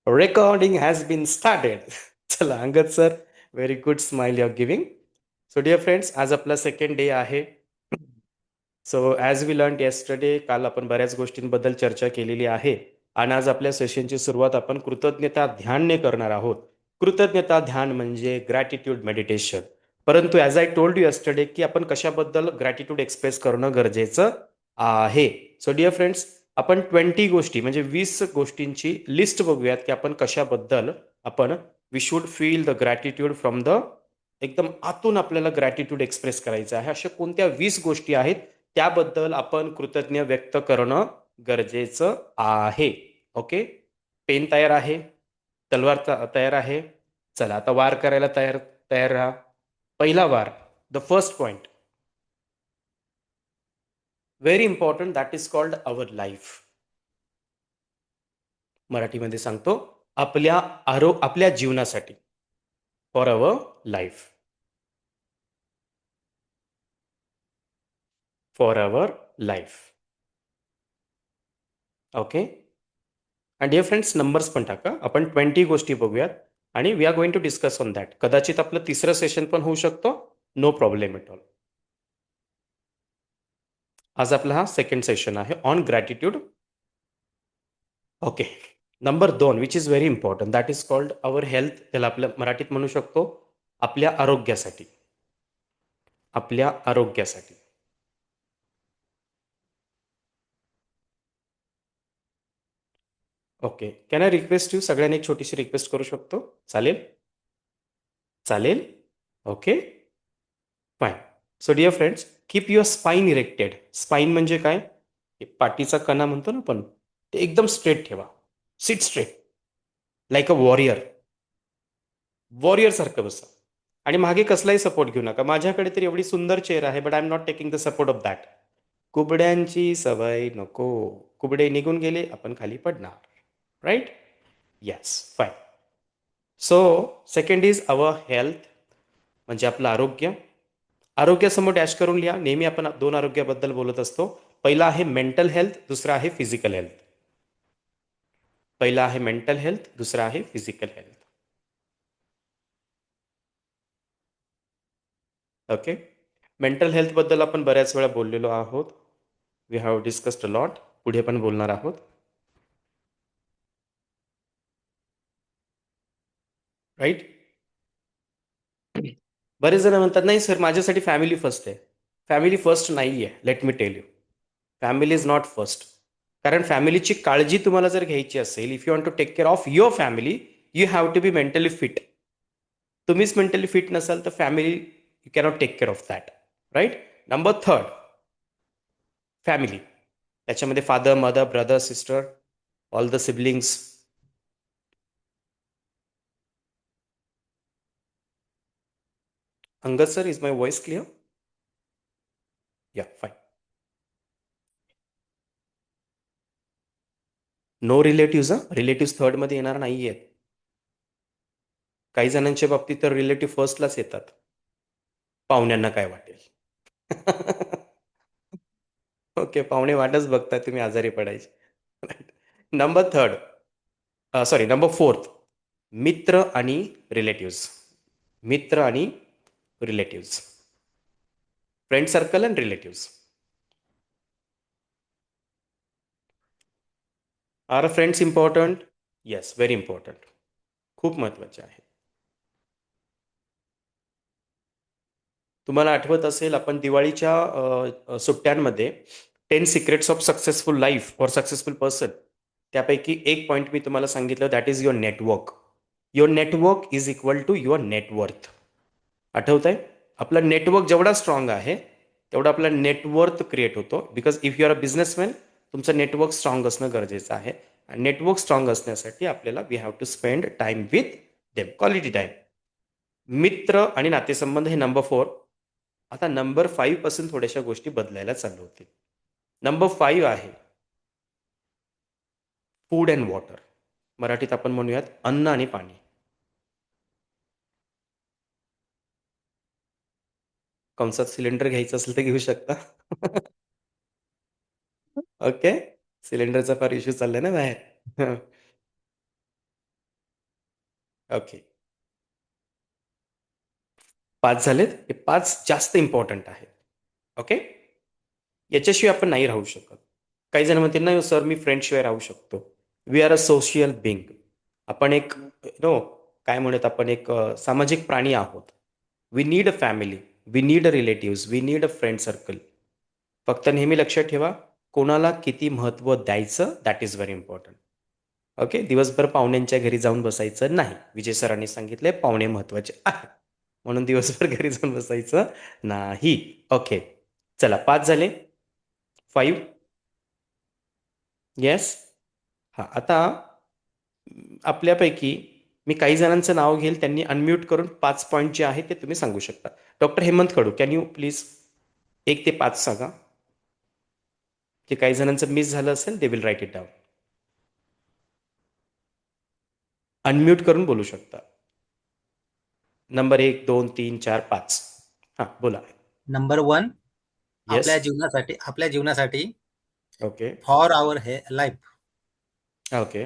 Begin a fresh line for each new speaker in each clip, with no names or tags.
Recording has been started. चला Angad sir, very good smile you are giving. So dear friends, आज आपला second day आहे. So as we learn yesterday, काल आपण बऱ्याच गोष्टींबद्दल चर्चा केलेली आहे आणि आज आपल्या सेशनची सुरुवात आपण कृतज्ञता ध्यानने करणार आहोत. कृतज्ञता ध्यान म्हणजे ग्रॅटिट्यूड मेडिटेशन. परंतु as I told you yesterday की आपण कशाबद्दल ग्रॅटिट्यूड एक्सप्रेस करणं गरजेचं आहे. सो डिअर फ्रेंड्स, आपण 20 गोष्टी म्हणजे 20 गोष्टींची लिस्ट बघूयात की आपण कशाबद्दल आपण we should feel the gratitude from the एकदम आतून आपल्याला ग्रॅटिट्यूड एक्सप्रेस करायचं आहे. अशा कोणत्या 20 गोष्टी आहेत त्याबद्दल आपण कृतज्ञ व्यक्त करणं गरजेचं आहे. ओके, पेन तयार आहे, तलवार तयार आहे. चला आता वार करायला तयार तयार राहा. पहिला वार, the first point, very important, that is called our life. मराठीमध्ये सांगतो, आपल्या जीवनासाठी, for our life, for our life. Okay, आणि डिअर फ्रेंड्स, नंबर्स पण टाका. आपण 20 गोष्टी बघूयात आणि we are going to discuss on that. कदाचित आपलं तिसरं सेशन पण होऊ शकतो. No problem at all. आज आपला हा सेकंड सेशन आहे on gratitude. Okay, number 2 which is very important, that is called our health. त्याला आपल्या मराठीत म्हणू शकतो आपल्या आरोग्यासाठी, आपल्या आरोग्यासाठी. Okay, can I request you, सगळ्यांनी एक छोटीशी रिक्वेस्ट करू शकतो? चालेल? चालेल. Okay, fine. So dear friends, keep your spine erected. Spine म्हणजे काय? पाठीचा कणा म्हणतो ना आपण, ते एकदम स्ट्रेट ठेवा. Seat straight like a warrior. Warrior सारखं बसा. आणि मागे कसलाही सपोर्ट घेऊ नका. माझ्याकडे तर एवढी सुंदर चेअर आहे, but I am not taking the support of that. कुबड्यांची सवय नको. कुबडे निघून गेले, आपण खाली पडणार. Right? Yes, fine. So second is our health, म्हणजे आपलं आरोग्य. आरोग्यासमोर डॅश करून लिहा. नेहमी आपण दोन आरोग्याबद्दल बोलत असतो. पहिला आहे मेंटल हेल्थ, दुसरा आहे फिजिकल हेल्थ. पहिला आहे मेंटल हेल्थ, दुसरा आहे फिजिकल हेल्थ. ओके, मेंटल हेल्थबद्दल आपण बऱ्याच वेळा बोललेलो आहोत. We have discussed a lot. पुढे पण बोलणार आहोत. राईट? बरेच जण म्हणतात नाही सर, माझ्यासाठी फॅमिली फर्स्ट आहे. फॅमिली फर्स्ट नाही आहे. Let me tell you, family is not first. कारण फॅमिलीची काळजी तुम्हाला जर घ्यायची असेल, if you want to take care of your family, you have to be mentally fit. तुम्हीच मेंटली फिट नसाल तर family you cannot take care of that. Right? Number third, family. त्याच्यामध्ये father, mother, brother, sister, all the siblings. Angad sir, is my voice clear? Yeah, fine. No relative. Relative थर्डमध्ये येणार नाही आहेत. काही जणांच्या बाबतीत तर रिलेटिव्ह फर्स्टलाच येतात. पाहुण्यांना काय वाटेल? ओके, पाहुणे वाटच बघताय तुम्ही आजारी पडायची. Number third, sorry, number fourth, मित्र आणि रिलेटिव्स. मित्र आणि relatives, friend circle and relatives. Are friends important? Yes, very important. खूप महत्त्वाचे आहे. तुम्हाला आठवत असेल, आपण दिवाळीच्या सुट्ट्यांमध्ये 10 secrets of successful life for successful person, त्यापैकी एक पॉईंट मी तुम्हाला सांगितलं, that is your network. Your network is equal to your net worth. आठवत आहे? आपला नेटवर्क जेवढा स्ट्रॉंग आहे तेवढा आपला नेटवर्थ क्रिएट होतो. Because if you are a businessman, तुमचं नेटवर्क स्ट्रॉंग असणं गरजेचं आहे. आणि नेटवर्क स्ट्रॉंग असण्यासाठी आपल्याला we have to spend time with them, quality time. मित्र आणि नातेसंबंध हे नंबर 4. आता नंबर 5 पासून थोड्याशा गोष्टी बदलायला चालू होतील. नंबर 5 आहे फूड अँड वॉटर. मराठीत आपण म्हणूयात अन्न आणि पाणी. कंसात सिलेंडर घ्यायचं असेल तर घेऊ शकता. ओके, सिलेंडरचा फार इश्यू चाललाय ना बाहेर. ओके, 5 झालेत. हे 5 जास्त इम्पॉर्टंट आहेत. ओके, याच्याशिवाय आपण नाही राहू शकत. काही जण म्हणतील नाही सर, मी फ्रेंडशिवाय राहू शकतो. We are a social being. आपण एक नो काय म्हणत, आपण एक सामाजिक प्राणी आहोत. We need a family, we need a relatives, we need a friend circle. फक्त नेहमी लक्षात ठेवा, कोणाला किती महत्त्व द्यायचं, that is very important. Okay, दिवसभर पाहुण्यांच्या घरी जाऊन बसायचं नाही. विजय सरांनी सांगितले पाहुणे महत्त्वाचे आहेत, म्हणून दिवसभर घरी जाऊन बसायचं नाही. ओके, चला 5 झाले. 5. येस. हां, आता आपल्यापैकी मी काही जणांचं नाव घेईल, त्यांनी अनम्यूट करून 5 पॉईंट जे आहे ते तुम्ही सांगू शकता. Doctor Hemant Kadu, can you please 1 ते 5 सांगा. जे काही जणांचं मिस झालं असेल they will write it down. Unmute करून बोलू शकता. नंबर 1, 2, 3, 4, 5. हां, बोला.
Number 1,
yes.
आपल्या जीवनासाठी
okay.
For our life.
Okay.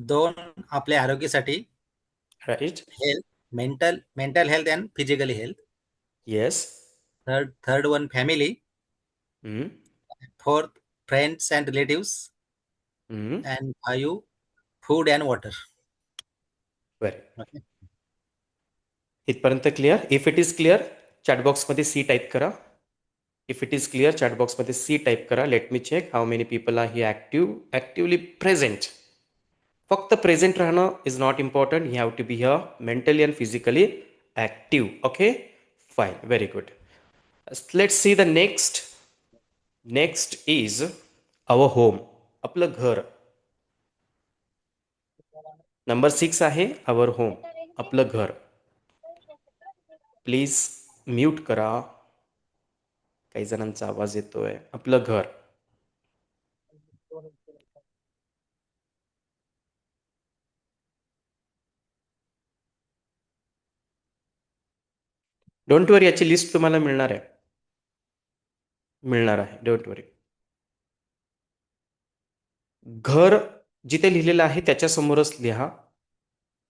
2, आपल्या आरोग्यासाठी
right.
Health, mental health and physically health.
Yes.
Third one family.
Hmm.
4th, friends and relatives.
Hmm.
And 5, food and water.
बरं.
ओके.
इथपर्यंत clear? If it is clear, चॅटबॉक्समध्ये C type करा. If it is clear, चॅटबॉक्समध्ये C type करा. Let me check how many people are here actively present. फक्त present राहणं is not important. You have to be here mentally and physically active. Okay, fine, very good. Let's see the next. Next is our home, आपलं घर. Number 6 आहे our home, आपलं घर. Please mute करा, काही जणांचा आवाज येतोय. आपलं घर. डोंट वरी, याची लिस्ट तुम्हाला मिळणार आहे. मिळणार आहे, डोंट वरी. घर जिथे लिहिलेलं आहे त्याच्यासमोरच लिहा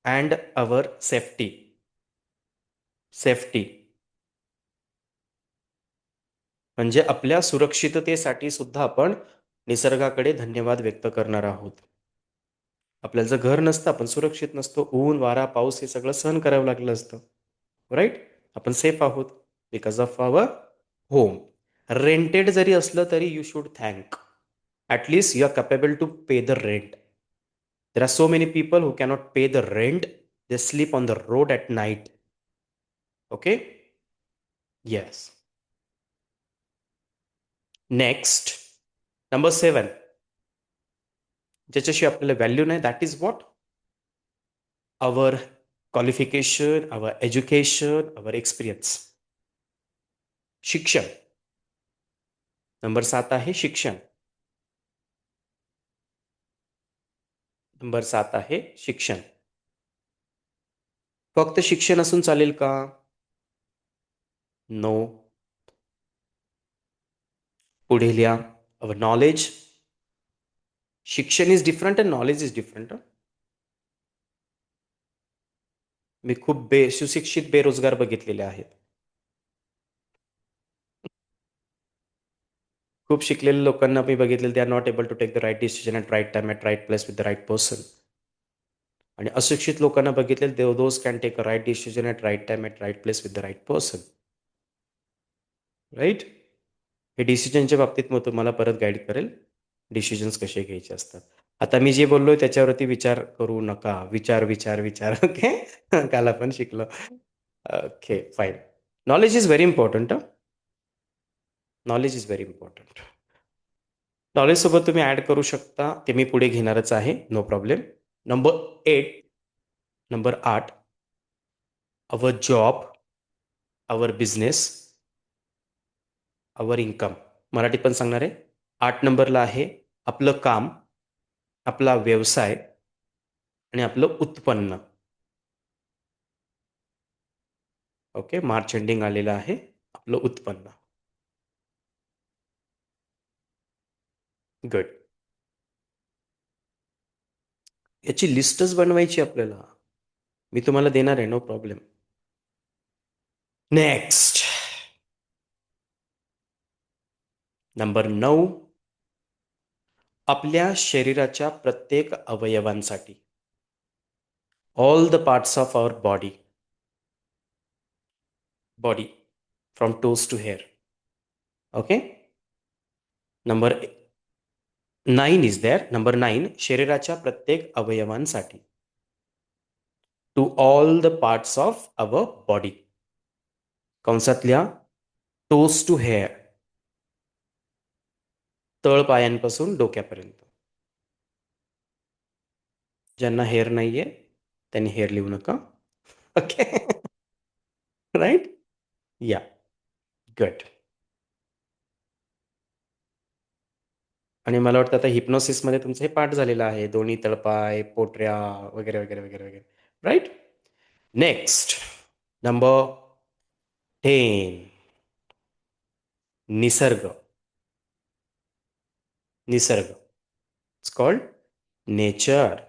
अँड अवर सेफ्टी. सेफ्टी म्हणजे आपल्या सुरक्षिततेसाठी सुद्धा आपण निसर्गाकडे धन्यवाद व्यक्त करणार आहोत. आपल्याला जर घर नसतं, आपण सुरक्षित नसतो, ऊन वारा पाऊस हे सगळं सहन करावं लागलं असतं. राईट, आपण सेफ आहोत because of our home. Rented जरी असलं तरी you should thank. At least you are capable to pay the rent. There are so many people who cannot pay the rent. They sleep on the road at night. Okay, yes. Next, number 7, ज्याच्याशी आपल्याला value नाही, that is what? Our qualification, our education, our experience. शिक्षण. Number 7 आहे शिक्षण. Number 7 आहे शिक्षण. फक्त शिक्षण असून चालेल का? नो. पुढे लिहा, अवर नॉलेज. शिक्षण is different and knowledge is different. मी खूप सुशिक्षित बेरोजगार बघितलेले आहेत. खूप शिकलेल्या लोकांना मी बघितलेलं, they are not able to take the right decision at right time at right place with the right person. आणि अशिक्षित लोकांना बघितलेलं, those can take a right decision at right time at right place with the right person. Right, हे डिसिजनच्या बाबतीत मग तुम्हाला परत गाईड करेल डिसिजन्स कसे घ्यायचे असतात. आता मी जे बोललोय त्याच्यावरती विचार करू नका. विचार विचार विचार. ओके, काल आपण शिकलो. Okay, fine. Knowledge is very important. Knowledge is very important. नॉलेजसोबत तुम्ही ॲड करू शकता, ते मी पुढे घेणारच आहे, no problem. Number 8, number 8, our job, our business, our income. मराठीत पण सांगणार आहे. 8 नंबरला आहे आपलं काम, आपला व्यवसाय आणि आपलं उत्पन्न. ओके, मार्च एंडिंग आलेलं आहे. आपलं उत्पन्न. गुड. याची लिस्टच बनवायची आपल्याला. मी तुम्हाला देणार आहे, नो प्रॉब्लेम. नेक्स्ट, नंबर 9, आपल्या शरीराच्या प्रत्येक अवयवांसाठी, all the parts of our body from toes to hair. Okay. Number 9 is there. Number 9, शरीराच्या प्रत्येक अवयवांसाठी, to all the parts of our body, कंसातल्या टोज टू हेअर, तळपायांपासून डोक्यापर्यंत. ज्यांना हेअर नाहीये त्यांनी हेअर लिहू नका. ओके. राईट. Yeah, good. आणि मला वाटतं आता हिप्नोसिसमध्ये तुमचं हे पाठ झालेलं आहे, दोन्ही तळपाय, पोटऱ्या वगैरे वगैरे वगैरे वगैरे. राईट. नेक्स्ट, नंबर 10, निसर्ग. निसर्ग, इट्स कॉल्ड नेचर.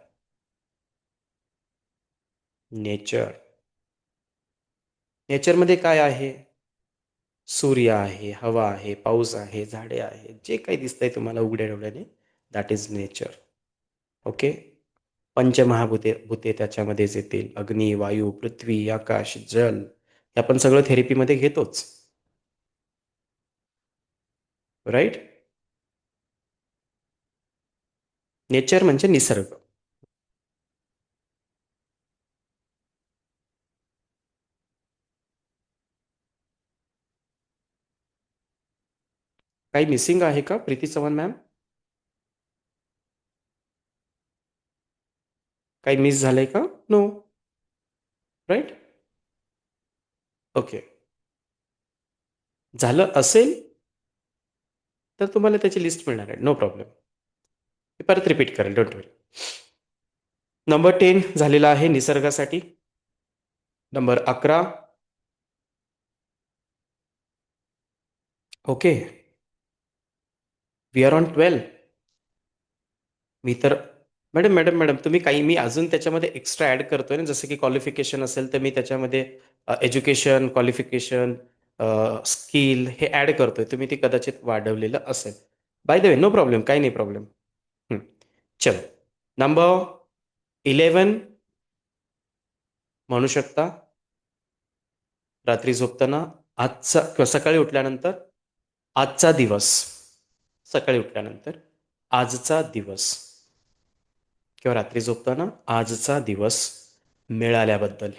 नेचर. नेचरमध्ये काय आहे? सूर्य आहे, हवा आहे, पाऊस आहे, झाडे आहे, जे काही दिसतंय तुम्हाला उघड्या डोळ्याने, दॅट इज नेचर. ओके. पंचमहाभूते भूते त्याच्यामध्येच येतील, अग्नी, वायू, पृथ्वी, आकाश, जल. हे आपण सगळं थेरपीमध्ये घेतोच. राईट. नेचर म्हणजे निसर्ग. काही मिसिंग आहे का प्रीती चव्हाण मॅम? काही मिस झालंय का? नो. राईट. ओके. झालं असेल तर तुम्हाला त्याची लिस्ट मिळणार आहे, नो प्रॉब्लेम. मी परत रिपीट करेल, डोंट वरी. नंबर 10 झालेला आहे निसर्गासाठी. Number 11, okay, we are on 12. मी तर मॅडम मॅडम मॅडम तुम्ही काही, मी अजून त्याच्यामध्ये एक्स्ट्रा ॲड करतोय ना, जसं की क्वालिफिकेशन असेल तर मी त्याच्यामध्ये एज्युकेशन, क्वालिफिकेशन, स्किल हे ॲड करतोय. तुम्ही ते कदाचित वाढवलेलं असेल. By the way, no problem, काही नाही प्रॉब्लेम. चलो, नंबर 11 म्हणू शकता रात्री झोपताना, आजचा किंवा सकाळी उठल्यानंतर, आजचा दिवस. सकाळी उठल्यानंतर आजचा दिवस, किंवा रात्री झोपताना आजचा दिवस मिळाल्याबद्दल.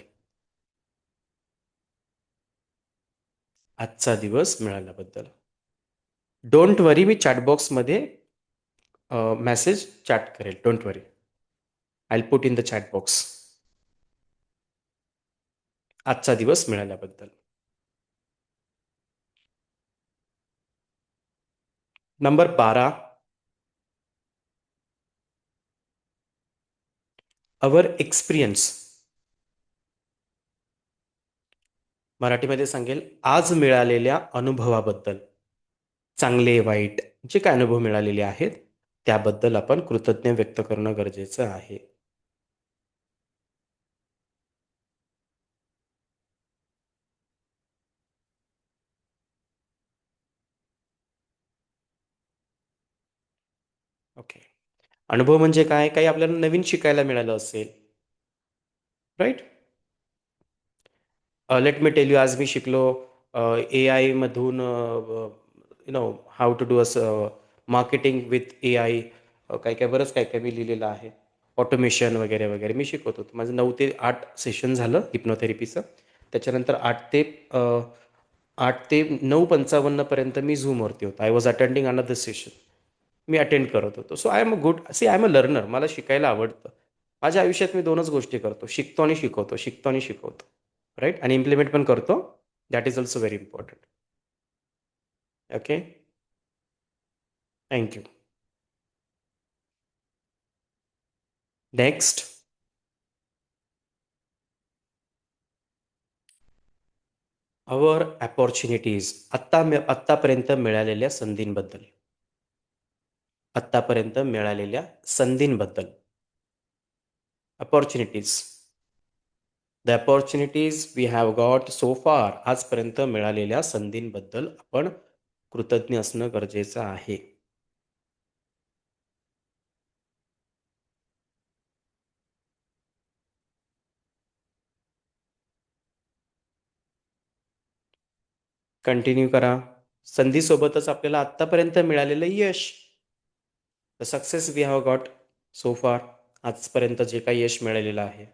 आजचा दिवस मिळाल्याबद्दल. डोंट वरी, मी चॅटबॉक्समध्ये मेसेज चॅट करेल, don't worry. I put in the chat box. आजचा दिवस मिळाल्याबद्दल. Number 12, our experience. मराठीमध्ये सांगेल, आज मिळालेल्या अनुभवाबद्दल. चांगले वाईट जे काय अनुभव मिळालेले आहेत त्याबद्दल आपण कृतज्ञ व्यक्त करणं गरजेचं आहे. ओके. अनुभव म्हणजे काय? काही आपल्याला नवीन शिकायला मिळालं असेल. Right. Let me tell you, आज मी शिकलो ए आयमधून, how to do marketing with A I. काय काय बरंच काय काय मी लिहिलेलं आहे, ऑटोमेशन वगैरे वगैरे मी शिकवतो. माझं 9 ते 8 सेशन झालं हिप्नोथेरपीचं. त्याच्यानंतर 8 ते 9:55 मी झूमवरती होतो. I was attending another session. मी अटेंड करत होतो. So I am a good, see I am a learner. मला शिकायला आवडतं. माझ्या आयुष्यात मी 2च गोष्टी करतो, शिकतो आणि शिकवतो, शिकतो आणि शिकवतो. राईट. आणि इम्प्लिमेंट पण करतो. That is also very important. Okay. Thank you. Next, our opportunities. आत्तापर्यंत मिळालेल्या संधींबद्दल. आत्तापर्यंत मिळालेल्या संधींबद्दल. Opportunities. The opportunities we have got so far, आजपर्यंत मिळालेल्या संधींबद्दल आपण कृतज्ञ असणं गरजेचं आहे. कंटिन्यू करा. संधीसोबतच आपल्याला आत्तापर्यंत मिळालेलं यश, the success we have got so far, आजपर्यंत जे काही यश मिळालेलं आहे.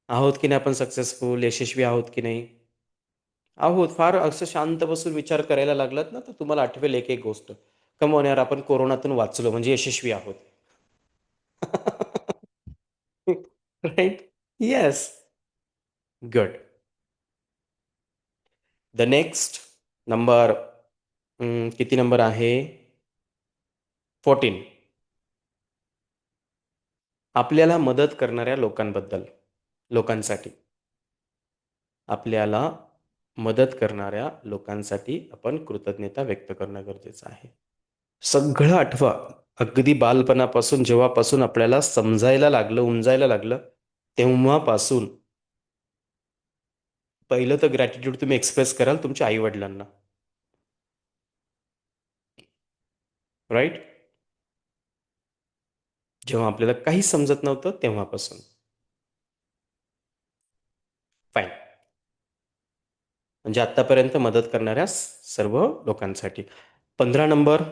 आहोत की नाही आपण सक्सेसफुल, यशस्वी आहोत की नाही? आहोत. फार असं शांत बसून विचार करायला लागलात ना तर तुम्हाला आठवेल एक एक गोष्ट. कमॉन यार, आपण कोरोनातून वाचलो म्हणजे यशस्वी आहोत. Right? Yes. Good. The next number, किती नंबर आहे? 14. आपल्याला मदत करणाऱ्या लोकांसाठी, आपल्याला मदत करणाऱ्या लोकांसाठी आपण कृतज्ञता व्यक्त करणं गरजेचं आहे. सगळं आठवा. अगदी बालपणापासून, जेव्हापासून आपल्याला समजायला लागलं, उमजायला लागलं, तेव्हापासून पहिलं तर ग्रॅटिट्यूड तुम्ही एक्सप्रेस कराल तुमच्या आईवडिलांना. राईट? जेव्हा आपल्याला काही समजत नव्हतं तेव्हापासून. फाईन. म्हणजे आतापर्यंत मदत करणाऱ्या सर्व लोकांसाठी. 15 नंबर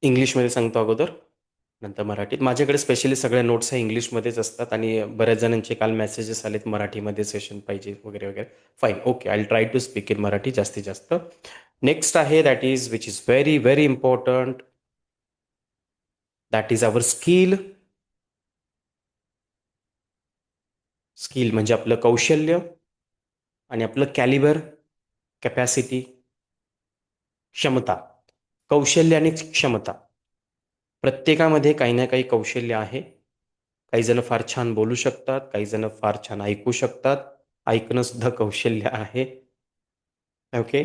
इंग्लिशमध्ये सांगतो अगोदर, नंतर मराठीत. माझ्याकडे स्पेशली सगळ्या नोट्स ह्या इंग्लिशमध्येच असतात आणि बऱ्याच जणांचे काल मेसेजेस आलेत मराठीमध्ये सेशन पाहिजे वगैरे वगैरे. Fine, okay, I try to speak in Marathi जास्तीत जास्त. नेक्स्ट आहे that is which is very very important, that is our skill. Skill म्हणजे आपलं कौशल्य आणि आपलं कॅलिबर, कॅपॅसिटी, क्षमता. कौशल्य आणि क्षमता, प्रत्येकामध्ये काही ना काही कौशल्य आहे. काही जण फार छान बोलू शकतात, काही जण फार छान ऐकू शकतात. ऐकणं सुद्धा कौशल्य आहे. ओके.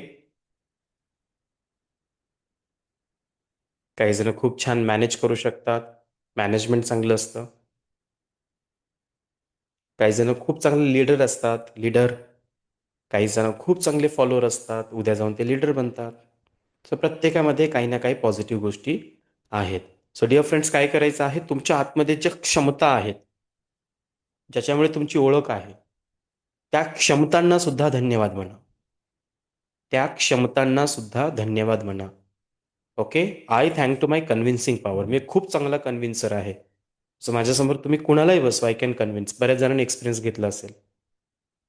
काही जण खूप छान मॅनेज करू शकतात, मॅनेजमेंट चांगलं असतं. काही जण खूप चांगले लीडर असतात, लीडर. काही जण खूप चांगले फॉलोअर असतात, उद्या जाऊन ते लीडर बनतात. सो प्रत्येकामध्ये काही ना काही पॉझिटिव्ह गोष्टी आहेत. सो डिअर फ्रेंड्स, काय करायचं आहे, तुमच्या आतमध्ये ज्या क्षमता आहेत, ज्याच्यामुळे तुमची ओळख आहे, त्या क्षमतांना सुद्धा धन्यवाद म्हणा. त्या क्षमतांना सुद्धा धन्यवाद म्हणा. Okay. I thank to my convincing power. मी खूप चांगला कन्व्हिन्सर आहे. सो माझ्यासमोर तुम्ही कुणालाही बसवा, आय कॅन कन्व्हिन्स. बऱ्याच जणांनी एक्सपिरियन्स घेतला असेल.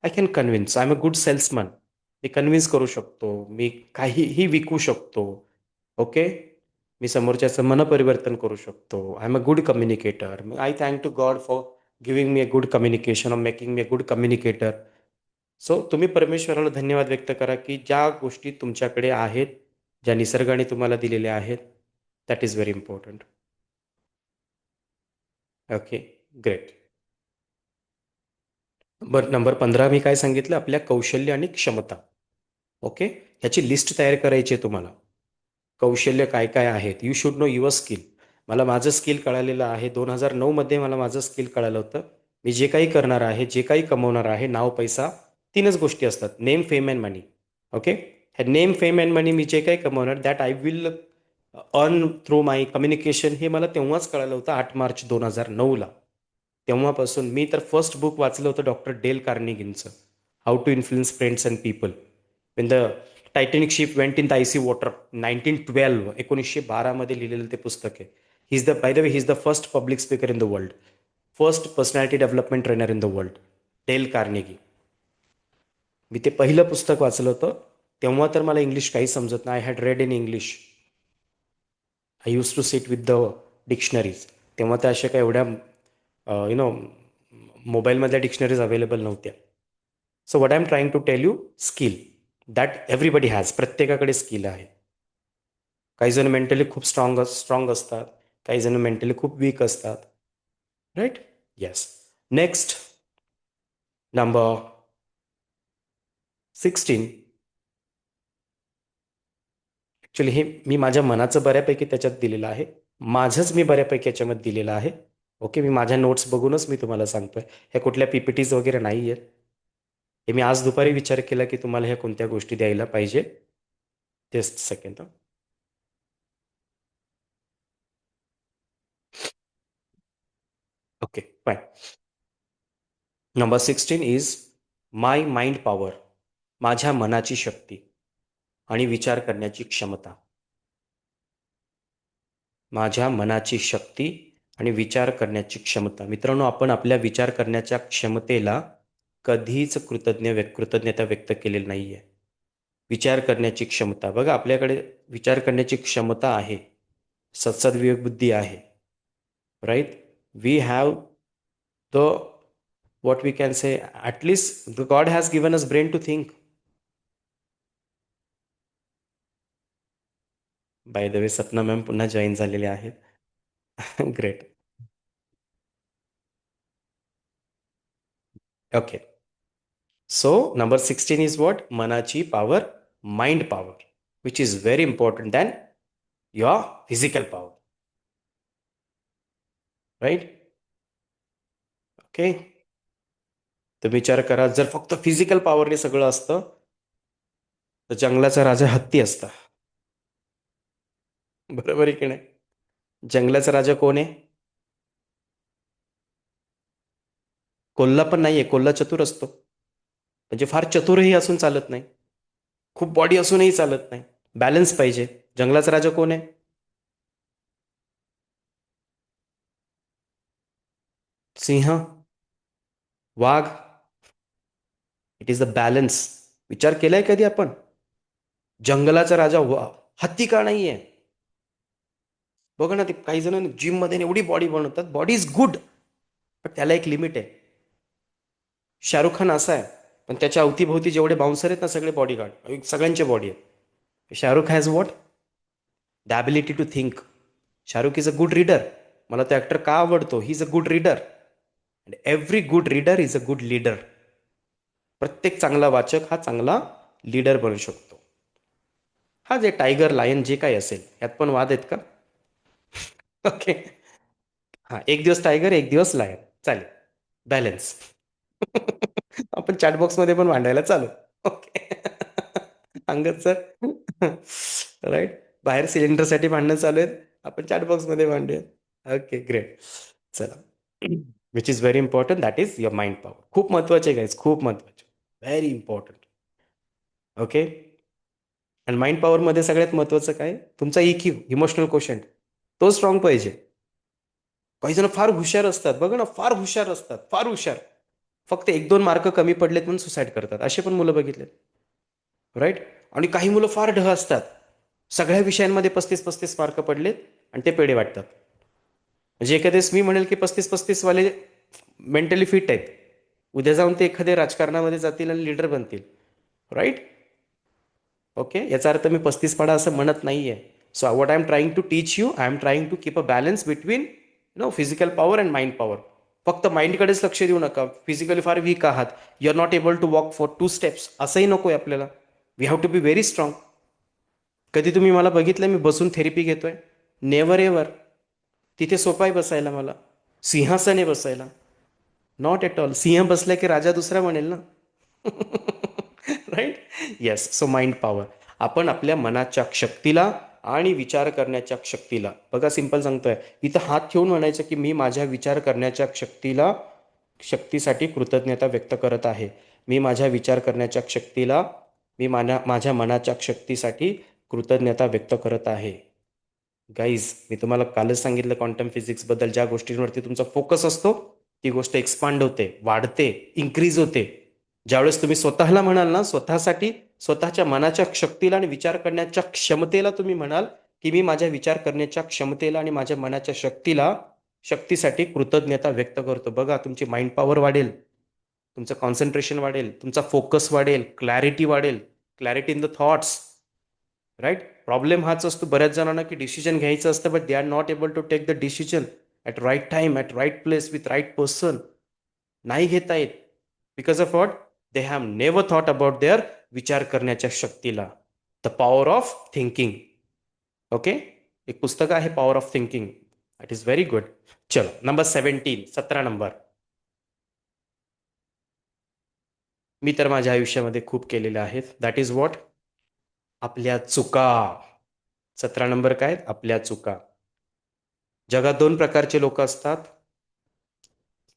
I can convince. I am a good salesman. Me convince करू शकतो. मी काहीही विकू शकतो. ओके. मी समोरच्याचं मनपरिवर्तन करू शकतो. I am a good communicator. I thank to God for giving me a good communication, or making me a good communicator. So तुम्ही परमेश्वराला धन्यवाद व्यक्त करा की ज्या गोष्टी तुमच्याकडे आहेत, ज्या निसर्गाने तुम्हाला दिलेल्या आहेत, that is very important. Okay, great. बरं, नंबर 15 मी काय सांगितलं, आपल्या कौशल्य आणि क्षमता. ओके. ह्याची लिस्ट तयार करायची आहे तुम्हाला. कौशल्य काय काय आहेत. You should know your skill. मला माझं स्किल कळालेलं आहे. 2009मध्ये मला माझं स्किल कळालं होतं. मी जे काही करणार आहे, जे काही कमवणार आहे, नाव, पैसा, 3च गोष्टी असतात. Name, fame and money. Okay. हे नेम, फेम अँड मनी मी जे काही कमवणार, that I will earn through my communication. हे मला तेव्हाच कळालं होतं, 8 मार्च 2009ला. तेव्हापासून मी तर फर्स्ट बुक वाचलं होतं डॉक्टर डेल कार्नेगींचं, how to influence friends and people when the Titanic ship went in the icy water. 1912 लिहिलेलं ते पुस्तक आहे. He is the, by the way, he is the first public speaker in the world, first personality development trainer in the world, Dale Carnegie. मी ते पहिलं पुस्तक वाचलं होतं. तेव्हा तर मला इंग्लिश काही समजत नाही. I had read in English. I use to sit with the dictionaries. तेव्हा त्या अशा काही एवढ्या मोबाईलमधल्या डिक्शनरीज अवेलेबल नव्हत्या. So what I am trying to tell you, skill that everybody has. प्रत्येकाकडे स्किल आहे. काही जण मेंटली खूप स्ट्रॉंग असतात, काही जण मेंटली खूप वीक असतात. Right? Yes. Next, number 16. Actually हे मी माझ्या मनाचं बऱ्यापैकी त्याच्यात दिलेलं आहे. माझंच मी बऱ्यापैकी याच्यामध्ये दिलेलं आहे. ओके, मी माझ्या नोट्स बघूनच मी तुम्हाला सांगतोय. ह्या कुठल्या PPTs वगैरे नाही आहेत. हे मी आज दुपारी विचार केला की तुम्हाला ह्या कोणत्या गोष्टी द्यायला पाहिजे. Just second. Okay, fine. Number 16 is my mind power. माझ्या मनाची शक्ती आणि विचार करण्याची क्षमता. माझ्या मनाची शक्ती आणि विचार करण्याची क्षमता. मित्रांनो, आपण आपल्या विचार करण्याच्या क्षमतेला कधीच कृतज्ञता व्यक्त केलेली नाही आहे. विचार करण्याची क्षमता बघा, आपल्याकडे विचार करण्याची क्षमता आहे, सद्सद्विवेक बुद्धी आहे, right. We have the what we can say, at least the God has given us brain to think. By the way, Sapna ma'am पुन्हा जॉईन झालेले आहेत. Great. Okay, so number 16 is what? मनाची power, mind power, which is very important than your physical power, right. Okay, तर विचार करा, जर फक्त physical पॉवरने सगळं असतं तर जंगलाचा राजा हत्ती असता. बरोबर आहे की नाही? जंगलाचा राजा कोण आहे? कोल्हा पण नाहीये. कोल्हा चतुर असतो, म्हणजे फार चतुरही असून चालत नाही, खूप बॉडी असूनही चालत नाही. बॅलन्स पाहिजे. जंगलाचा राजा कोण आहे? सिंह, वाघ. It is the balance. विचार केलाय कधी आपण? जंगलाचा राजा हत्ती का नाहीये? बघा ना, ते काही जण जिम मध्ये एवढी बॉडी बनवतात. बॉडी इज गुड, पण त्याला एक लिमिट आहे. शाहरुख खान असा आहे, पण त्याच्या अवतीभोवती जेवढे बाउन्सर आहेत ना, सगळे बॉडीगार्ड, सगळ्यांचे बॉडी आहेत. Shahrukh has what? The ability to think. Shahrukh is a good reader. मला तो ॲक्टर का आवडतो? He is a good reader. And every good reader is a good leader. प्रत्येक चांगला वाचक हा चांगला लीडर बनू शकतो. हा, जे टायगर, लायन जे काही असेल, यात पण वाद आहेत का? ओके. हा, एक दिवस टायगर, एक दिवस लायन, चालेल. बॅलन्स. आपण चॅटबॉक्समध्ये पण मांडायला चालू. ओके. Angad sir, right. बाहेर सिलेंडरसाठी भांडणं चालू आहेत, आपण चॅटबॉक्समध्ये मांडूयात. Okay, great. चला. Which is very important, that is your mind power. खूप महत्वाचे गाईज, खूप महत्वाचे, व्हेरी इम्पॉर्टंट. ओके. आणि माइंड पॉवरमध्ये सगळ्यात महत्वाचं काय? तुमचा EQ, इमोशनल क्वोशंट, तो स्ट्रॉंग पाहिजे. काही जण फार हुशार असतात, बघा ना, फार हुशार असतात, फार हुशार, फक्त 1-2 मार्क कमी पडलेत म्हणून सुसाईड करतात. असे पण मुलं बघितलेत, राईट. आणि काही मुलं फार ढ असतात, सगळ्या विषयांमध्ये 35-35 मार्क पडलेत आणि ते पेढे वाटतात. म्हणजे एखाद्यास मी म्हणेल की 35-35 वाले मेंटली फिट आहेत, उद्या जाऊन ते एखाद्या राजकारणामध्ये जातील आणि लीडर बनतील, राईट. ओके, याचा अर्थ मी 35 पाडा असं म्हणत नाहीये. So what I am trying to teach you, I am trying to keep a balance between physical power and mind power. फक्त माइंडकडेच लक्ष देऊ नका. फिजिकली फार वीक आहात, you are not able to walk for 2 steps, असंही नकोय आपल्याला. We have to be very strong. कधी तुम्ही मला बघितलं मी बसून थेरपी घेतोय? Never ever. तिथे सोपं आहे बसायला, मला सिंहासन आहे बसायला. Not at all. सिंह बसला की राजा दुसरा म्हणेल ना. Right. Yes, so mind power. आपण आपल्या मनाच्या शक्तीला आणि विचार करण्याच्या शक्तीला, बघा सिंपल सांगतोय, इथं हात ठेवून म्हणायचं की मी माझ्या विचार करण्याच्या शक्तीसाठी कृतज्ञता व्यक्त करत आहे. मी माझ्या विचार करण्याच्या शक्तीला, मी माझ्या मनाच्या शक्तीसाठी कृतज्ञता व्यक्त करत आहे. गाईज, मी तुम्हाला कालच सांगितलं क्वांटम फिजिक्सबद्दल, ज्या गोष्टींवरती तुमचा फोकस असतो ती गोष्ट एक्सपांड होते, वाढते, इन्क्रीज होते. ज्यावेळेस तुम्ही स्वतःला म्हणाल ना, स्वतःसाठी, स्वतःच्या मनाच्या शक्तीला आणि विचार करण्याच्या क्षमतेला तुम्ही म्हणाल की मी माझ्या विचार करण्याच्या क्षमतेला आणि माझ्या मनाच्या शक्तीसाठी कृतज्ञता व्यक्त करतो, बघा तुमची माइंड पॉवर वाढेल, तुमचं कॉन्सन्ट्रेशन वाढेल, तुमचा फोकस वाढेल, क्लॅरिटी वाढेल, clarity in the thoughts, right. Problem हाच असतो बऱ्याच जणांना की डिसिजन घ्यायचं असतं, but they are not able to take the decision at right time, at right place, with right person. नाही घेता येत. Because of what? They have never thought about their विचार करण्याच्या शक्तीला. The power of thinking. Okay, एक पुस्तक आहे power of thinking. It is very good. चलो नंबर 17, 17 नंबर. मी तर माझ्या आयुष्यामध्ये खूप केलेले आहेत. That is what? आपल्या चुका. 17 नंबर काय? आपल्या चुका. जगात दोन प्रकारचे लोक असतात.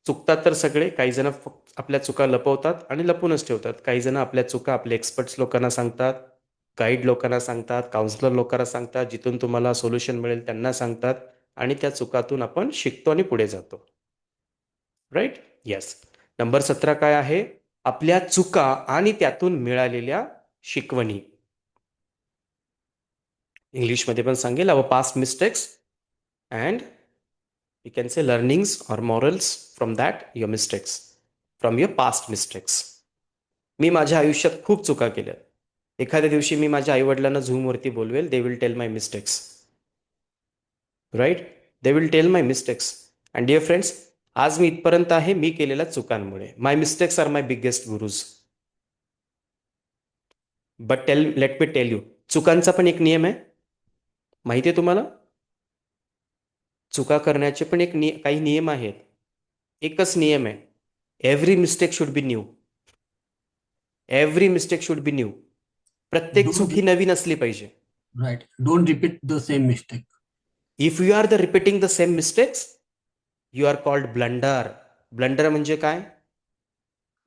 चुकतात तर सगळे, काही जण फक्त आपल्या चुका लपवतात आणि लपूनच ठेवतात. काही जण आपल्या चुका आपले एक्सपर्ट्स लोकांना सांगतात, गाईड लोकांना सांगतात, काउन्सिलर लोकांना सांगतात, जिथून तुम्हाला सोल्युशन मिळेल त्यांना सांगतात, आणि त्या चुकातून आपण शिकतो आणि पुढे जातो. राईट? येस. नंबर 17 काय आहे? आपल्या चुका आणि त्यातून मिळालेल्या शिकवणी. इंग्लिशमध्ये पण सांगेल, our past mistakes and you can say learnings or morals from that your mistakes, from your past mistakes. मी माझ्या आयुष्यात खूप चुका केल्या. एखाद्या दिवशी मी माझ्या आईवडिलांना झूमवरती बोलवेल, they will tell my mistakes. Right? They will tell my mistakes. And dear friends, आज मी इथपर्यंत आहे मी केलेल्या चुकांमुळे. My mistakes are my biggest gurus. But let me tell you, चुकांचा पण एक नियम आहे. माहिती आहे तुम्हाला? चुका करण्याचे पण काही नियम आहेत. एकच नियम आहे, every mistake should be new. Every mistake should be new. प्रत्येक
Don't
चूक ही नवीन असली पाहिजे.
right. Don't repeat the same mistake.
If you are the repeating the same mistakes, you are called blunder. Blunder म्हणजे काय?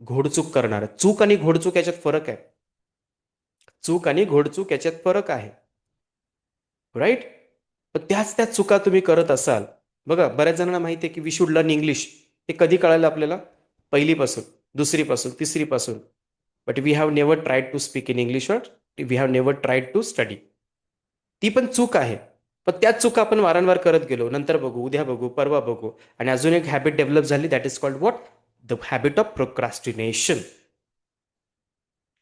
घोडचूक करणार. चूक आणि घोडचूक याच्यात फरक आहे. चूक आणि घोडचूक याच्यात फरक आहे. राईट? पण त्या चुका तुम्ही करत असाल. बघा, बऱ्याच जणांना माहिती आहे की वी शुड लर्न इंग्लिश. हे कधी कळालं आपल्याला? पहिलीपासून, दुसरीपासून, तिसरीपासून. But we have never tried to speak in English, we have never tried to study. ती पण चूक आहे. पण त्याच चुका आपण वारंवार करत गेलो. नंतर बघू, उद्या बघू, परवा बघू, आणि अजून एक हॅबिट डेव्हलप झाली, that is called what? The habit of procrastination.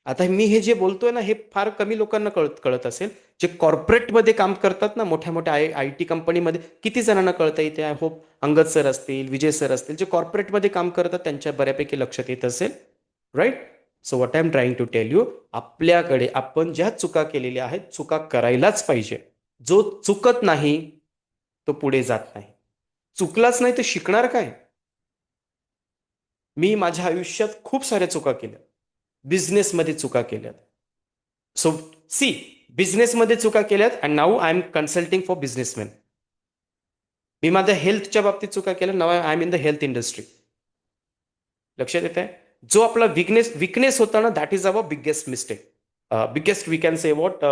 आता मी हे जे बोलतोय ना, हे फार कमी लोकांना कळत असेल. जे कॉर्पोरेटमध्ये काम करतात ना, मोठ्या मोठ्या IT कंपनीमध्ये, किती जणांना कळतं इथे? आय होप अंगद सर असतील, विजय सर असतील, जे कॉर्पोरेटमध्ये काम करतात त्यांच्या बऱ्यापैकी लक्षात येत असेल. Right? So what I am trying to tell you, आपल्याकडे आपण ज्या चुका केलेल्या आहेत, चुका करायलाच पाहिजे. जो चुकत नाही तो पुढे जात नाही. चुकलाच नाही तर शिकणार काय? मी माझ्या आयुष्यात खूप साऱ्या चुका केल्या. बिझनेसमध्ये चुका केल्यात. सो सी, बिझनेसमध्ये चुका केल्यात and now I am consulting for businessman. मी माझ्या हेल्थच्या बाबतीत चुका केल्या, now I am in the health industry. लक्षात येत आहे? जो आपला विकनेस होता ना, that is our biggest mistake. Biggest we can say what,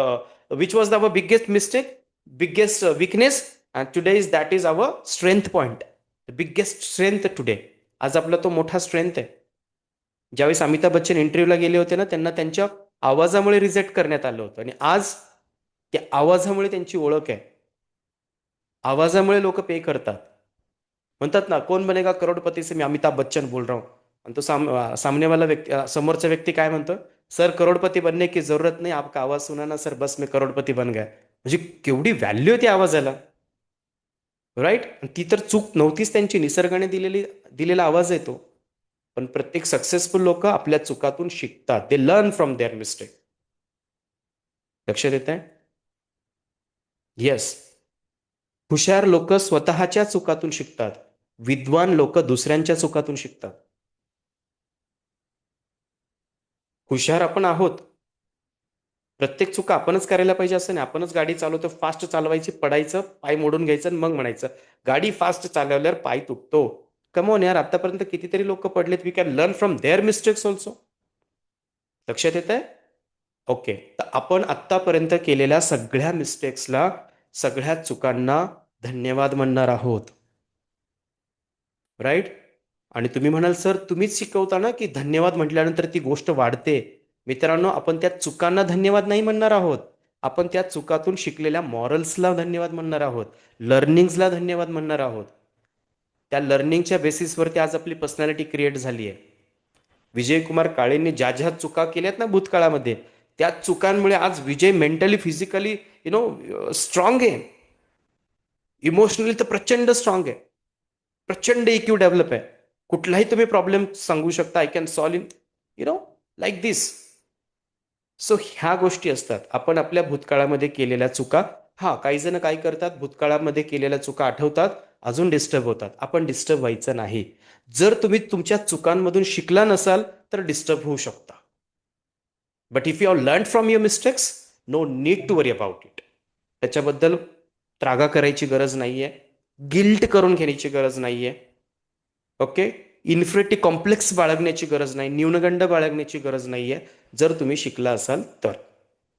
which was our biggest mistake, biggest weakness, and today is that is our strength point. The biggest strength today. आज आपला तो मोठा स्ट्रेंथ आहे. ज्यावेळेस अमिताभ बच्चन इंटरव्ह्यूला गेले होते ना, त्यांना त्यांच्या आवाजामुळे रिजेक्ट करण्यात आलं होतं, आणि आज त्या आवाजामुळे त्यांची ओळख आहे. आवाजामुळे लोक पे करतात. म्हणतात ना, कोण बनेगा करोडपती से, मी अमिताभ बच्चन बोल रहा हूं. आणि तो सामनेवाला व्यक्ती, समोरचा व्यक्ती काय म्हणतो? सर करोडपती बनने की जरूरत नाही, आपका आवाज सुना ना सर, बस मी करोडपती बन गया. म्हणजे केवढी व्हॅल्यू आहे त्या आवाजाला. राईट? ती तर चूक नव्हतीच त्यांची, निसर्गाने दिलेला आवाज आहे तो. पण प्रत्येक सक्सेसफुल लोक आपल्या चुकातून शिकतात. They learn from their mistake. लक्षात येत आहे? येस. हुशार लोक स्वतःच्या चुकातून शिकतात. विद्वान लोक दुसऱ्यांच्या चुकातून शिकतात. हुशार आपण आहोत. प्रत्येक चुका आपणच करायला पाहिजे असं नाही. आपणच गाडी चालवतो, फास्ट चालवायची, पडायचं, पाय मोडून घ्यायचं आणि मग म्हणायचं गाडी फास्ट चालवल्यावर पाय तुटतो. कमॉन यार, आतापर्यंत कितीतरी लोक पडलेत. We can learn from their mistakes also. लक्षात येत आहे? ओके. तर आपण आत्तापर्यंत केलेल्या सगळ्या मिस्टेक्सला, सगळ्या चुकांना धन्यवाद म्हणणार आहोत. राईट? आणि तुम्ही म्हणाल सर तुम्हीच शिकवता ना की धन्यवाद म्हटल्यानंतर ती गोष्ट वाढते. मित्रांनो, आपण त्या चुकांना धन्यवाद नाही म्हणणार आहोत. आपण त्या चुकातून शिकलेल्या मॉरल्सला धन्यवाद म्हणणार आहोत, लर्निंग्सला धन्यवाद म्हणणार आहोत. त्या लर्निंगच्या बेसिसवरती आज आपली पर्सनॅलिटी क्रिएट झाली आहे. विजयकुमार काळेंनी ज्या ज्या चुका केल्यात ना भूतकाळामध्ये, त्या चुकांमुळे आज विजय मेंटली, फिजिकली स्ट्रॉंग आहे. इमोशनली तर प्रचंड स्ट्रॉंग आहे. प्रचंड EQ डेव्हलप आहे. कुठलाही तुम्ही प्रॉब्लेम सांगू शकता, I can solve in like this. So ह्या गोष्टी असतात. आपण आपल्या भूतकाळामध्ये केलेल्या चुका, काही जण काय करतात, भूतकाळामध्ये केलेल्या चुका आठवतात अजून डिस्टर्ब होतात. आपण डिस्टर्ब व्हायचं नाही. जर तुम्ही तुमच्या चुकांमधून शिकला नसाल तर डिस्टर्ब होऊ शकता. But if you have learn from your mistakes, no need to worry about it. त्याच्याबद्दल त्रागा करायची गरज नाहीये, गिल्ट करून घेण्याची गरज नाहीये. ओके, इन्फिनिटी कॉम्प्लेक्स बाळगण्याची गरज नाही, न्यूनगंड बाळगण्याची गरज नाहीये जर तुम्ही शिकला असाल तर.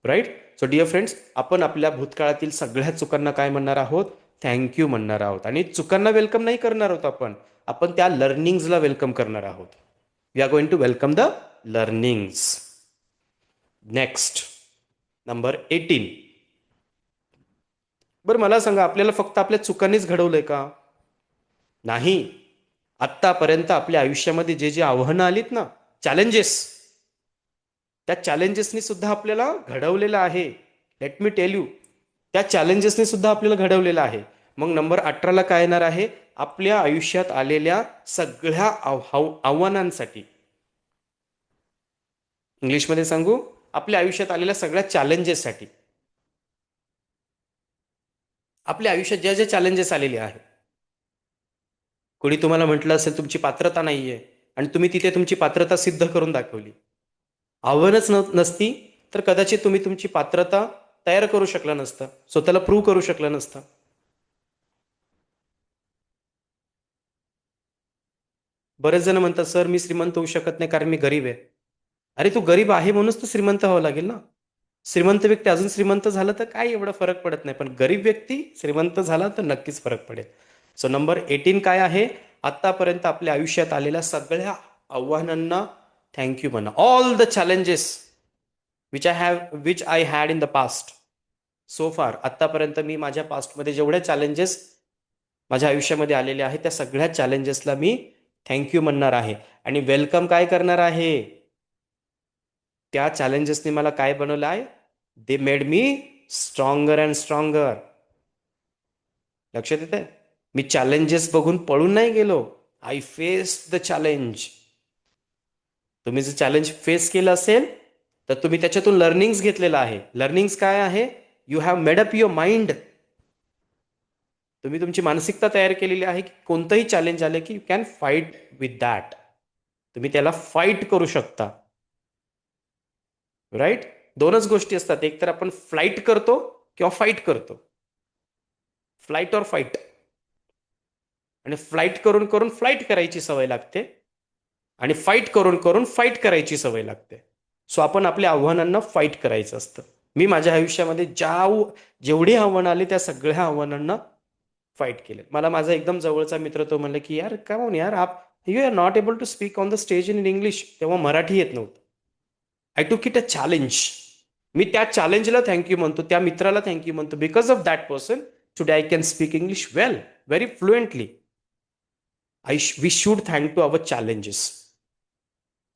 राईट. सो डिअर फ्रेंड्स, आपण आपल्या भूतकाळातील सगळ्या चुकांना काय म्हणणार आहोत? थँक्यू म्हणणार आहोत. आणि चुकांना वेलकम नाही करणार आहोत आपण, आपण त्या लर्निंग्सला वेलकम करणार आहोत. We are going to welcome the learnings. Next, number 18. बरं मला सांगा, आपल्याला फक्त आपल्या चुकांनीच घडवलंय का? नाही. आत्तापर्यंत आपल्या आयुष्यामध्ये जे जे आव्हानं आलीत ना, चॅलेंजेस, त्या चॅलेंजेसनी सुद्धा आपल्याला घडवलेलं आहे. लेट मी टेल यू, त्या चॅलेंजेसनी सुद्धा आपल्याला घडवलेलं आहे. मग नंबर 18ला काय येणार आहे? आपल्या आयुष्यात आलेल्या सगळ्या आव्हानांसाठी. इंग्लिशमध्ये सांगू, आपल्या आयुष्यात आलेल्या सगळ्या चॅलेंजेससाठी. आपल्या आयुष्यात ज्या ज्या चॅलेंजेस आलेले आहेत, कोणी तुम्हाला म्हटलं असेल तुमची पात्रता नाहीये आणि तुम्ही तिथे तुमची पात्रता सिद्ध करून दाखवली. आव्हानच नसती तर कदाचित तुम्ही तुमची पात्रता तयार करू शकला नसता, स्वतःला प्रूव्ह करू शकला नसता. बरेच जण म्हणतात, सर मी श्रीमंत होऊ शकत नाही कारण मी गरीब आहे. अरे तू गरीब आहे म्हणूनच तर श्रीमंत व्हावं लागेल ना. श्रीमंत व्यक्ती अजून श्रीमंत झाला तर काय एवढा फरक पडत नाही, पण गरीब व्यक्ती श्रीमंत झाला तर नक्कीच फरक पडेल. सो नंबर 18 काय आहे? आतापर्यंत आपल्या आयुष्यात आलेल्या सगळ्या आव्हानांना थँक्यू म्हणा. All the challenges which I had in the past. So फार, आतापर्यंत मी माझ्या पास्टमध्ये जेवढ्या चॅलेंजेस माझ्या आयुष्यामध्ये आलेले आहेत त्या सगळ्या चॅलेंजेसला मी थँक्यू म्हणणार आहे. आणि वेलकम काय करणार आहे? त्या चॅलेंजेसने मला काय बनवलं आहे? They made me stronger and stronger. लक्षात येत आहे? मी चॅलेंजेस बघून पळून नाही गेलो. I face the challenge. तुम्ही जर चॅलेंज फेस केलं असेल तर तुम्ही त्याच्यातून लर्निंग्स घेतलेलं आहे. लर्निंग्स काय आहे? You have made up your mind. तुम्ही तुमची मानसिकता तयार केलेली आहे की कोणतंही चॅलेंज आलं की you can fight with that. तुम्ही त्याला फाईट करू शकता. राईट. दोनच गोष्टी असतात, एक तर आपण फ्लाईट करतो किंवा फाईट करतो. फ्लाईट और फाईट. आणि फ्लाईट करून करून फ्लाईट करायची सवय लागते आणि फाईट करून करून फाईट करायची सवय लागते. सो आपण आपल्या आव्हानांना फाईट करायचं असतं. मी माझ्या आयुष्यामध्ये जेवढी आव्हानं आली त्या सगळ्या आव्हानांना फाईट केले. मला माझा एकदम जवळचा मित्र तो म्हणला की यार कम यार आप you are not able to speak on the stage in English. तेव्हा मराठी येत नव्हतं. आय टूक इट अ चॅलेंज. मी त्या चॅलेंजला थँक्यू म्हणतो, त्या मित्राला थँक्यू म्हणतो. Because of that person today I can speak English well, very fluently. We should thank to our challenges.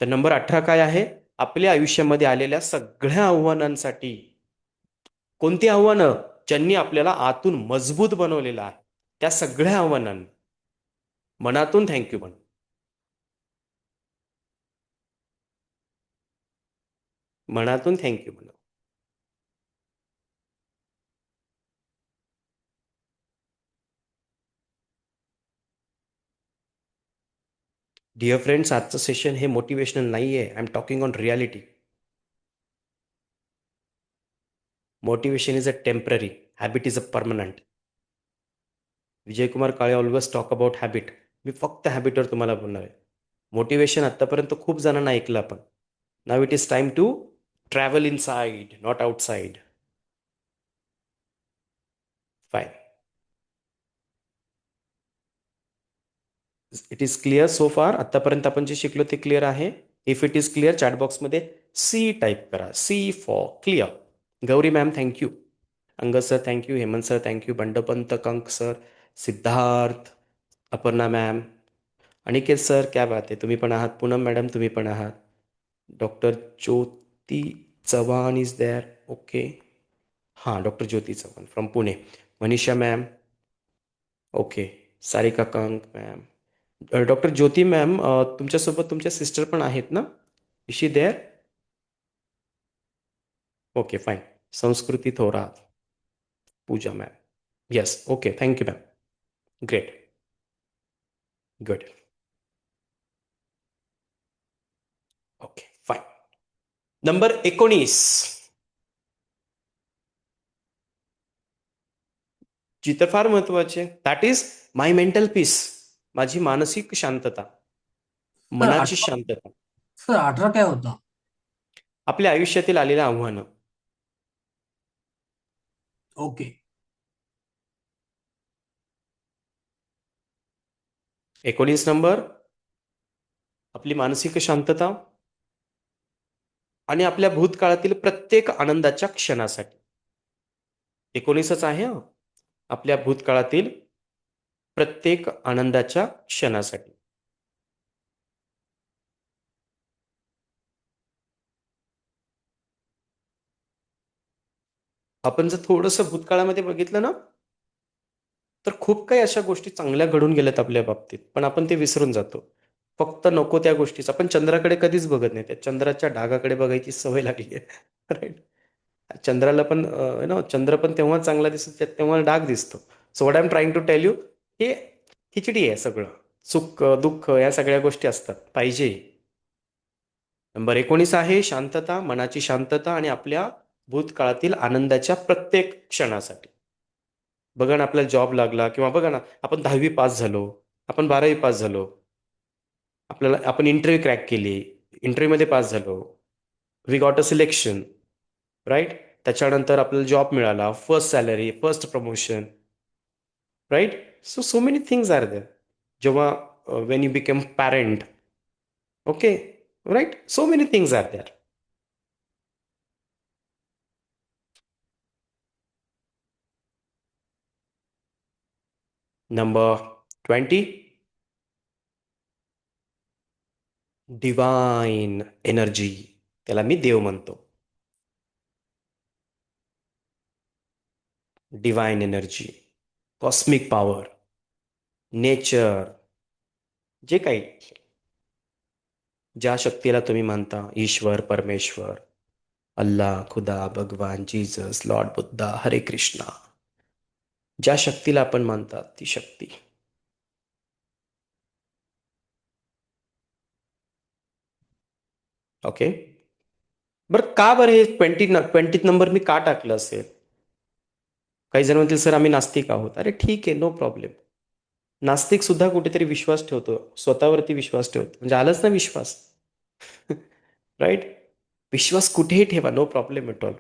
तर नंबर 18 काय आहे? आपल्या आयुष्यामध्ये आलेल्या सगळ्या आव्हानांसाठी. कोणती आव्हानं? ज्यांनी आपल्याला आतून मजबूत बनवलेलं आहे, त्या सगळ्या आव्हानांना मनातून थँक्यू म्हण. मनातून थँक्यू म्हण. डिअर फ्रेंड्स, आजचं सेशन हे मोटिवेशनल नाही आहे. I am talking on reality. Motivation is a temporary, habit is a permanent. Vijaykumar Kale always talk about habit. मी फक्त हॅबिटवर तुम्हाला बोलणार आहे. मोटिवेशन आत्तापर्यंत खूप जणांना ऐकलं आपण. Now it is time to travel inside, not outside. Fine. It is clear so far? आत्तापर्यंत आपण जे शिकलो ते क्लिअर आहे? इफ इट इज क्लिअर चॅटबॉक्समध्ये सी टाईप करा. C for clear. Gauri ma'am thank you. Angad sir thank you. Hemant sir thank you. Bandpant Kank sir, Siddharth, Aparna ma'am, Aniket sir क्या बात आहे, तुम्ही पण आहात. पूनम मॅडम तुम्ही पण आहात. Doctor Jyoti Chavan is there. Okay. हां, doctor Jyoti Chavan from Pune. Manisha ma'am. Okay. Sarika Kank ma'am. Doctor Jyoti ma'am, तुमच्यासोबत तुमच्या सिस्टर पण आहेत ना? Is she there? Okay fine. Sanskriti Thorat. Pooja ma'am. Yes. Okay. Thank you ma'am. Great. Good. Okay fine. Number 19. जी तर फार महत्वाची आहे. That is my mental peace. माझी मानसिक शांतता,
सर
मनाची
18
शांतता.
सर 18 काय होता?
आपल्या आयुष्यातील आलेलं आव्हानं.
ओके.
19 नंबर आपली मानसिक शांतता आणि आपल्या भूतकाळातील प्रत्येक आनंदाच्या क्षणासाठी. 19च आहे हं. आपल्या भूतकाळातील प्रत्येक आनंदाच्या क्षणासाठी. आपण जर थोडंसं भूतकाळामध्ये बघितलं ना, तर खूप काही अशा गोष्टी चांगल्या घडून गेल्यात आपल्या बाबतीत, पण आपण ते विसरून जातो. फक्त नको त्या गोष्टीच. आपण चंद्राकडे कधीच बघत नाही. त्या चंद्राच्या ढगाकडे बघायची सवय लागली आहे. राईट. चंद्राला पण चंद्र पण तेव्हा चांगला दिसतो तेव्हा डाग दिसतो. So what I am trying to tell you, हे खिचडी आहे सगळं. सुख दुःख या सगळ्या गोष्टी असतात, पाहिजे. नंबर 19 आहे शांतता, मनाची शांतता आणि आपल्या भूतकाळातील आनंदाच्या प्रत्येक क्षणासाठी. बघा ना, आपल्याला जॉब लागला किंवा बघा ना, आपण 10वी पास झालो, आपण 12वी पास झालो, आपण इंटरव्ह्यू क्रॅक केली, इंटरव्ह्यूमध्ये पास झालो, we got a selection, right. त्याच्यानंतर आपल्याला जॉब मिळाला, first salary, first promotion, right. So many things are there. जेव्हा when you become parent, okay, right. So many things are there. Number 20, divine energy. त्याला मी देव म्हणतो. Divine energy, cosmic power, nature, जे काही, ज्या शक्तीला तुम्ही मानता, ईश्वर, परमेश्वर, अल्लाह, खुदा, भगवान, जीसस, लॉर्ड बुद्धा, हरे कृष्णा, ज्या शक्तीला आपण मानतात ती शक्ती. ओके. बरं, का बरं हे 20 नंबर मी का टाकलं असेल? काही जण म्हणतील सर आम्ही नास्तिक आहोत. अरे ठीक आहे, नो प्रॉब्लेम. नास्तिक सुद्धा कुठेतरी विश्वास ठेवतो, स्वतःवरती विश्वास ठेवतो, म्हणजे आलंच ना विश्वास. राईट. विश्वास कुठेही ठेवा, नो प्रॉब्लेम एट ऑल.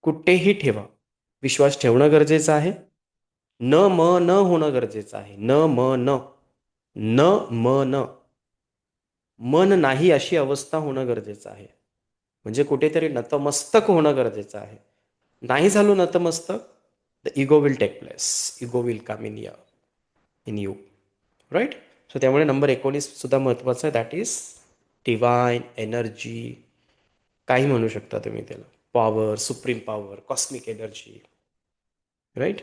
कुठेही ठेवा, विश्वास ठेवणं गरजेचं आहे. न म न होणं गरजेचं आहे. न म न न म न मन नाही अशी अवस्था होणं गरजेचं आहे. म्हणजे कुठेतरी नतमस्तक होणं गरजेचं आहे. नाही झालो नतमस्तक, the ego will take place. Ego will come in you, right. So त्यामुळे नंबर 19 सुद्धा महत्त्वाचं आहे. That is divine energy. काही म्हणू शकता तुम्ही त्याला, power, supreme power, cosmic energy, right.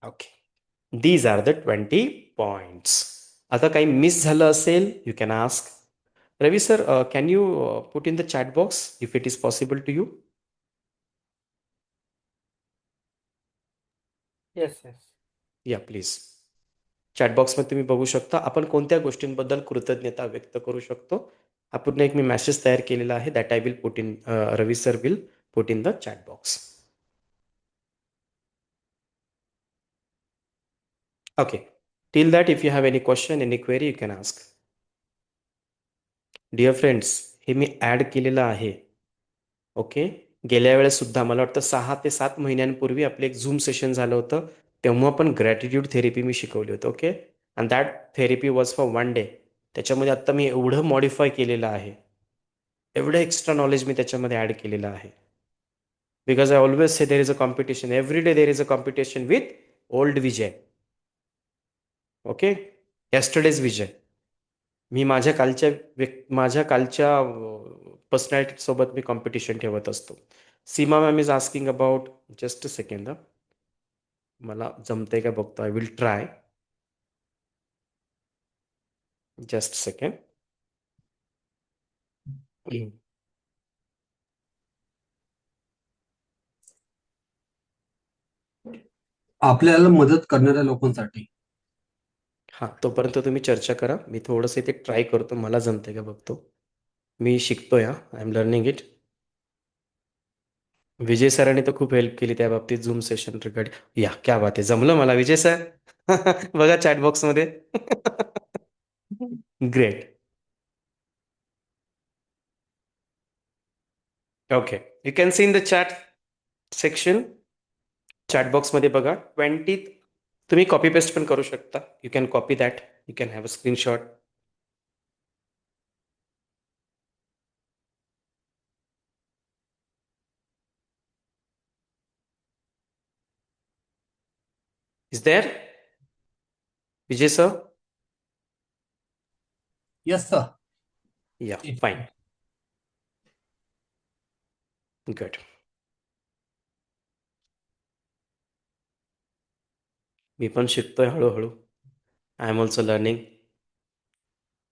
Okay. These are the 20 points. आता काही मिस झालं असेल, you can ask. Ravi sir, can you put in the chat box if it is possible to you?
Yes yes.
Yeah please. चॅटबॉक्समध्ये तुम्ही बघू शकता आपण कोणत्या गोष्टींबद्दल कृतज्ञता व्यक्त करू शकतो. हा पूर्ण एक मी मॅसेज तयार केलेला आहे, that I will put in, Ravi sir will put in the chat box. Okay. Till that if you have any question, any query, you can ask. Dear friends, हे मी ॲड केलेलं आहे. ओके. गेल्या वेळेससुद्धा मला वाटतं 6 ते 7 महिन्यांपूर्वी आपलं एक झूम सेशन झालं होतं. तेव्हा पण ग्रॅटिट्यूड थेरपी मी शिकवली होती. Okay. And that therapy was for 1 day. त्याच्यामध्ये आत्ता मी एवढं मॉडिफाय केलेलं आहे, एवढं एक्स्ट्रा नॉलेज मी त्याच्यामध्ये ॲड केलेलं आहे. Because I always say there is a competition. Every day there is a competition with old Vijay. Okay. Yesterday's Vijay. मी माझ्या कालच्या पर्सनॅलिटीसोबत मी कॉम्पिटिशन ठेवत असतो. Seema ma'am is asking about, just a second, मला जमतंय का बघतो, I will try. Just second.
आपल्याला मदत करणाऱ्या लोकांसाठी.
हां, तोपर्यंत तुम्ही चर्चा करा. मी थोडंसं इथे ट्राय करतो. मला जमतंय का बघतो. मी शिकतोय हां. I am learning it. Vijay सरांनी तर खूप हेल्प केली त्या बाबतीत झूम सेशन रिगार्डिंग. या क्या बात आहे. जमलं मला विजय सर. बघा चॅट बॉक्समध्ये. Great. Okay. You can see in the chat section. Chat बॉक्समध्ये बघा 20 तुम्ही कॉपी पेस्ट पण करू शकता. You can copy that. You can have a screenshot. Is there Vijay sir?
Yes sir.
Yeah fine. Good. मी पण शिकतोय हळूहळू. I am also learning.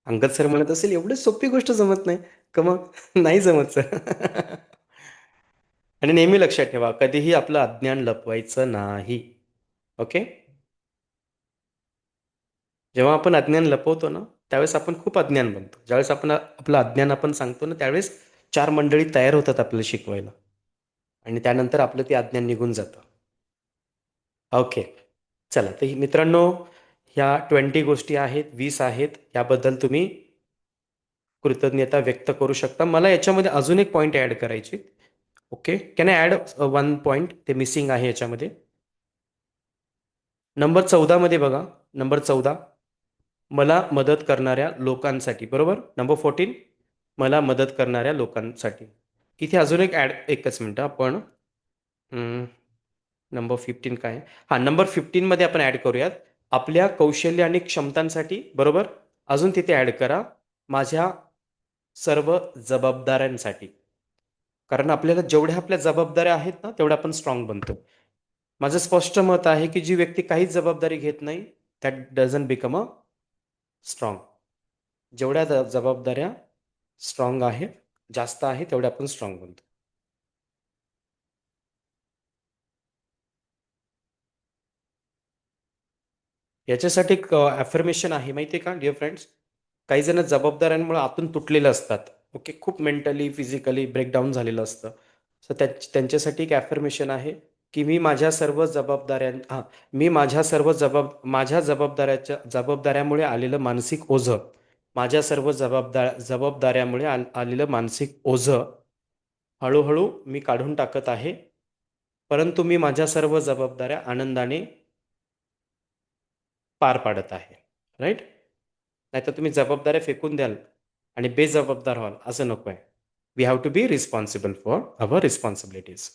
Angad sir म्हणत असेल एवढी सोपी गोष्ट जमत नाही का मग? नाही जमत सर. आणि नेहमी लक्षात ठेवा कधीही आपलं अज्ञान लपवायचं नाही. ओके. जेव्हा आपण अज्ञान लपवतो ना त्यावेळेस आपण खूप अज्ञान बनतो. ज्यावेळेस आपण आपलं अज्ञान आपण सांगतो ना त्यावेळेस 4 मंडळी तयार होतात आपल्याला शिकवायला आणि त्यानंतर आपलं ते अज्ञान निघून जातं. ओके. चला तर मित्रांनो ह्या 20 गोष्टी आहेत, 20 आहेत. याबद्दल तुम्ही कृतज्ञता व्यक्त करू शकता. मला याच्यामध्ये अजून एक पॉईंट ॲड करायची. Okay. Can I add 1 point? ते मिसिंग आहे याच्यामध्ये. नंबर 14 मध्ये बघा. नंबर 14 मला मदत करणाऱ्या लोकांसाठी. बरोबर. नंबर 14 मला मदत करणाऱ्या लोकांसाठी. इथे अजून एक ॲड. एकच मिनटं आपण नंबर 15 काय? हां, नंबर 15 मध्ये आपण ॲड करूयात आपल्या कौशल्य आणि क्षमतांसाठी. बरोबर. अजून तिथे ॲड करा माझ्या सर्व जबाबदाऱ्यांसाठी. कारण आपल्याला जेवढ्या आपल्या जबाबदाऱ्या आहेत ना तेवढ्या आपण स्ट्रॉंग बनतो. माझं स्पष्ट मत आहे की जी व्यक्ती काहीच जबाबदारी घेत नाही that doesn't become a strong. जेवढ्या जबाबदाऱ्या स्ट्रॉंग आहे जास्त आहे तेवढ्या आपण स्ट्रॉंग बनतो. याच्यासाठी एक ॲफर्मेशन आहे माहिती आहे का डिअर फ्रेंड्स? काही जण जबाबदाऱ्यांमुळे आतून तुटलेलं असतात. ओके. खूप मेंटली फिजिकली ब्रेकडाऊन झालेलं असतं. सो त्यांच्यासाठी एक ॲफर्मेशन आहे की मी माझ्या सर्व माझ्या जबाबदाऱ्यामुळे आलेलं मानसिक ओझं माझ्या सर्व जबाबदाऱ्यामुळे आलेलं मानसिक ओझं हळूहळू मी काढून टाकत आहे. परंतु मी माझ्या सर्व जबाबदाऱ्या आनंदाने पार पाडत आहे. राईट. नाहीतर तुम्ही जबाबदाऱ्या फेकून द्याल आणि बेजबाबदार व्हाल असं नको आहे. We have to be responsible for our responsibilities.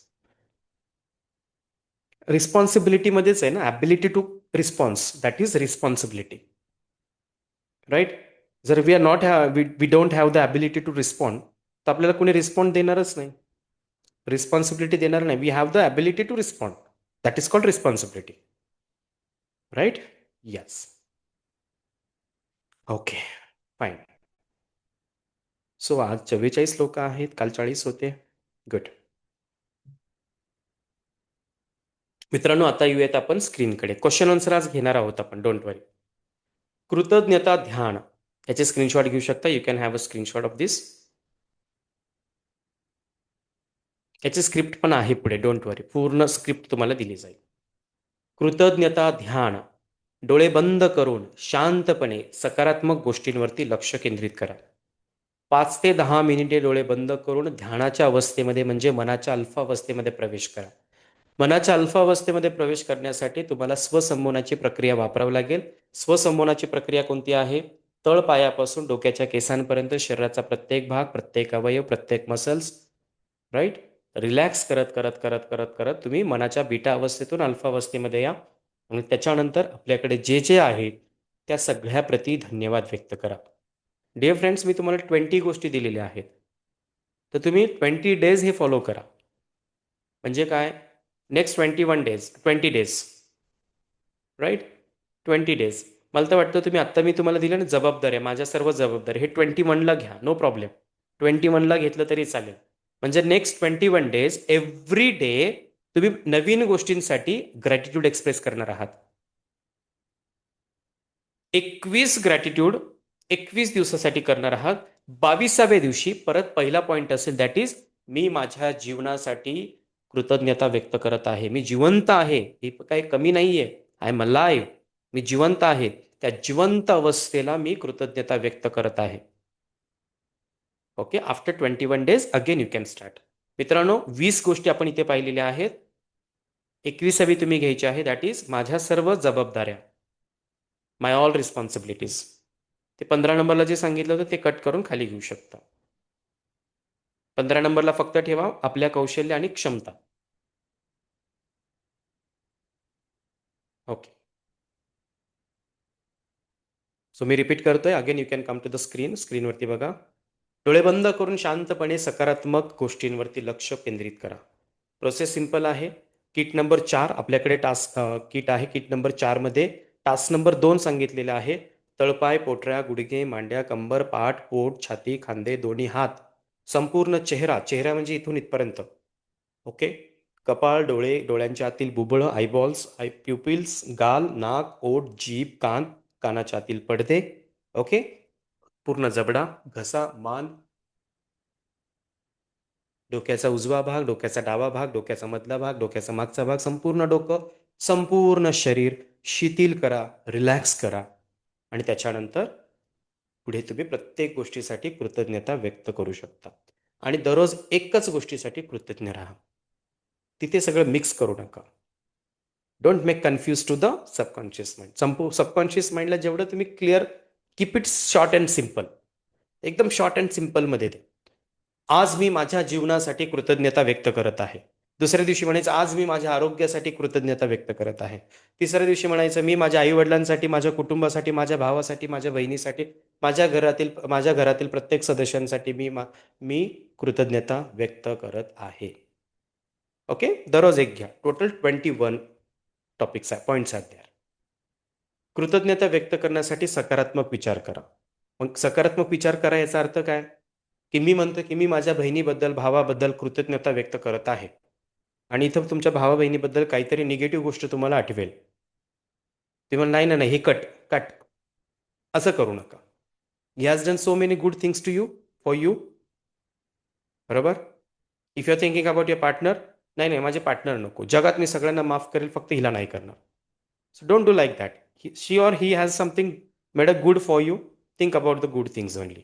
रिस्पॉन्सिबिलिटीमध्येच आहे ना ability to response that is responsibility. Right. जर we are not we don't have the ability to respond तर आपल्याला कोणी रिस्पॉन्ड देणारच नाही. रिस्पॉन्सिबिलिटी देणार नाही. We have the ability to respond that is called responsibility. Right. Yes. Okay fine. So आज 44 लोक आहेत. काल 40 होते. गुड. मित्रांनो आता येऊयात आपण स्क्रीनकडे. क्वेश्चन आन्सर आज घेणार आहोत आपण. Don't worry. कृतज्ञता ध्यान याचे स्क्रीनशॉट घेऊ शकता. You can have a screenshot of this. याची स्क्रिप्ट पण आहे पुढे. Don't worry. पूर्ण स्क्रिप्ट तुम्हाला दिली जाईल. कृतज्ञता ध्यान. डोळे बंद करून शांतपणे सकारात्मक गोष्टींवरती लक्ष केंद्रित करा. 5 ते 10 मिनिटे डोळे बंद करून ध्यानाच्या अवस्थेमध्ये म्हणजे मनाच्या अल्फा अवस्थेमध्ये प्रवेश करा. मनाच्या अल्फा अवस्थेमध्ये प्रवेश करण्यासाठी तुम्हाला स्वसंमोनाची प्रक्रिया वापरावी लागेल. स्वसंमोनाची प्रक्रिया कोणती आहे? तळपायापासून डोक्याच्या केसांपर्यंत शरीराचा प्रत्येक भाग, प्रत्येक अवयव, प्रत्येक मसल्स राईट रिलॅक्स करत करत करत करत करत तुम्ही मनाच्या बीटा अवस्थेतून अल्फा अवस्थेमध्ये या आणि त्याच्यानंतर आपल्याकडे जे जे आहे त्या सगळ्याप्रती धन्यवाद व्यक्त करा. डिअर फ्रेंड्स मी तुम्हाला 20 गोष्टी दिलेल्या आहेत. तर तुम्ही 20 डेज हे फॉलो करा. म्हणजे काय? Next 20 days right. 20 डेज. मला तर वाटतं तुम्ही आत्ता मी तुम्हाला दिलं ना जबाबदाऱ्या माझ्या सर्व जबाबदाऱ्या हे 21ला घ्या. No problem. 21ला घेतलं तरी चालेल. म्हणजे नेक्स्ट 21 डेज एव्हरी डे तुम्ही नवीन गोष्टींसाठी ग्रॅटिट्यूड एक्सप्रेस करणार आहात. 21 ग्रॅटिट्यूड 21 दिवसासाठी करणार आहात. 22व्या दिवशी परत पहिला पॉइंट असेल, दॅट इज मी माझ्या जीवनासाठी कृतज्ञता व्यक्त करत आहे. मी जिवंत आहे, हे काही कमी नाहीये. I am alive. मी जिवंत आहे. त्या जिवंत अवस्थेला मी कृतज्ञता व्यक्त करत आहे. Okay, after 21 days again you can start. मित्रांनो, 20 गोष्टी आपण इथे पाहिलेल्या आहेत. 21वी तुम्ही घ्यायची आहे, दॅट इज माझ्या सर्व जबाबदाऱ्या, माय ऑल रिस्पॉन्सिबिलिटीज. ते 15 नंबरला जे सांगितलं होतं ते कट करून खाली घेऊ शकता. 15 नंबरला फक्त ठेवा आपल्या कौशल्य आणि क्षमता. ओके, सो मी रिपीट करतोय. Again you can come to the screen. स्क्रीनवरती बघा. डोळे बंद करून शांतपणे सकारात्मक गोष्टींवरती लक्ष केंद्रित करा. प्रोसेस सिंपल आहे. किट नंबर 4 आपल्याकडे टास्क किट आहे. किट नंबर 4 मध्ये टास्क नंबर 2 सांगितलेला आहे. तळपाय, पोटऱ्या, गुडघे, मांड्या, कंबर, पाठ, पोट, छाती, खांदे, दोन्ही हात, संपूर्ण चेहरा, चेहरा म्हणजे इथून इथपर्यंत. ओके, कपाळ, डोळे, डोळ्यांच्या आतील बुबुळं, आयबॉल्स, प्युपिल्स, गाल, नाक, ओठ, जीभ, कान, कानाच्या आतील पडदे. ओके, पूर्ण जबडा, घसा, मान, डोक्याचा उजवा भाग, डोक्याचा डावा भाग, डोक्याचा मधला भाग, डोक्याचा मागचा भाग, संपूर्ण डोकं, संपूर्ण शरीर शिथिल करा, रिलॅक्स करा. आणि त्याच्यानंतर पुढे तुम्ही प्रत्येक गोष्टीसाठी कृतज्ञता व्यक्त करू शकता. आणि दररोज एकच गोष्टीसाठी कृतज्ञ राहा. तिथे सगळं मिक्स करू नका. Don't make confuse to the subconscious mind. Subconscious माइंडला जेवढं तुम्ही clear, keep it short and simple. एकदम शॉर्ट अँड सिम्पलमध्ये ते. आज मी माझ्या जीवनासाठी कृतज्ञता व्यक्त करत आहे. दुसऱ्या दिवशी म्हणायचं आज मी माझ्या आरोग्यासाठी कृतज्ञता व्यक्त करत आहे. तिसऱ्या दिवशी म्हणायचं मी माझ्या आईवडिलांसाठी, माझ्या कुटुंबासाठी, माझ्या भावासाठी, माझ्या बहिणीसाठी, माझ्या घरातील प्रत्येक सदस्यांसाठी मी कृतज्ञता व्यक्त करत आहे. ओके, दररोज एक घ्या. टोटल 21 टॉपिक्स आहे, पॉईंट्स आहेत द्या. कृतज्ञता व्यक्त करण्यासाठी सकारात्मक विचार करा. मग सकारात्मक विचार करा याचा अर्थ काय? की मी म्हणतो की मी माझ्या बहिणीबद्दल, भावाबद्दल कृतज्ञता व्यक्त करत आहे. आणि इथं तुमच्या भावा बहिणीबद्दल काहीतरी निगेटिव्ह गोष्ट तुम्हाला आठवेल. ते म्हणा नाही नाही हे कट कट, असं करू नका. He has done so many good things to you, for you. बरोबर. If you are thinking about your partner, नाही नाही माझे पार्टनर नको, जगात मी सगळ्यांना माफ करेल, फक्त हिला नाही करणार. So don't do like that. She or he has something made a good for you. Think about the good things only.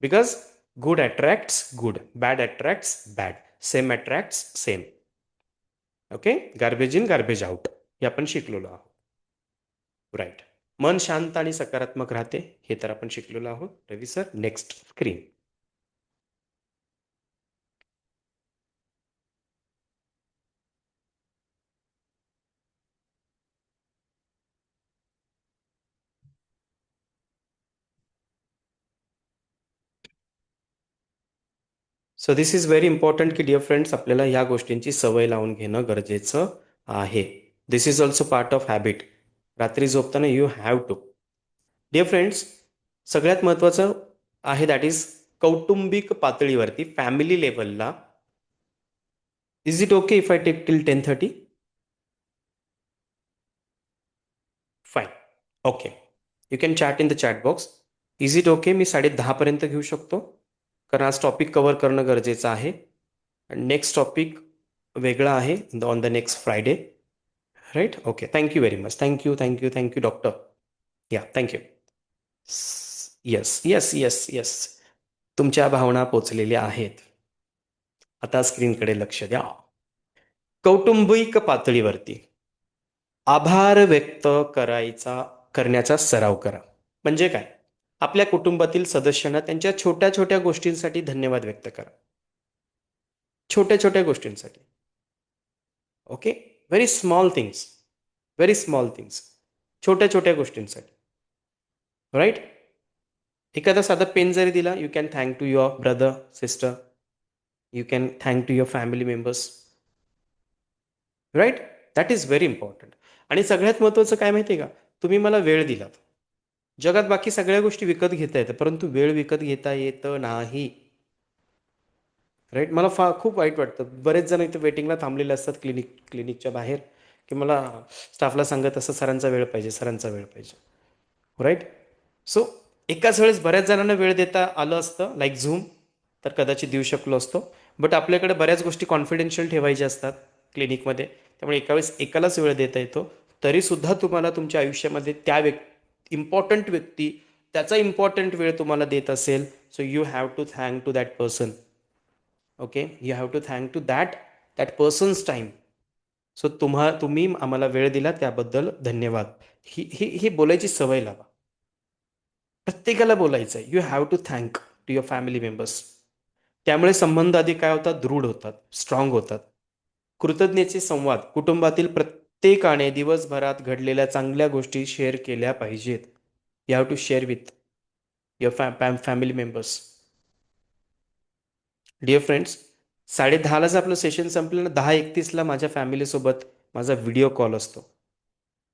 Because good attracts good, bad attracts bad, same attracts same. Okay, garbage in garbage out, हे आपण शिकलेलो आहोत. Right. मन शांत आणि सकारात्मक राहते, हे तर आपण शिकलेलो आहोत. Ravi sir, next screen. So this is very important की डिअर फ्रेंड्स, आपल्याला ह्या गोष्टींची सवय लावून घेणं गरजेचं आहे. This is also part of habit. रात्री झोपताना you have to. Dear friends, सगळ्यात महत्त्वाचं आहे दॅट इज कौटुंबिक पातळीवरती, फॅमिली लेवलला. Is it okay if I take till 10:30? Fine. Okay, you can chat in the chat box. Is it okay मी 10:30 पर्यंत घेऊ शकतो? कारण आज टॉपिक कव्हर करणं गरजेचं आहे. नेक्स्ट टॉपिक वेगळा आहे on the next Friday. Right. Okay, thank you very much. Thank you doctor. Yeah, thank you. Yes yes yes yes, तुमच्या भावना पोचलेल्या आहेत. आता स्क्रीनकडे लक्ष द्या. कौटुंबिक पातळीवरती आभार व्यक्त करण्याचा सराव करा. म्हणजे काय? आपल्या कुटुंबातील सदस्यांना त्यांच्या छोट्या छोट्या गोष्टींसाठी धन्यवाद व्यक्त करा. छोट्या छोट्या गोष्टींसाठी. Okay, very small things, very small things, छोट्या छोट्या गोष्टींसाठी. राईट. एखादा साधा पेन जरी दिला, you can thank to your brother, sister, you can thank to your family members. Right. That is very important. आणि सगळ्यात महत्त्वाचं काय माहिती आहे का? तुम्ही मला वेळ दिलात. जगात बाकी सगळ्या गोष्टी विकत घेता येतात, परंतु वेळ विकत घेता येत नाही. राईट. मला खूप वाईट वाटतं. बरेच जण इथे वेटिंगला थांबलेले असतात क्लिनिकच्या बाहेर, की मला स्टाफला सांगत असं सरांचा वेळ पाहिजे, सरांचा वेळ पाहिजे. राईट. सो एकाच वेळेस बऱ्याच जणांना वेळ देता आलं असतं, लाईक झूम, तर कदाचित देऊ शकलो असतो. बट आपल्याकडे बऱ्याच गोष्टी कॉन्फिडेन्शियल ठेवायच्या असतात क्लिनिकमध्ये, त्यामुळे एका वेळेस एकालाच वेळ देता येतो. तरीसुद्धा तुम्हाला तुमच्या आयुष्यामध्ये त्या इम्पॉर्टंट व्यक्ती त्याचा इम्पॉर्टंट वेळ तुम्हाला देत असेल, so you have to thank to that person. Okay, you have to thank to that person's time. So तुम्ही आम्हाला वेळ दिला त्याबद्दल धन्यवाद. ही बोलायची सवय लावा. प्रत्येकाला बोलायचं आहे. You have to thank to your family members. त्यामुळे संबंध अधिक काय होतात, दृढ होतात, स्ट्रॉंग होतात. कृतज्ञतेचे संवाद कुटुंबातील प्रत्येकाने दिवसभरात घडलेल्या चांगल्या गोष्टी शेअर केल्या पाहिजेत. You have to share with your family members. Dear friends, 10:30लाच आपलं सेशन संपलं ना, 10:31ला माझ्या फॅमिलीसोबत माझा व्हिडिओ कॉल असतो.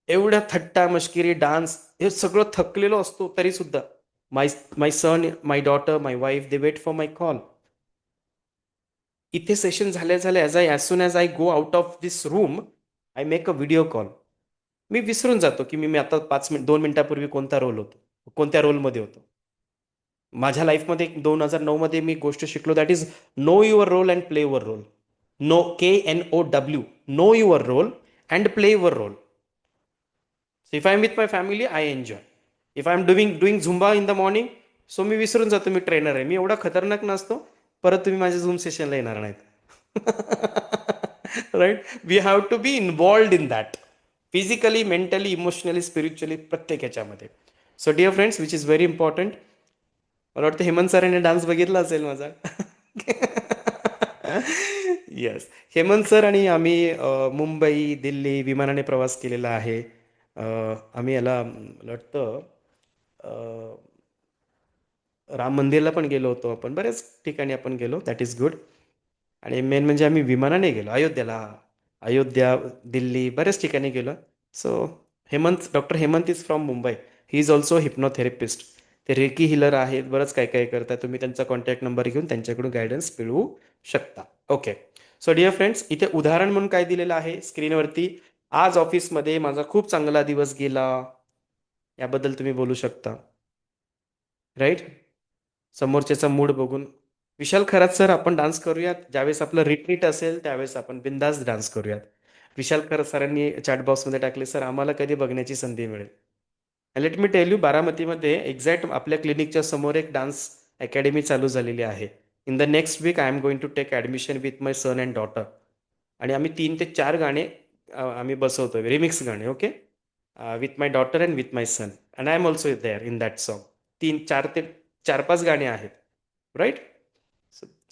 एवढ्या थट्टा मश्किरी डान्स हे सगळं थकलेलो असतो तरीसुद्धा my my son, my daughter, my wife, they wait for my call. इथे सेशन झाल्या झाल्या as soon as I go out of this room, I make a video call. मी विसरून जातो की मी आता 2 मिनिटापूर्वी कोणता रोल होतो, कोणत्या रोलमध्ये होतो. माझ्या लाईफमध्ये 2009मध्ये मी गोष्ट शिकलो, that is know your role and play your role. KNOW, know your role and play your role. So if I am with my family, I enjoy. If I am doing Zumba in the morning, so मी विसरून जातो मी trainer आहे. मी एवढा खतरनाक नसतो, परत तुम्ही माझ्या झूम सेशनला येणार नाहीत. Right. We have to be involved in that, physically, mentally, emotionally, spiritually, प्रत्येक ह्याच्यामध्ये. So dear friends, which is very important. मला वाटतं हेमंत सरांनी डान्स बघितला असेल माझा. येस. हेमंत सर आणि आम्ही मुंबई, दिल्ली विमानाने प्रवास केलेला आहे. आम्ही याला मला वाटतं राम मंदिरला पण गेलो होतो आपण, बऱ्याच ठिकाणी आपण गेलो, दॅट इज गुड. आणि मेन म्हणजे आम्ही विमानाने गेलो अयोध्येला. अयोध्या, दिल्ली, बऱ्याच ठिकाणी गेलो. So doctor Hemant is from Mumbai. He is also hypnotherapist. ते रेकी हिलर आहेत, बरंच काय काय करतात. तुम्ही त्यांचा कॉन्टॅक्ट नंबर घेऊन त्यांच्याकडून गायडन्स मिळवू शकता. ओके. सो डिअर फ्रेंड्स, इथे उदाहरण म्हणून काय दिलेलं आहे स्क्रीनवरती, आज ऑफिसमध्ये माझा खूप चांगला दिवस गेला, याबद्दल तुम्ही बोलू शकता. राईट. समोरच्याचा मूड बघून. विशाल खरात सर, आपण डान्स करूयात. ज्यावेळेस आपलं रिट्रीट असेल त्यावेळेस आपण बिंदास डान्स करूयात. विशाल खरात सरांनी चॅट बॉक्समध्ये टाकले, सर आम्हाला कधी बघण्याची संधी मिळेल. लेट मी टेल यू, बारामतीमध्ये एक्झॅक्ट आपल्या क्लिनिकच्या समोर एक डान्स अकॅडमी चालू झालेली आहे. In the next week I am going to take admission with my son and daughter. आणि आम्ही 3 ते 4 गाणे आम्ही बसवतोय, रिमिक्स गाणे. Okay. With my daughter and with my son, and I am also there in that song. 4 ते 5 गाणे आहेत. राईट.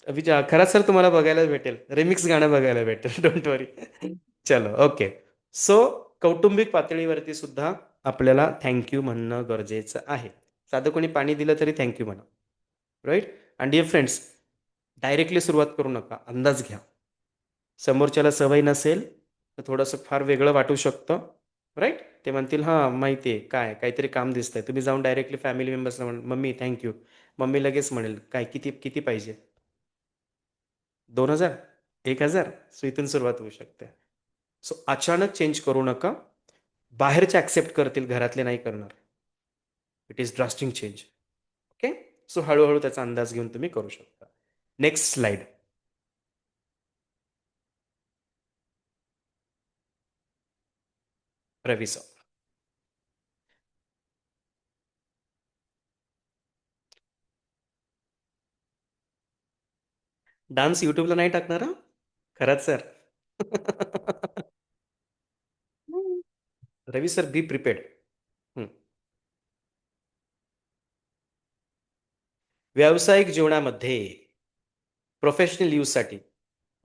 खरंच सर तुम्हाला बघायला भेटेल, रिमिक्स गाणं बघायला भेटेल. डोंट वरी. चलो. ओके. सो कौटुंबिक पातळीवरती सुद्धा आपल्याला थँक्यू म्हणणं गरजेचं आहे. साधं कोणी पाणी दिलं तरी थँक्यू म्हणा. Right. And dear friends, directly सुरुवात करू नका, अंदाज घ्या. समोरच्याला सवय नसेल तर थोडंसं फार वेगळं वाटू शकतं. राईट. ते म्हणतील हां माहिती आहे, काय काहीतरी काम दिसतंय. तुम्ही जाऊन डायरेक्टली फॅमिली मेंबर्सला मम्मी थँक्यू. मम्मी लगेच म्हणेल काय, किती किती पाहिजे, 2,000, 1,000. सो इथून सुरुवात होऊ शकते. सो अचानक चेंज करू नका. बाहेरचे ॲक्सेप्ट करतील, घरातले नाही करणार. It is drastic change. Okay. So हळूहळू त्याचा अंदाज घेऊन तुम्ही करू शकता. Next slide. Ravi sir. Dance युट्यूबला नाही टाकणार हा, खरंच sir. Ravi sir, be prepared. व्यावसायिक जीवनामध्ये, प्रोफेशनल यूजसाठी,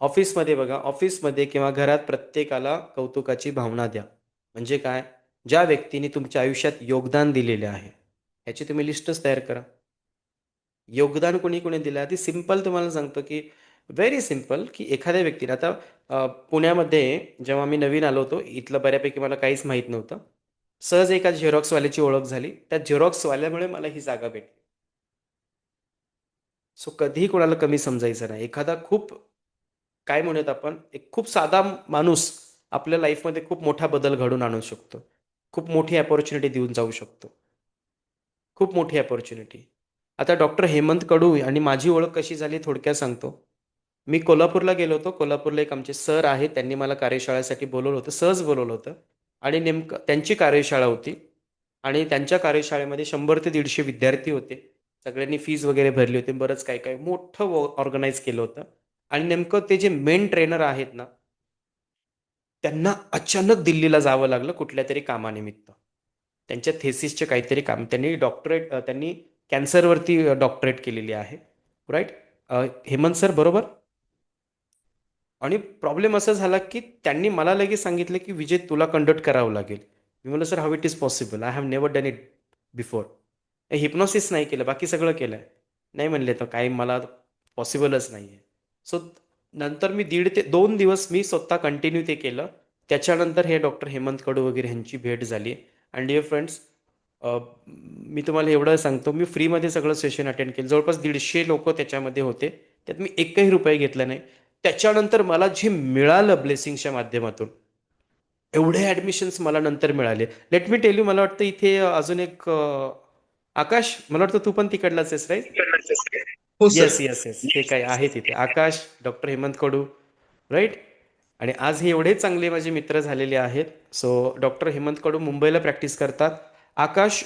ऑफिसमध्ये बघा, ऑफिसमध्ये किंवा घरात प्रत्येकाला कौतुकाची भावना द्या. म्हणजे काय, ज्या व्यक्तीने तुमच्या आयुष्यात योगदान दिलेले आहे ह्याची तुम्ही लिस्टच तयार करा. योगदान कोणी कोणी दिलं, आधी सिम्पल तुम्हाला सांगतो की व्हेरी सिम्पल, की एखाद्या व्यक्तीने आता पुण्यामध्ये जेव्हा मी नवीन आलो होतो, इथलं बऱ्यापैकी मला काहीच माहीत नव्हतं. सहज एका झेरॉक्सवाल्याची ओळख झाली. त्या झेरॉक्सवाल्यामुळे मला ही जागा भेटली. सो कधीही कोणाला कमी समजायचं नाही. एखादा खूप काय म्हणूयात आपण एक खूप साधा माणूस आपल्या लाईफमध्ये खूप मोठा बदल घडवून आणू शकतो. खूप मोठी अपॉर्च्युनिटी देऊन जाऊ शकतो. खूप मोठी अपॉर्च्युनिटी. आता डॉक्टर हेमंत कडू आणि माझी ओळख कशी झाली थोडक्यात सांगतो. मी कोल्हापूरला गेलो होतो. कोल्हापूरला एक आमचे सर आहेत. त्यांनी मला कार्यशाळेसाठी बोलवलं होतं. सहज बोलवलं होतं आणि नेमकं त्यांची कार्यशाळा होती आणि त्यांच्या कार्यशाळेमध्ये 100 ते 150 विद्यार्थी होते. सगळ्यांनी फीज वगैरे भरली होती. बरंच काय काय मोठं ऑर्गनाईज केलं होतं आणि नेमकं ते जे मेन ट्रेनर आहेत ना, त्यांना अचानक दिल्लीला जावं लागलं कुठल्यातरी कामानिमित्त. त्यांच्या थेसिसचे काहीतरी काम त्यांनी त्यांनी कॅन्सरवरती डॉक्टरेट केलेली आहे. राईट. हेमंत सर बरोबर. आणि प्रॉब्लेम असा झाला की त्यांनी मला लगेच सांगितलं की विजय तुला कंडक्ट करावं लागेल. मी म्हणलं sir how it is possible, I have never done it before. Hypnosis नाही केलं, बाकी सगळं केलं आहे. नाही म्हणले तर काही मला पॉसिबलच नाही आहे. सो नंतर मी 1.5 ते 2 दिवस मी स्वतः कंटिन्यू ते केलं. त्याच्यानंतर हे डॉक्टर हेमंत कडू वगैरे ह्यांची भेट झाली. अँड डिअर फ्रेंड्स, मी तुम्हाला एवढं सांगतो, मी फ्रीमध्ये सगळं सेशन अटेंड केलं. जवळपास 150 लोक त्याच्यामध्ये होते. त्यात मी एकही रुपये घेतला नाही. त्याच्यानंतर मला जे मिळालं ब्लेसिंगच्या माध्यमातून, एवढे ॲडमिशन्स मला नंतर मिळाले. लेट मी टेल यू, मला वाटतं इथे अजून एक आकाश, मला वाटतं तू पण तिकडलाच आहेस राईट.
हो
येस
सर.
येस येस, हे काय आहे तिथे आकाश, डॉक्टर हेमंत कडू, राईट. आणि आज हे एवढे चांगले माझे मित्र झालेले आहेत. सो डॉक्टर हेमंत कडू मुंबईला प्रॅक्टिस करतात. आकाश,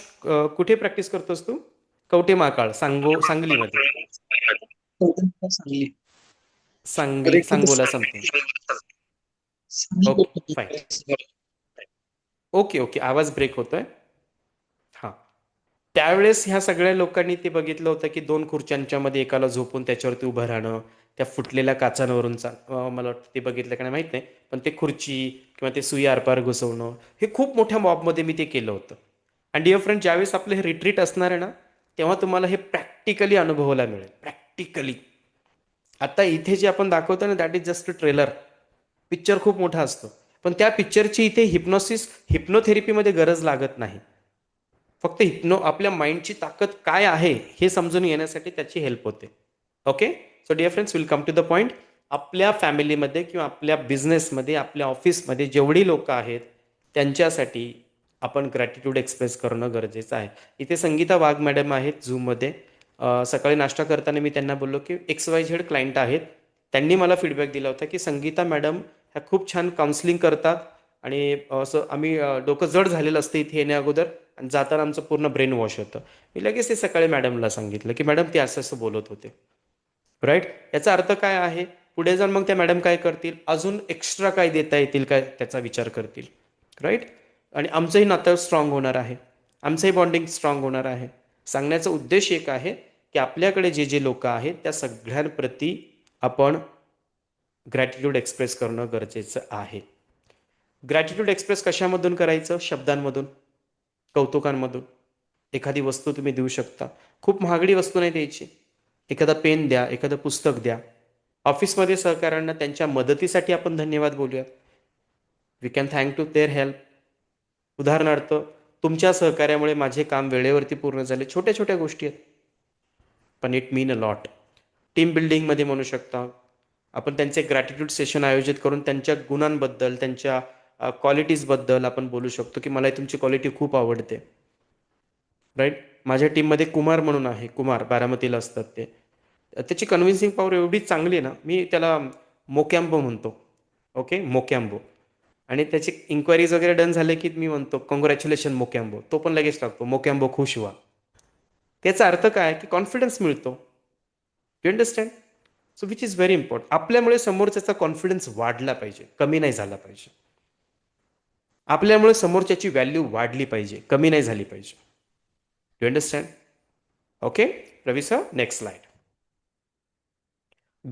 कुठे प्रॅक्टिस करतोस तू? कवठे महाकाळ, सांगलीमध्ये.
Sangli.
Sangola something. Okay fine. Okay okay, आवाज ब्रेक होतोय. हां. त्यावेळेस ह्या सगळ्या लोकांनी ते बघितलं होतं की 2 खुर्च्यांच्या मध्ये एकाला झोपून त्याच्यावरती उभं राहणं, त्या फुटलेल्या काचांवरून मला वाटतं ते बघितलं का नाही माहीत नाही, पण ते खुर्ची किंवा ते सुई आरपार घुसवणं, हे खूप मोठ्या मॉबमध्ये मी ते केलं होतं. आणि डिअर फ्रेंड, ज्यावेळेस आपलं हे रिट्रीट असणार आहे ना, तेव्हा तुम्हाला हे प्रॅक्टिकली अनुभवायला मिळेल. प्रॅक्टिकली. आता इथे जे आपण दाखवतो ना, that is just a trailer. Picture खूप मोठा असतो, पण त्या पिक्चरची इथे हिप्नोथेरपीमध्ये गरज लागत नाही. फक्त आपल्या माइंडची ताकद काय आहे हे समजून घेण्यासाठी त्याची हेल्प होते. Okay. So dear friends, will come to the point. आपल्या फॅमिलीमध्ये किंवा आपल्या बिझनेसमध्ये, आपल्या ऑफिसमध्ये जेवढी लोक आहेत त्यांच्यासाठी आपण ग्रॅटिट्यूड एक्सप्रेस करणं गरजेचं आहे. इथे संगीता वाघ मॅडम आहेत झूममध्ये. सकाळी नाश्ता करताना मी त्यांना बोललो की XYZ क्लायंट आहेत. त्यांनी मला फीडबॅक दिला होता की संगीता मॅडम ह्या खूप छान काउन्सिलिंग करतात आणि असं आम्ही डोकं जड झालेलं असतं इथे येण्या अगोदर आणि जाताना आमचं पूर्ण ब्रेन वॉश होतं. मी लगेच ते सकाळी मॅडमला सांगितलं की मॅडम ते असं असं बोलत होते. राईट. याचा अर्थ काय आहे? पुढे जाऊन मग त्या मॅडम काय करतील, अजून एक्स्ट्रा काय देता येतील काय त्याचा विचार करतील. राईट. आणि आमचंही नातं स्ट्रॉंग होणार आहे, आमचंही बॉन्डिंग स्ट्रॉंग होणार आहे. सांगण्याचा उद्देश एक आहे की आपल्याकडे जे जे लोक आहेत त्या सगळ्यांप्रती आपण ग्रॅटिट्यूड एक्सप्रेस करणं गरजेचं आहे. ग्रॅटिट्यूड एक्सप्रेस कशामधून करायचं? शब्दांमधून, कौतुकांमधून. एखादी वस्तू तुम्ही देऊ शकता. खूप महागडी वस्तू नाही द्यायची. एखादा पेन द्या, एखादं पुस्तक द्या. ऑफिसमध्ये सहकाऱ्यांना त्यांच्या मदतीसाठी आपण धन्यवाद बोलूयात. We can thank to their help. उदाहरणार्थ, तुमच्या सहकार्यामुळे माझे काम वेळेवरती पूर्ण झाले. छोट्या छोट्या गोष्टी आहेत, पण it mean a lot. Team बिल्डिंगमध्ये म्हणू शकता. आपण त्यांचे ग्रॅटिट्यूड सेशन आयोजित करून त्यांच्या गुणांबद्दल, त्यांच्या क्वालिटीजबद्दल आपण बोलू शकतो की मला तुमची क्वालिटी खूप आवडते. राईट. माझ्या टीममध्ये कुमार म्हणून आहे, कुमार बारामतीला असतात ते. त्याची कन्व्हिन्सिंग पॉवर एवढी चांगली आहे ना, मी त्याला मोकॅम्बो म्हणतो. ओके, मोकॅम्बो. आणि त्याची इन्क्वायरीज वगैरे डन झाले की मी म्हणतो कॉंग्रॅच्युलेशन मोकॅम्बो. तो पण लगेच टाकतो मोकॅम्बो खुश व्हा. त्याचा अर्थ काय की कॉन्फिडन्स मिळतो. You understand? So which is very important. आपल्यामुळे समोरच्याचा कॉन्फिडन्स वाढला पाहिजे, कमी नाही झाला पाहिजे. आपल्यामुळे समोरच्याची व्हॅल्यू वाढली पाहिजे, कमी नाही झाली पाहिजे. You understand? Okay. Ravi sir, next slide.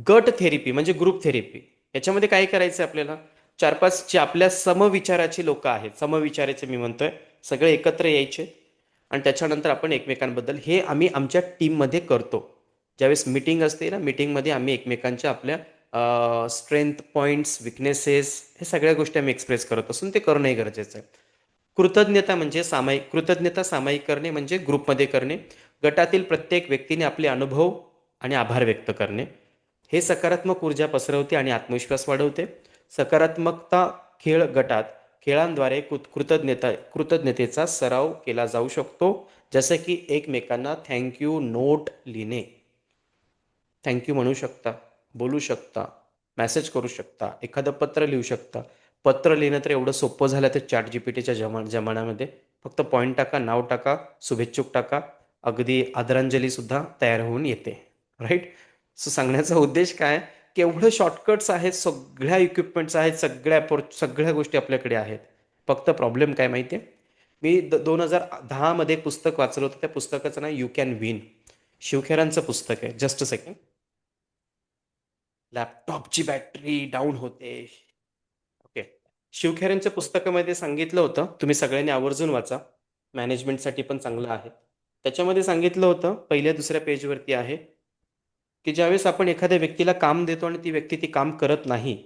गट थेरपी म्हणजे ग्रुप थेरपी. याच्यामध्ये काय करायचं आपल्याला? 4-5 जे आपल्या समविचाराचे लोक आहेत, समविचाराचे मी म्हणतोय, सगळे एकत्र यायचे आणि त्याच्यानंतर आपण एकमेकांबद्दल, हे आम्ही आमच्या टीममध्ये करतो. ज्यावेळेस मीटिंग असते ना, मीटिंगमध्ये आम्ही एकमेकांच्या आपल्या स्ट्रेंथ पॉईंट्स, विकनेसेस, हे सगळ्या गोष्टी आम्ही एक्सप्रेस करत असून ते करणंही गरजेचं आहे. कृतज्ञता म्हणजे सामायिक, कृतज्ञता सामायिक करणे म्हणजे ग्रुपमध्ये करणे. गटातील प्रत्येक व्यक्तीने आपले अनुभव आणि आभार व्यक्त करणे. हे सकारात्मक ऊर्जा पसरवते आणि आत्मविश्वास वाढवते. सकारात्मकता खेळ गटात खेळांद्वारे कृतज्ञतेचा सराव केला जाऊ शकतो, जसं की एकमेकांना थँक्यू नोट लिहिणे. थँक्यू म्हणू शकता, बोलू शकता, मेसेज करू शकता, एखादं पत्र लिहू शकता. पत्र लिहिणं तर एवढं सोपं झालं ते चॅट जीपीटीच्या जमान्यामध्ये. फक्त पॉईंट टाका, नाव टाका, शुभेच्छुक टाका, अगदी आदरांजलीसुद्धा तयार होऊन येते. राईट. सो सांगण्याचा उद्देश काय, की एवढं शॉर्टकट्स आहेत, सगळ्या इक्विपमेंट्स आहेत, सगळ्या गोष्टी आपल्याकडे आहेत. फक्त प्रॉब्लेम काय माहिती आहे, मी 2010 एक पुस्तक वाचलं होतं. त्या पुस्तकाचं नाव यू कॅन विन. शिवखेरांचं पुस्तक आहे. Just a second. लॅपटॉपची बॅटरी डाऊन होते. ओके. शिवखेरांच्या पुस्तकामध्ये सांगितलं होतं, तुम्ही सगळ्यांनी आवर्जून वाचा, मॅनेजमेंटसाठी पण चांगलं आहे. त्याच्यामध्ये सांगितलं होतं, पहिल्या दुसऱ्या पेजवरती आहे, की ज्यावेळेस आपण एखाद्या व्यक्तीला काम देतो आणि ती व्यक्ती ते काम करत नाही,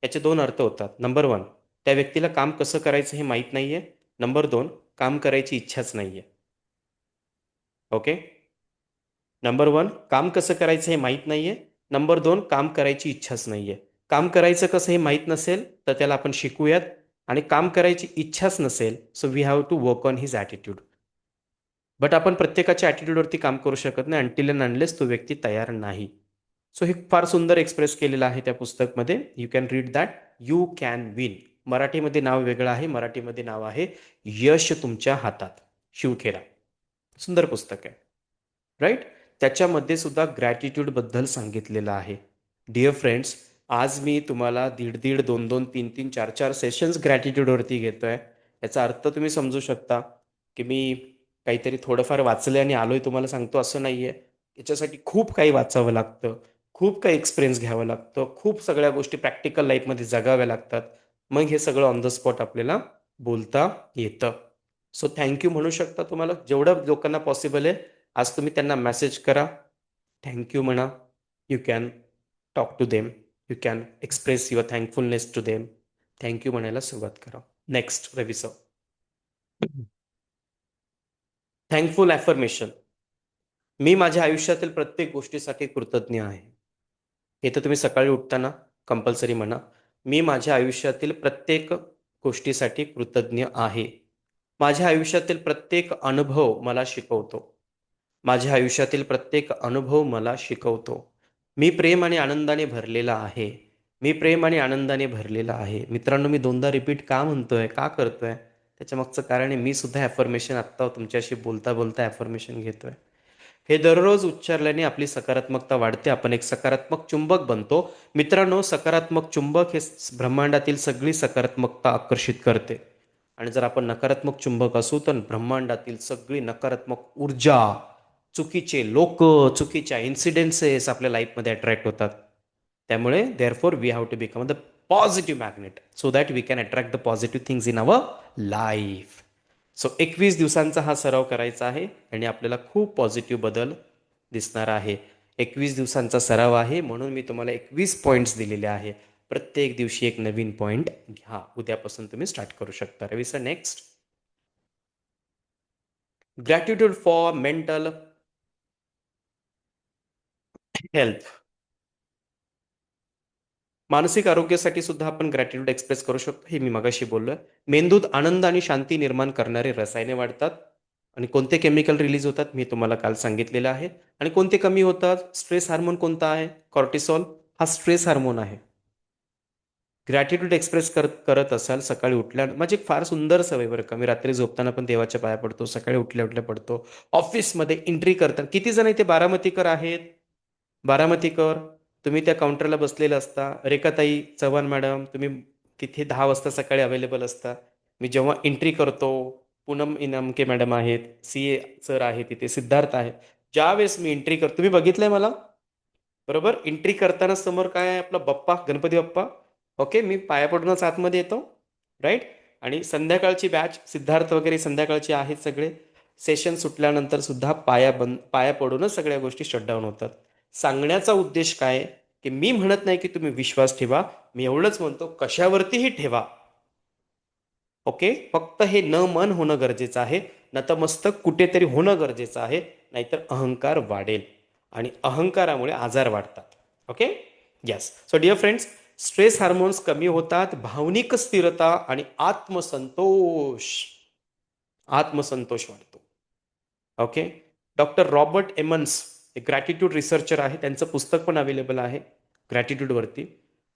याचे दोन अर्थ होतात. नंबर 1, त्या व्यक्तीला काम कसं करायचं हे माहीत नाहीये. नंबर 2, काम करायची इच्छाच नाहीये. ओके. नंबर 1, काम कसं करायचं हे माहीत नाहीये. नंबर 2, काम करायची इच्छाच नाहीये. काम करायचं कसं हे माहीत नसेल तर त्याला आपण शिकूयात, आणि काम करायची इच्छाच नसेल, so we have to work on his attitude. But आपण प्रत्येकाच्या ॲटिट्यूडवरती काम करू शकत नाही अंटिल अँड अनलेस तो व्यक्ती तयार नाही. सो हे फार सुंदर एक्सप्रेस केलेलं आहे त्या पुस्तकमध्ये. You can read that. You can win. मराठीमध्ये नाव वेगळं आहे. मराठीमध्ये नाव आहे यश तुमच्या हातात, शिवखेरा. सुंदर पुस्तक आहे. राईट. त्याच्यामध्ये सुद्धा ग्रॅटिट्यूडबद्दल सांगितलेलं आहे. डिअर फ्रेंड्स, आज मी तुम्हाला 1.5 2 3 4 सेशन्स ग्रॅटिट्यूडवरती घेतो आहे. याचा अर्थ तुम्ही समजू शकता, की मी काहीतरी थोडंफार वाचले आणि आलोय तुम्हाला सांगतो असं नाही आहे. याच्यासाठी खूप काही वाचावं लागतं, खूप काही एक्सपिरियन्स घ्यावं लागतं, खूप सगळ्या गोष्टी प्रॅक्टिकल लाईफमध्ये जगाव्या लागतात. मग हे सगळं ऑन द स्पॉट आपल्याला बोलता येतं. सो थँक्यू म्हणू शकता तुम्हाला जेवढं लोकांना पॉसिबल आहे. आज तुम्ही त्यांना मेसेज करा, थँक्यू म्हणा. You can talk to them, you can express your thankfulness to them. Thank you म्हणायला सुरुवात करा. Next, Ravi sir. Thankful affirmation. मी माझ्या आयुष्यातील प्रत्येक गोष्टीसाठी कृतज्ञ आहे. हे तर तुम्ही सकाळी उठताना कंपल्सरी म्हणा. मी माझ्या आयुष्यातील प्रत्येक गोष्टीसाठी कृतज्ञ आहे. माझ्या आयुष्यातील प्रत्येक अनुभव मला शिकवतो. माझ्या आयुष्यातील प्रत्येक अनुभव मला शिकवतो. मी प्रेम आणि आनंदाने भरलेला आहे. मी प्रेम आणि आनंदाने भरलेला आहे. मित्रांनो, मी दोनदा रिपीट का म्हणतोय, का करतोय, त्याच्या मागचं कारण आहे, मी सुद्धा ॲफर्मेशन आत्ता तुमच्याशी बोलता बोलता ॲफर्मेशन घेतोय. हे दररोज उच्चारल्याने आपली सकारात्मकता वाढते. आपण एक सकारात्मक चुंबक बनतो. मित्रांनो, सकारात्मक चुंबक हे ब्रह्मांडातील सगळी सकारात्मकता आकर्षित करते. आणि जर आपण नकारात्मक चुंबक असू तर ब्रह्मांडातील सगळी नकारात्मक ऊर्जा, चुकीचे लोक, चुकीच्या इन्सिडेन्सेस आपल्या लाईफमध्ये अट्रॅक्ट होतात. त्यामुळे therefore we have to become the positive magnet so that we can attract the positive things in our life. So 21 दिवसांचा हा सराव करायचा आहे आणि आपल्याला खूप पॉझिटिव्ह बदल दिसणार आहे. 21 दिवसांचा सराव आहे म्हणून मी तुम्हाला 21 पॉईंट्स दिलेले आहे. प्रत्येक दिवशी एक नवीन पॉईंट घ्या. उद्यापासून तुम्ही स्टार्ट करू शकता. Ravi sir, next. Gratitude for mental health. मानसिक आरोग्यासाठी सुद्धा आपण ग्रॅटिट्यूड एक्सप्रेस करू शकतो. हे मी मगाशी बोललोय. मेंदूत आनंद आणि शांती निर्माण करणारे रसायने वाढतात. आणि कोणते केमिकल रिलीज होतात मी तुम्हाला काल सांगितलेलं आहे. आणि कोणते कमी होतात, स्ट्रेस हार्मोन कोणता आहे, कॉर्टिसॉल. हा स्ट्रेस हार्मोन आहे. ग्रॅटिट्यूड एक्सप्रेस करत असाल सकाळी उठल्या, माझी एक फार सुंदर सवय बरं का, मी रात्री झोपताना पण देवाच्या पाया पडतो, सकाळी उठल्या उठल्या पडतो. ऑफिसमध्ये एंट्री करताना, किती जण इथे बारामतीकर आहेत, बारामतीकर, तुम्ही त्या काउंटरला बसलेलं असता. रेखाताई चव्हाण मॅडम, तुम्ही तिथे 10 वाजता सकाळी अवेलेबल असता. मी जेव्हा एंट्री करतो, पूनम इनामके मॅडम आहेत, CA सर आहे तिथे, सिद्धार्थ आहे. ज्यावेळेस मी एंट्री करतो, तुम्ही बघितलंय मला बरोबर. एंट्री करताना समोर काय आहे, आपला बाप्पा, गणपती बाप्पा. ओके, मी पाया पडूनच आतमध्ये येतो. राईट. आणि संध्याकाळची बॅच, सिद्धार्थ वगैरे संध्याकाळचे आहेत सगळे. सेशन सुटल्यानंतर सुद्धा पाया पडूनच सगळ्या गोष्टी शटडाऊन होतात. सांगण्याचा उद्देश काय, की मी म्हणत नाही की तुम्ही विश्वास ठेवा, मी एवढंच म्हणतो कशावरतीही ठेवा. ओके. फक्त हे न मन होणं गरजेचं आहे, नतमस्तक कुठेतरी होणं गरजेचं आहे, नाहीतर अहंकार वाढेल. आणि अहंकारामुळे आजार वाढतात. Okay, yes. So dear friends, stress hormones कमी होतात, भावनिक स्थिरता आणि आत्मसंतोष वाढतो. ओके. डॉक्टर रॉबर्ट एमन्स एक ग्रॅटिट्यूड रिसर्चर आहे, त्यांचं पुस्तक पण अवेलेबल आहे ग्रॅटिट्यूडवरती.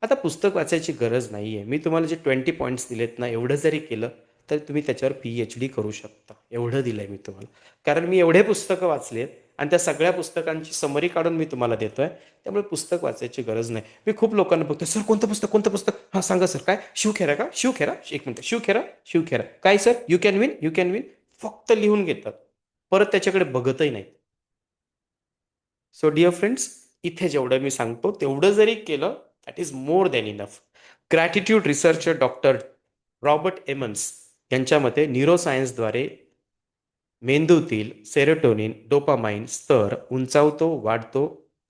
आता पुस्तक वाचायची गरज नाही आहे. मी तुम्हाला जे 20 पॉईंट्स दिलेत ना, एवढं जरी केलं तर तुम्ही त्याच्यावर PhD करू शकता. एवढं दिलं आहे मी तुम्हाला, कारण मी एवढे पुस्तकं वाचलेत आणि त्या सगळ्या पुस्तकांची समरी काढून मी तुम्हाला देतोय. त्यामुळे पुस्तक वाचायची गरज नाही. मी खूप लोकांना बघतो, सर कोणतं पुस्तक, हां सांगा सर. काय शिवखेरा का? शिवखेरा, एक मिनिट, शिवखेरा काय सर? You can win. फक्त लिहून घेतात, परत त्याच्याकडे बघतही नाही. सो डिअर फ्रेंड्स, इथे जेवढं मी सांगतो तेवढं जरी केलं, that is more than enough. Gratitude researcher doctor Robert Emmons यांच्या मते न्यूरोसायन्सद्वारे मेंदूतील सेरोटोनिन, डोपामाइन स्तर उंचावतो, वाढतो.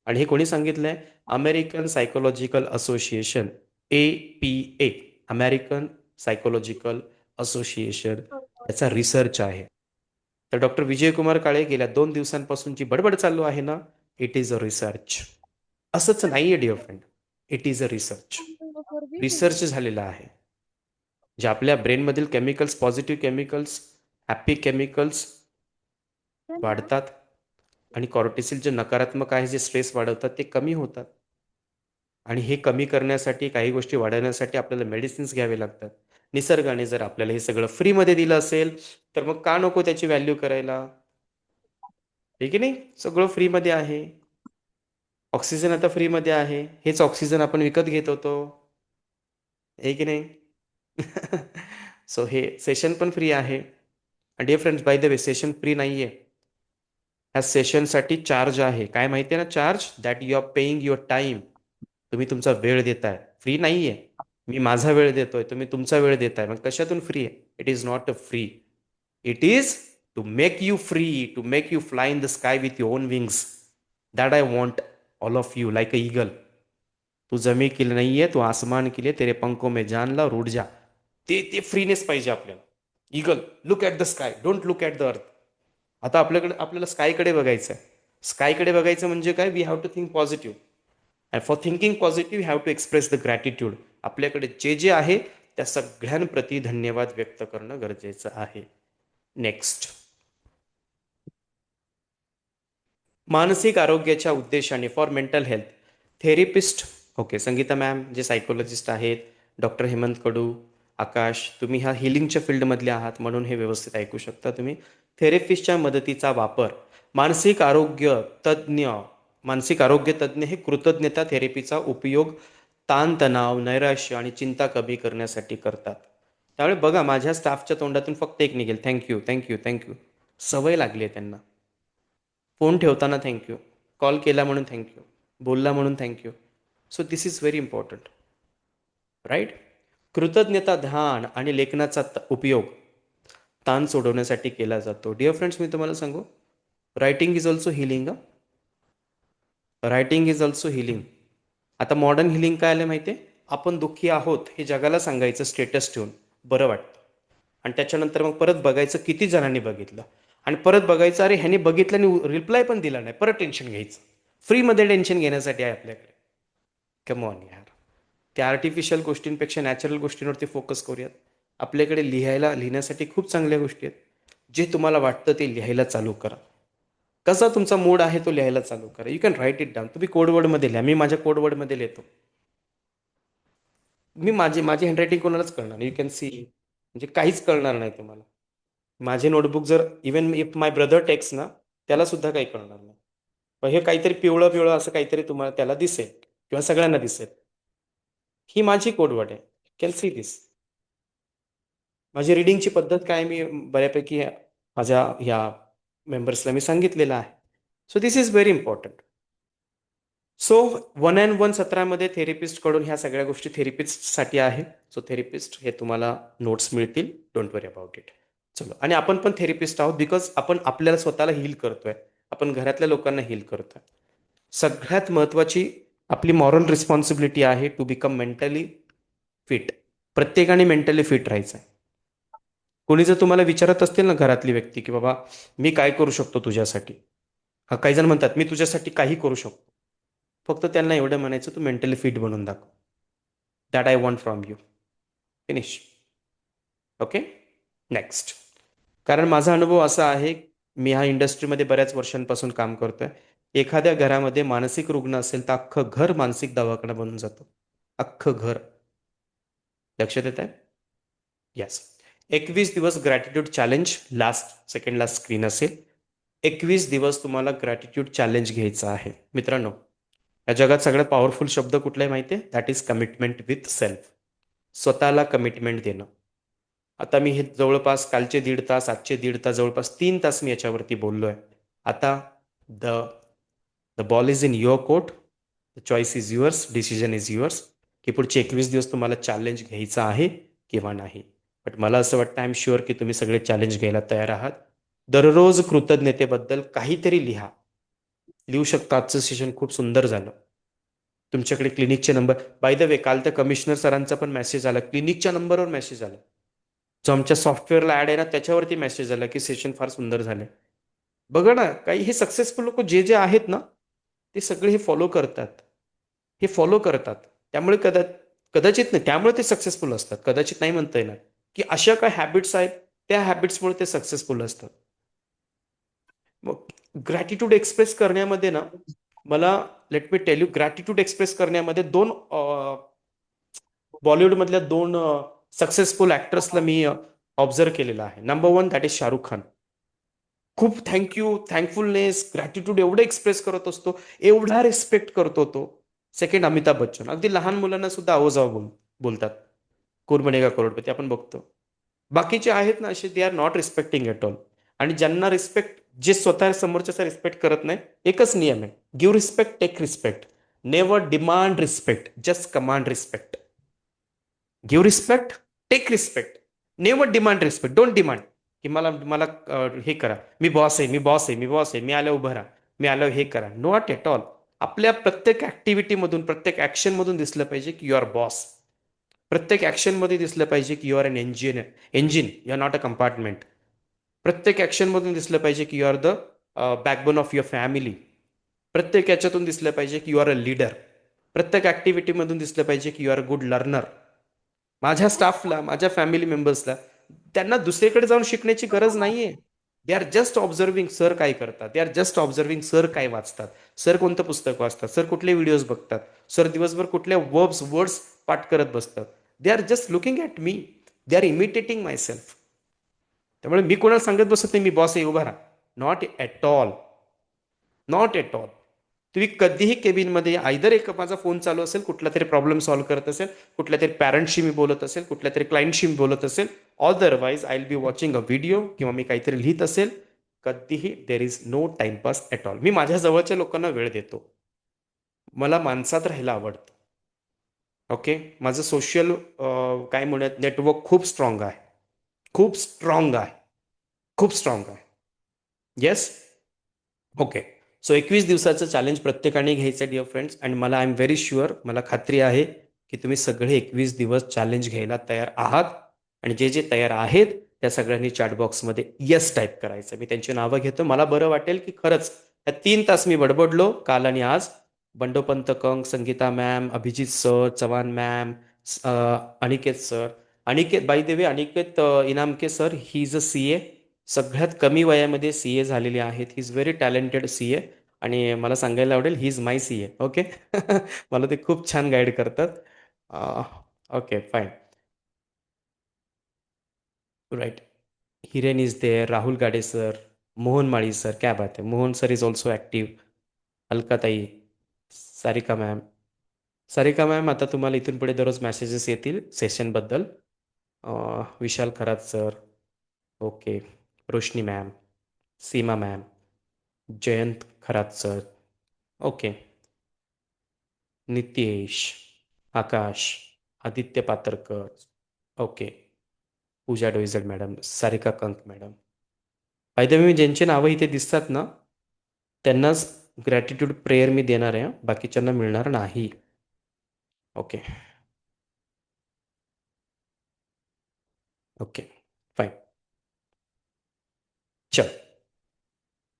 आणि हे कोणी सांगितलंय? American psychological association, APA, American psychological association, याचा रिसर्च आहे. तर डॉक्टर विजयकुमार काळे गेल्या 2 दिवसांपासून जी बडबड चालू आहे ना, इट इज अ रिसर्च. असंच नाहीये dear friend, it is a research झालेला आहे. जे आपल्या ब्रेनमधील chemicals, positive chemicals, happy chemicals वाढतात आणि कॉर्टिसॉल जे नकारात्मक आहे, जे स्ट्रेस वाढवतात, ते कमी होतात. आणि हे कमी करण्यासाठी, काही गोष्टी वाढवण्यासाठी आपल्याला मेडिसिन्स घ्यावे लागतात. निसर्गाने जर आपल्याला हे सगळं फ्रीमध्ये दिलं असेल तर मग का नको त्याची व्हॅल्यू करायला? हे की नाही? सगळं फ्रीमध्ये आहे. ऑक्सिजन आता फ्रीमध्ये आहे. हेच ऑक्सिजन आपण विकत घेत होतो, हे की नाही? सो हे सेशन पण फ्री आहे. Dear friends, by the way, session free नाही आहे. ह्या सेशनसाठी चार्ज आहे. काय माहिती आहे ना? Charge that you are paying your time. तुम्ही तुमचा वेळ देताय, फ्री नाही आहे. मी माझा वेळ देतोय, तुम्ही तुमचा वेळ देताय, मग कशातून फ्री आहे? It is not a free. It is to make you free, to make you fly in the sky with your own wings. That I want all of you like a eagle. तू जमी के लिए नहीं है, तू आसमान के लिए, तेरे पंखों में जान ला और उड़ जा. ते फ्रीनेस पाहिजे आपल्याला. Eagle, look at the sky, don't look at the earth. आता आपल्याला स्कायकडे बघायचं आहे. स्कायकडे बघायचं म्हणजे काय? We have to think positive. And for thinking positive you have to express the gratitude. आपल्याकडे जे आहे त्या सगळ्यांप्रती धन्यवाद व्यक्त करणं गरजेचं आहे. नेक्स्ट, मानसिक आरोग्याच्या उद्देशाने for mental health therapist. Okay, Sangeeta ma'am जे सायकोलॉजिस्ट आहेत, डॉक्टर हेमंत कडू, आकाश, तुम्ही ह्या हिलिंगच्या फील्डमधले आहात म्हणून हे व्यवस्थित ऐकू शकता तुम्ही. थेरपिस्टच्या मदतीचा वापर, मानसिक आरोग्य तज्ज्ञ हे कृतज्ञता थेरपीचा उपयोग ताणतणाव, नैराश्य आणि चिंता कमी करण्यासाठी करतात. त्यामुळे बघा, माझ्या स्टाफच्या तोंडातून फक्त एक निघेल, थँक्यू. सवय लागली आहे त्यांना. फोन ठेवताना थँक्यू, कॉल केला म्हणून थँक्यू, बोलला म्हणून thank you. So this is very important, right? कृतज्ञता ध्यान आणि लेखनाचा उपयोग ताण सोडवण्यासाठी केला जातो. डिअर फ्रेंड्स, मी तुम्हाला सांगू, writing is also healing. Writing is also healing. आता मॉडर्न हिलिंग काय आलं माहिती आहे? आपण दुःखी आहोत हे जगाला सांगायचं, स्टेटस ठेवून, बरं वाटतं. आणि त्याच्यानंतर मग परत बघायचं किती जणांनी बघितलं, आणि परत बघायचं अरे ह्याने बघितलं आणि रिप्लाय पण दिला नाही, परत टेन्शन घ्यायचं. फ्रीमध्ये टेन्शन घेण्यासाठी आहे आपल्याकडे. कम ऑन यार. त्या आर्टिफिशियल गोष्टींपेक्षा नॅचरल गोष्टींवरती फोकस करूयात. आपल्याकडे लिहिण्यासाठी खूप चांगल्या गोष्टी आहेत. जे तुम्हाला वाटतं ते लिहायला चालू करा. कसा तुमचा मूड आहे तो लिहायला चालू करा. You can write it down. तुम्ही कोडवर्डमध्ये लिहा. मी माझ्या कोडवर्डमध्ये लिहितो. मी माझी हँडरायटिंग कोणालाच कळणार नाही. यू कॅन सी, म्हणजे काहीच कळणार नाही तुम्हाला. माझे नोटबुक जर even if my brother takes ना, त्याला सुद्धा काही कळणार नाही. पण हे काहीतरी पिवळं असं काहीतरी तुम्हाला त्याला दिसेल किंवा सगळ्यांना दिसेल. ही माझी कोडवर्ड आहे. Can see this. माझी रिडिंगची पद्धत काय, मी बऱ्यापैकी माझ्या ह्या मेंबर्सला मी सांगितलेलं आहे. So this is very important. So 1-on-1 सत्रामध्ये थेरपिस्टकडून ह्या सगळ्या गोष्टी थेरपिस्टसाठी आहे. सो थेरपिस्ट हे तुम्हाला नोट्स मिळतील, डोंट वरी अबाउट इट. चलो, आणि आपण पण थेरपिस्ट आहोत, बिकॉज आपण आपल्याला स्वतःला हील करतोय, आपण घरातल्या लोकांना हील करतोय. सगळ्यात महत्त्वाची आपली मॉरल रिस्पॉन्सिबिलिटी आहे टू बिकम मेंटली फिट. प्रत्येकाने मेंटली फिट राहायचं आहे. कोणी जर तुम्हाला विचारत असतील ना, घरातली व्यक्ती, की बाबा मी काय करू शकतो तुझ्यासाठी, हा, काही जण म्हणतात मी तुझ्यासाठी काही करू शकतो. फक्त त्यांना एवढं म्हणायचं तू मेंटली फिट बनवून दाखव. That I want from you. Finish. Okay, next. कारण माझा अनुभव असा आहे, मी ह्या इंडस्ट्रीमध्ये बऱ्याच वर्षांपासून काम करतोय. एखाद्या घरामध्ये मानसिक रुग्ण असेल तर अख्खं घर मानसिक दवाखाना बनून जातं. अख्खं घर. लक्षात येत आहे? येस. 21 दिवस gratitude challenge, second last screen असेल. 21 दिवस तुम्हाला ग्रॅटिट्यूड चॅलेंज घ्यायचं आहे. मित्रांनो, या जगात सगळ्यात पॉवरफुल शब्द कुठला आहे माहिती आहे? That is commitment with self. स्वतःला कमिटमेंट देणं. आता मी हे जवळपास कालचे 1.5 तास, आजचे 1.5 तास, जवळपास 3 तास मी याच्यावरती बोललोय. आता the the ball is in your court, the choice is yours, decision is yours, की पुढचे 21 दिवस तुम्हाला चॅलेंज घ्यायचं आहे किंवा नाही. बट मला असं वाटतं, आय एम शुअर की तुम्ही सगळे चॅलेंज घ्यायला तयार आहात. दररोज कृतज्ञतेबद्दल काहीतरी लिहा. लिहू शकता. आजचं सेशन खूप सुंदर झालं. तुमच्याकडे क्लिनिकचे नंबर, बाय द वे, काल त्या कमिशनर सरांचा पण मेसेज आला, क्लिनिकच्या नंबरवर मेसेज आला. जो आमच्या सॉफ्टवेअरला ॲड आहे ना, त्याच्यावरती मेसेज आला की सेशन फार सुंदर झाले. बघा ना, काही हे सक्सेसफुल लोक जे जे आहेत ना, ते सगळे हे फॉलो करतात. हे फॉलो करतात. त्यामुळे कदाचित नाही, त्यामुळे ते सक्सेसफुल असतात. कदाचित नाही म्हणता येणार, की अशा काय हॅबिट्स आहेत, त्या हॅबिट्समुळे ते सक्सेसफुल असतात. मग ग्रॅटिट्यूड एक्सप्रेस करण्यामध्ये ना, मला late me tell you, gratitude express करण्यामध्ये बॉलिवूडमधल्या 2 सक्सेसफुल ॲक्टर्सला मी ऑब्झर्व केलेलं आहे. Number 1 that is Shahrukh Khan. खूप थँक्यू, थँकफुलनेस, ग्रॅटिट्यूड एवढं एक्सप्रेस करत असतो, एवढा रिस्पेक्ट करतो तो. सेकंड अमिताभ बच्चन. अगदी लहान मुलांना सुद्धा आवाजावर बोलतात. कोण बनेगा करोडपती आपण बघतो. बाकीचे आहेत ना असे, दे are not respecting at all. आणि ज्यांना रिस्पेक्ट, जे स्वतः समोरच्याचा रिस्पेक्ट करत नाही, एकच नियम आहे, give respect, take respect. Never demand respect, just command respect. Give respect, take respect. Never demand respect. Don't demand की मला मला हे करा, मी बॉस आहे, मी बॉस आहे, मी बॉस आहे, मी आलं उभं राहा, मी आलं हे करा. Not at all. आपल्या प्रत्येक ऍक्टिव्हिटीमधून, प्रत्येक ऍक्शनमधून दिसलं पाहिजे की यू आर बॉस. प्रत्येक ऍक्शनमध्ये दिसलं पाहिजे की you are an engine, you are not a compartment. प्रत्येक ऍक्शनमधून दिसलं पाहिजे की you are the backbone of your family. प्रत्येक याच्यातून दिसलं पाहिजे की यू आर अ लीडर. प्रत्येक ऍक्टिव्हिटीमधून दिसलं पाहिजे की you are a good learner. माझ्या स्टाफला, माझ्या फॅमिली मेंबर्सला, त्यांना दुसरीकडे जाऊन शिकण्याची गरज नाहीये. They are just observing sir काय करतात, they are just observing sir काय वाचतात, सर कोणतं पुस्तक वाचतात, सर कुठले व्हिडिओज बघतात, सर दिवसभर कुठल्या वर्ड्स पाठ करत बसतात. They are just looking at me, they are imitating my self. त्यामुळे मी कोणाला सांगत बसत नाही मी बॉस आहे उभा राहा. Not at all. Not at all. तुम्ही कधीही केबिनमध्ये, आयदर एक माझा फोन चालू असेल, कुठला तरी प्रॉब्लेम सॉल्व्ह करत असेल, कुठल्या तरी पॅरेंटशी मी बोलत असेल, कुठल्या तरी क्लायंटशी मी बोलत असेल, otherwise I will be watching a video किंवा मी काहीतरी लिहित असेल. कधीही there is no timepass at all. मी माझ्या जवळच्या लोकांना वेळ देतो. मला माणसात राहायला आवडतं. ओके, माझं सोशल काय म्हणूयात, नेटवर्क खूप स्ट्रॉंग आहे. खूप स्ट्रॉंग आहे. खूप स्ट्रॉंग आहे. येस. ओके. सो 21 दिवसाचं चॅलेंज प्रत्येकाने घ्यायचं डिअर फ्रेंड्स. आणि मला आय एम व्हेरी शुअर, मला खात्री आहे की तुम्ही सगळे 21 दिवस चॅलेंज घ्यायला तयार आहात. आणि जे जे तयार आहेत त्या सगळ्यांनी चॅटबॉक्समध्ये येस टाईप करायचं. मी त्यांची नावं घेतो. मला बरं वाटेल की खरंच या 3 तास मी बडबडलो काल आणि आज. Bandopant Kank, Sangeeta ma'am, Abhijit sir, Chavan ma'am, Aniket sir, Aniket, by the way, Aniket Inamke sir, he is a CA. सगळ्यात कमी वयामध्ये CA झालेले आहेत. He is very talented CA. आणि मला सांगायला आवडेल, he is my CA. Okay. मला ते खूप छान गाईड करतात. Okay, fine. Right. Hiren is there, Rahul Gade sir, Mohan Mali sir, क्या बात आहे. Mohan sir is also active. अलकाताई, सारिका मॅम. सारिका मॅम, आता तुम्हाला इथून पुढे दररोज मेसेजेस येतील सेशनबद्दल. Vishal Kharat sir, okay. Roshni ma'am, Seema ma'am, Jayant Kharat sir, okay. Nitesh, Akash, Aditya Patarkar, okay. Pooja Doijad madam, Sarika Kank madam. By the way, ज्यांची नावं इथे दिसतात ना, त्यांनाच ग्रॅटिट्यूड प्रेयर मी देणार आहे. बाकीच्यांना मिळणार नाही. ओके. Okay, fine. चल.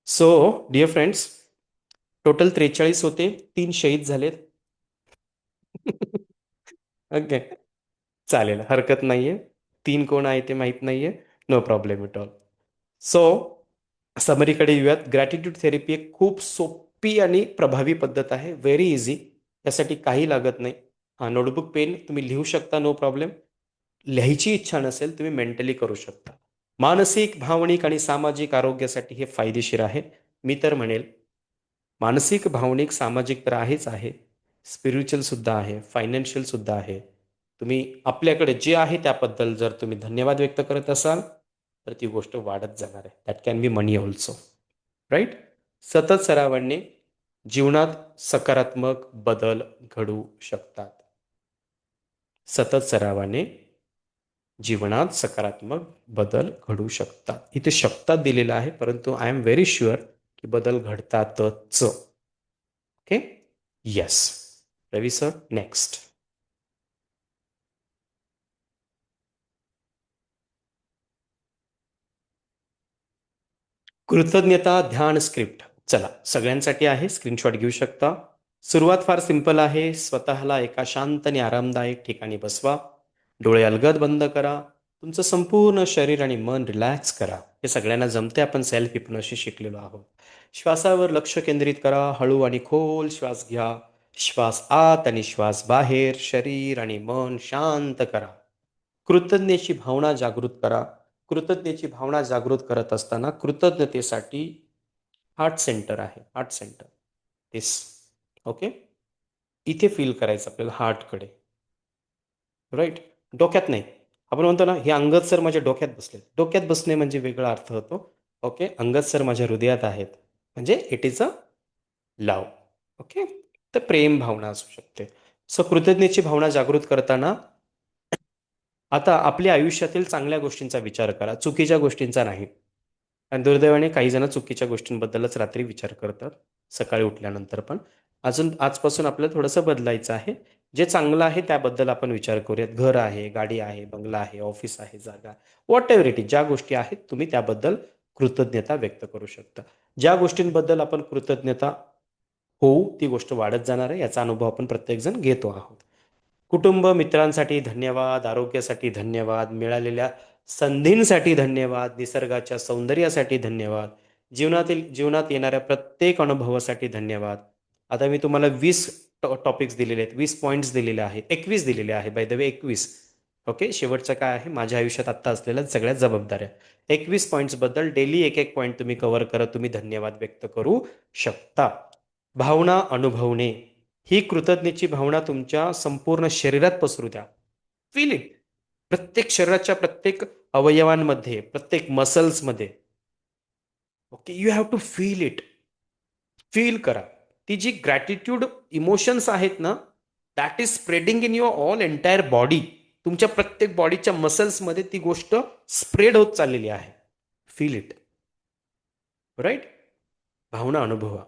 सो डिअर फ्रेंड्स, टोटल 43 होते, 3 शहीद झालेत. ओके, चालेल, हरकत नाहीये. 3 कोण आहे ते माहीत नाहीये. No problem at all. So समरीकडे येऊयात. ग्रॅटिट्यूड थेरपी एक खूप सोपी आणि प्रभावी पद्धत आहे. Very easy. त्यासाठी काही लागत नाही. हा, नोटबुक पेन तुम्ही लिहू शकता, नो प्रॉब्लेम. लिहायची इच्छा नसेल तुम्ही मेंटली करू शकता. मानसिक, भावनिक आणि सामाजिक आरोग्यासाठी हे फायदेशीर आहे. मी तर म्हणेल मानसिक, भावनिक, सामाजिक तर आहेच आहे, स्पिरिच्युअल सुद्धा आहे, फायनान्शियल सुद्धा आहे. तुम्ही आपल्याकडे जे आहे त्याबद्दल जर तुम्ही धन्यवाद व्यक्त करत असाल तर ती गोष्ट वाढत जाणार आहे. That can be money also, right? सतत सरावाने जीवनात सकारात्मक बदल घडू शकतात. सतत सरावाने जीवनात सकारात्मक बदल घडू शकतात. इथे शकतात दिलेलं आहे, परंतु आय एम व्हेरी शुअर की बदल घडतातच. Okay, yes. Ravi sir, next. कृतज्ञता ध्यान स्क्रिप्ट. चला, सगळ्यांसाठी आहे, स्क्रीनशॉट घेऊ शकता. सुरुवात फार सिंपल आहे. स्वतःला एका शांत आणि आरामदायक ठिकाणी बसवा. डोळे अलगद बंद करा. तुमचं संपूर्ण शरीर आणि मन रिलॅक्स करा. हे सगळ्यांना जमते, आपण सेल्फ हिप्नोसिस शिकलेलो आहोत. श्वासावर लक्ष केंद्रित करा. हळू आणि खोल श्वास घ्या. श्वास आत आणि श्वास बाहेर. शरीर आणि मन शांत करा. कृतज्ञतेची भावना जागृत करा. कृतज्ञतेची भावना जागृत करत असताना कृतज्ञतेसाठी हार्ट सेंटर आहे, हार्ट सेंटर दिस. ओके, इथे फील करायचं आपल्याला हार्टकडे, राईट? डोक्यात नाही. आपण म्हणतो ना, हे अंगद सर माझ्या डोक्यात बसले. डोक्यात बसणे म्हणजे वेगळा अर्थ होतो. ओके, अंगद सर माझ्या हृदयात आहेत म्हणजे it is a love. Okay, तर प्रेम भावना असू शकते. सो कृतज्ञतेची भावना जागृत करताना आता आपल्या आयुष्यातील चांगल्या गोष्टींचा विचार करा, चुकीच्या गोष्टींचा नाही. आणि दुर्दैवाने काही जण चुकीच्या गोष्टींबद्दलच रात्री विचार करतात, सकाळी उठल्यानंतर पण. अजून आजपासून आपल्याला थोडंसं बदलायचं आहे. जे चांगलं आहे त्याबद्दल आपण विचार करूयात. घर आहे, गाडी आहे, बंगला आहे, ऑफिस आहे, जागा, व्हॉट एव्हर इट इज, ज्या गोष्टी आहेत तुम्ही त्याबद्दल कृतज्ञता व्यक्त करू शकता. ज्या गोष्टींबद्दल आपण कृतज्ञता होऊ ती गोष्ट वाढत जाणार आहे, याचा अनुभव आपण प्रत्येकजण घेतो आहोत. कुटुंब मित्रांसाठी धन्यवाद, आरोग्यासाठी धन्यवाद, मिळालेल्या संधींसाठी धन्यवाद, निसर्गाच्या सौंदर्यासाठी धन्यवाद, जीवनात येणाऱ्या प्रत्येक अनुभवासाठी धन्यवाद. आता मी तुम्हाला 20 टॉपिक्स दिलेले आहेत, 20 पॉईंट्स दिलेले आहेत, 21 दिलेले आहे, बाय द वे 21. ओके, शेवटचं काय आहे, माझ्या आयुष्यात आत्ता असलेल्या सगळ्या जबाबदाऱ्या. 21 पॉईंट्सबद्दल डेली एक एक पॉईंट तुम्ही कव्हर करत तुम्ही धन्यवाद व्यक्त करू शकता. भावना अनुभवणे. ही कृतज्ञतेची भावना तुमच्या संपूर्ण शरीरात पसरू द्या. Feel it. प्रत्येक शरीराच्या प्रत्येक अवयवांमध्ये, प्रत्येक मसल्समध्ये. Okay, you have to feel it. Feel करा. ती जी ग्रॅटिट्यूड इमोशन्स आहेत ना, that is spreading in your all entire body. तुमच्या प्रत्येक बॉडीच्या मसल्समध्ये ती गोष्ट स्प्रेड होत चाललेली आहे. Feel it, right? भावना अनुभवा.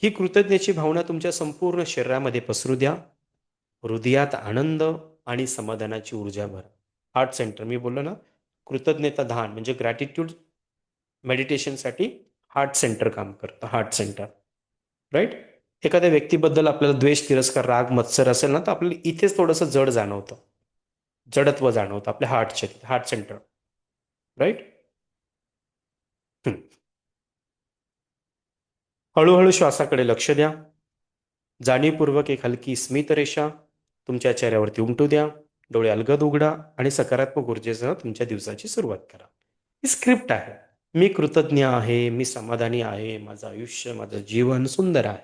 ही कृतज्ञतेची भावना तुमच्या संपूर्ण शरीरामध्ये पसरू द्या. हृदयात आनंद आणि समाधानाची ऊर्जा भरा. हार्ट सेंटर, मी बोललो ना, कृतज्ञता ध्यान म्हणजे ग्रॅटिट्यूड मेडिटेशनसाठी हार्ट सेंटर काम करतं. Heart center, right? एखाद्या व्यक्तीबद्दल आपल्याला द्वेष, तिरस्कार, राग, मत्सर असेल ना, तर आपल्याला इथेच थोडंसं जड जाणवतं, जडत्व जाणवतं आपल्या हार्ट सेंटर, राईट? हळूहळू श्वासाकडे लक्ष द्या. जाणीवपूर्वक एक हलकी स्मित रेषा तुमच्या चेहऱ्यावरती उमटू द्या. डोळे अलगद उघडा आणि सकारात्मक ऊर्जेसह तुमच्या दिवसाची सुरुवात करा. ही स्क्रिप्ट आहे. मी कृतज्ञ आहे, मी समाधानी आहे, माझं आयुष्य, माझं जीवन सुंदर आहे.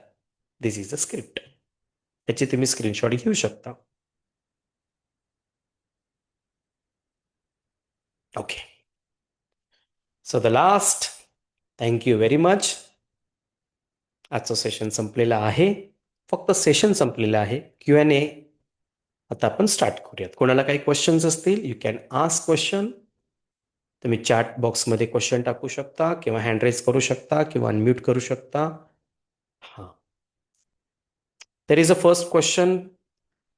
This is a script. त्याची तुम्ही स्क्रीनशॉट घेऊ शकता. Okay, so the last, thank you very much. आजचं सेशन संपलेलं आहे. फक्त सेशन संपलेलं आहे. Q&A आता आपण स्टार्ट करूयात. कोणाला काही क्वेश्चन्स असतील, यू कॅन आस्क क्वेश्चन. तुम्ही चॅट बॉक्समध्ये क्वेश्चन टाकू शकता किंवा हँड रेज करू शकता किंवा अनम्यूट करू शकता. हां, there is a first question.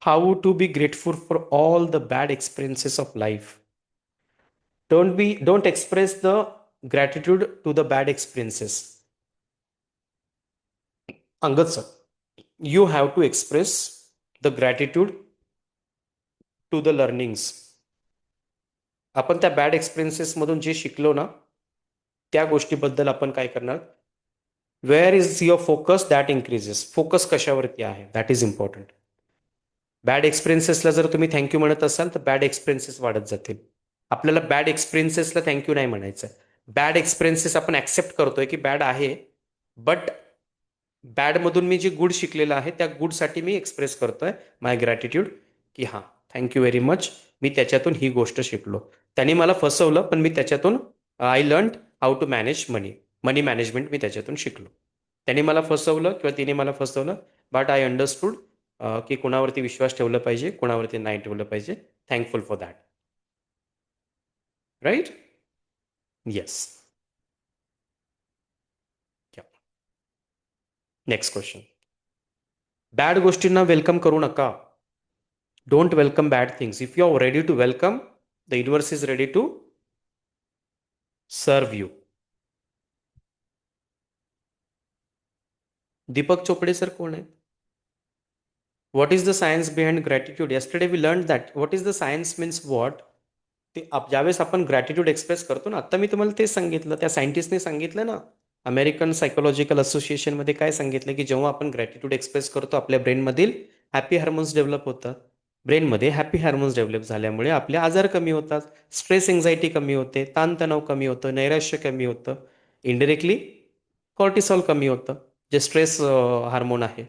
How to be grateful for all the bad experiences of life. Don't express the gratitude to the bad experiences. Angad sir, you have to express the gratitude to the learnings. आपण त्या bad एक्सपिरियन्सेसमधून जे शिकलो ना, त्या गोष्टीबद्दल आपण काय करणार? Where is your focus, that increases. Focus कशावरती आहे, दॅट इज इम्पॉर्टंट. बॅड एक्सपिरियन्सेसला जर तुम्ही थँक्यू म्हणत असाल तर बॅड एक्सपिरियन्सेस वाढत जातील. आपल्याला बॅड एक्सपिरियन्सेसला थँक्यू नाही म्हणायचं. बॅड एक्सपिरियन्सेस आपण ॲक्सेप्ट करतोय की बॅड आहे, बट बॅडमधून मी जे गुड शिकलेलं आहे त्या गुडसाठी मी एक्सप्रेस करतोय माय ग्रॅटिट्यूड, की हां थँक्यू व्हेरी मच, मी त्याच्यातून ही गोष्ट शिकलो. त्याने मला फसवलं, पण मी त्याच्यातून I learn how to manage money management मी त्याच्यातून शिकलो. त्याने मला फसवलं किंवा तिने मला फसवलं, बट आय अंडरस्टूड की कोणावरती विश्वास ठेवला पाहिजे, कोणावरती नाही ठेवलं पाहिजे. Thankful for that. Right? Yes. Next question. Bad गोष्टींना वेलकम करू नका. Don't welcome bad things. If you are ready to welcome, the universe is ready to serve you. Deepak Chopde sir कोण आहेत? What is the science behind gratitude? Yesterday we learn that. What is the science means what? ते ज्यावेळेस आपण gratitude express करतो ना, आता मी तुम्हाला तेच सांगितलं, त्या सायंटिस्टने सांगितलं ना, अमेरिकन सायकोलॉजिकल असोसिएशनमध्ये काय सांगितलं, की जेव्हा आपण ग्रॅटिट्यूड एक्सप्रेस करतो आपल्या ब्रेनमधील हॅपी हार्मोन्स डेव्हलप होतात. ब्रेनमध्ये हॅपी हार्मोन्स डेव्हलप झाल्यामुळे आपले आजार कमी होतात, स्ट्रेस एन्झायटी कमी होते, ताणतणाव कमी होतं, नैराश्य कमी होतं, इनडिरेक्टली कॉर्टिसॉल कमी होतं, जे स्ट्रेस हार्मोन आहे.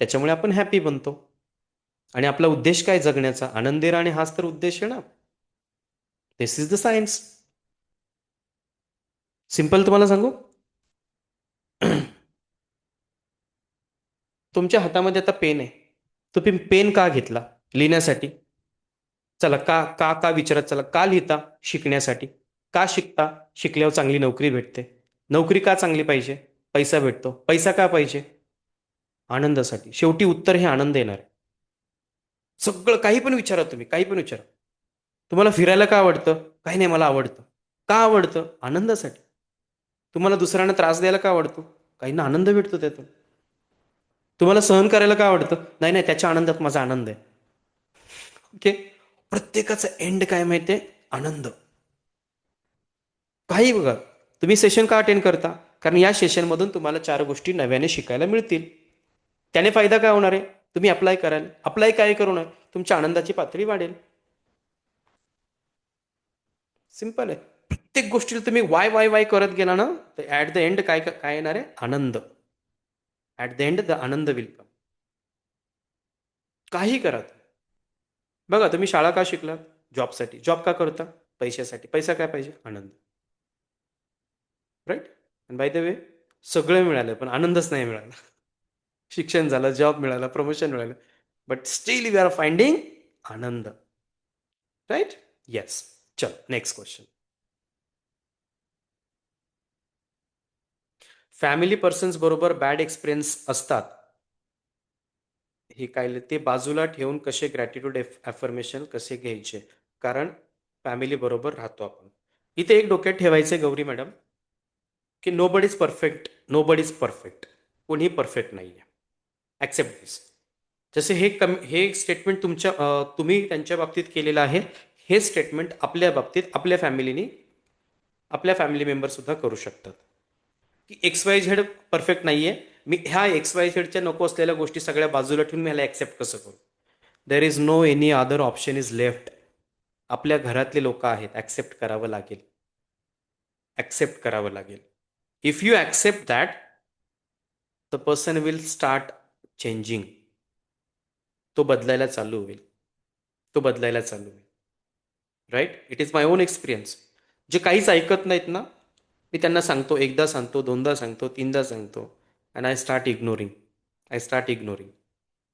त्याच्यामुळे आपण हॅपी बनतो. आणि आपला उद्देश काय जगण्याचा? आनंदी राहणे, हाच तर उद्देश आहे ना. दिस इज द सायन्स. सिंपल तुम्हाला सांगू, तुमच्या हातामध्ये आता पेन आहे. तुम्ही पेन का घेतला? लिहिण्यासाठी. चला का का का विचारत चला, का लिहिता? शिकण्यासाठी. का शिकता? शिकल्यावर चांगली नोकरी भेटते. नोकरी का चांगली पाहिजे? पैसा भेटतो. पैसा का पाहिजे? आनंदासाठी. शेवटी उत्तर हे आनंद येणार आहे. सगळं काही पण विचारा तुम्ही, काही पण विचारा. तुम्हाला फिरायला का आवडतं? काही नाही, मला आवडतं. का आवडतं? आनंदासाठी. तुम्हाला दुसऱ्यांना त्रास द्यायला का आवडतो? काहींना आनंद भेटतो त्यातून. तुम्हाला सहन करायला का आवडतं? नाही नाही, त्याच्या आनंदात माझा आनंद आहे. ओके. प्रत्येकाचा एंड काय माहितीये? आनंद. काही बघा, तुम्ही सेशन का अटेंड करता? कारण या सेशनमधून तुम्हाला 4 गोष्टी नव्याने शिकायला मिळतील. त्याने फायदा काय होणार आहे? तुम्ही अप्लाय कराल. अप्लाय काय करू नये? तुमच्या आनंदाची पातळी वाढेल. सिंपल आहे. प्रत्येक गोष्टीला तुम्ही वाय वाय वाय करत गेला ना, तर ॲट द एंड काय काय येणार आहे? आनंद. At the end the anand will come. काही करा. बघा, तुम्ही शाळा का शिकलात? जॉबसाठी. जॉब का करता? पैशासाठी. पैसा काय पाहिजे? आनंद. राईट? आणि बाय द वे, सगळं मिळालं पण आनंदच नाही मिळाला. शिक्षण झालं, जॉब मिळाला, प्रमोशन मिळालं, but still you are finding आनंद. राईट? येस. चल नेक्स्ट क्वेश्चन. फॅमिली पर्सन्स बरोबर बॅड एक्सपिरियन्स असतात, हे काय ते बाजूला ठेवून कसे ग्रॅटिट्यूड ॲफर्मेशन कसे घ्यायचे? कारण फॅमिली बरोबर राहतो आपण. इथे एक डोक्यात ठेवायचे गौरी मॅडम, की nobody is perfect. Nobody is perfect. कोणीही परफेक्ट नाही आहे. Accept this. जसे हे स्टेटमेंट तुम्ही त्यांच्या बाबतीत केलेलं आहे, हे स्टेटमेंट आपल्या बाबतीत आपल्या फॅमिली मेंबरसुद्धा करू शकतात. की XYZ परफेक्ट नाही आहे, मी ह्या XYZच्या नको असलेल्या गोष्टी सगळ्या बाजूला ठेवून मी ह्याला ॲक्सेप्ट कसं करू? There is no any other option is left. आपल्या घरातले लोक आहेत, ॲक्सेप्ट करावं लागेल. ॲक्सेप्ट करावं लागेल. If you accept that, the person will start changing. तो बदलायला चालू होईल. Right? It is my own experience. जे काहीच ऐकत नाहीत ना, मी त्यांना सांगतो, एकदा सांगतो, दोनदा सांगतो, तीनदा सांगतो, and I start ignoring.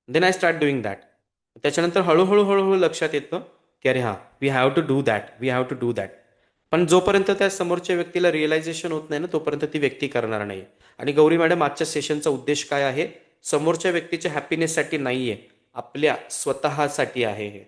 Then I start doing that. त्याच्यानंतर हळूहळू लक्षात येतं की अरे हां, we have to do that. पण जोपर्यंत त्या समोरच्या व्यक्तीला रिअलायझेशन होत नाही ना, तोपर्यंत ती व्यक्ती करणार नाही. आणि गौरी मॅडम, आजच्या सेशनचा उद्देश काय आहे? समोरच्या व्यक्तीच्या हॅपीनेससाठी नाही आहे, आपल्या स्वतःसाठी आहे हे.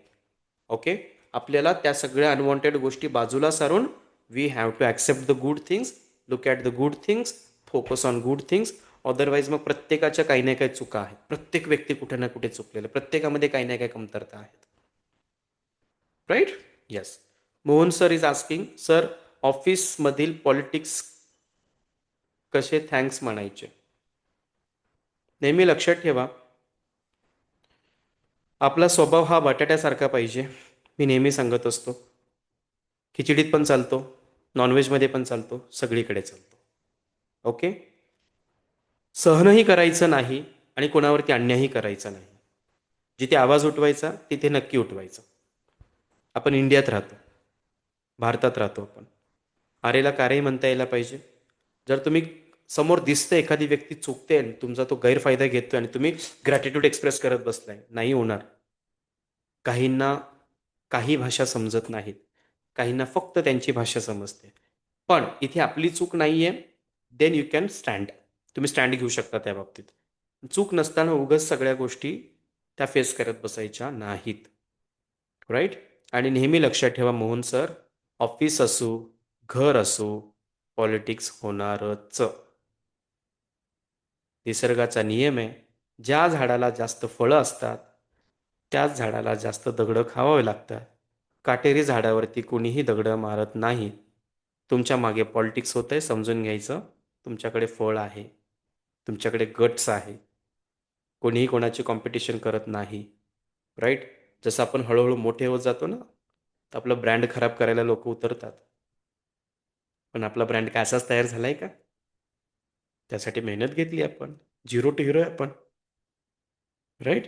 ओके. आपल्याला त्या सगळ्या अनवॉन्टेड गोष्टी बाजूला सारून we have to accept the good things, look at the good things, focus on good things, otherwise मग प्रत्येकाच्या काही ना काही चुका आहेत. प्रत्येक व्यक्ती कुठे ना कुठे चुकलेलं, प्रत्येकामध्ये काही ना काही कमतरता आहेत. Right? Yes. Mohan sir is asking, sir ऑफिसमधील पॉलिटिक्स कसे थँक्स म्हणायचे? नेहमी लक्षात ठेवा, आपला स्वभाव हा बटाट्यासारखा पाहिजे. मी नेहमी सांगत असतो, खिचडीत पण चालतो, नॉनव्हेजमध्ये पण चालतो, सगळीकडे चालतो. ओके? सहनही करायचं नाही आणि कोणावरती अन्यायही करायचा नाही. जिथे आवाज उठवायचा तिथे नक्की उठवायचा. आपण इंडियात राहतो, भारतात राहतो आपण. आरेला कारही म्हणता यायला पाहिजे. जर तुम्ही समोर दिसतं एखादी व्यक्ती चुकते आणि तुमचा तो गैरफायदा घेतोय आणि तुम्ही ग्रॅटिट्यूड एक्सप्रेस करत बसलाय, नाही होणार. काहींना काही भाषा समजत नाहीत, काहींना फक्त त्यांची भाषा समजते. पण इथे आपली चूक नाहीये, देन यू कॅन स्टँड. तुम्ही स्टँड घेऊ शकता त्या बाबतीत. चूक नसताना उगाच सगळ्या गोष्टी त्या फेस करत बसायच्या नाहीत. राईट? आणि नेहमी लक्षात ठेवा मोहन सर, ऑफिस असो, घर असो, पॉलिटिक्स होणारच. निसर्गाचा नियम आहे, ज्या झाडाला जास्त फळं असतात त्याच झाडाला जास्त दगडं खावावे लागतात. काटेरी झाडावरती कोणीही दगडं मारत नाही. तुमच्या मागे पॉलिटिक्स होतंय समजून घ्यायचं. तुमच्याकडे फळ आहे, तुमच्याकडे गट्स आहे. कोणीही कोणाची कॉम्पिटिशन करत नाही. राईट? जसं आपण हळूहळू मोठे होत जातो ना, तर आपलं ब्रँड खराब करायला लोक उतरतात. पण आपला ब्रँड काय असाच तयार झालाय का? त्यासाठी मेहनत घेतली आपण. झिरो टू हिरो आहे आपण. राईट?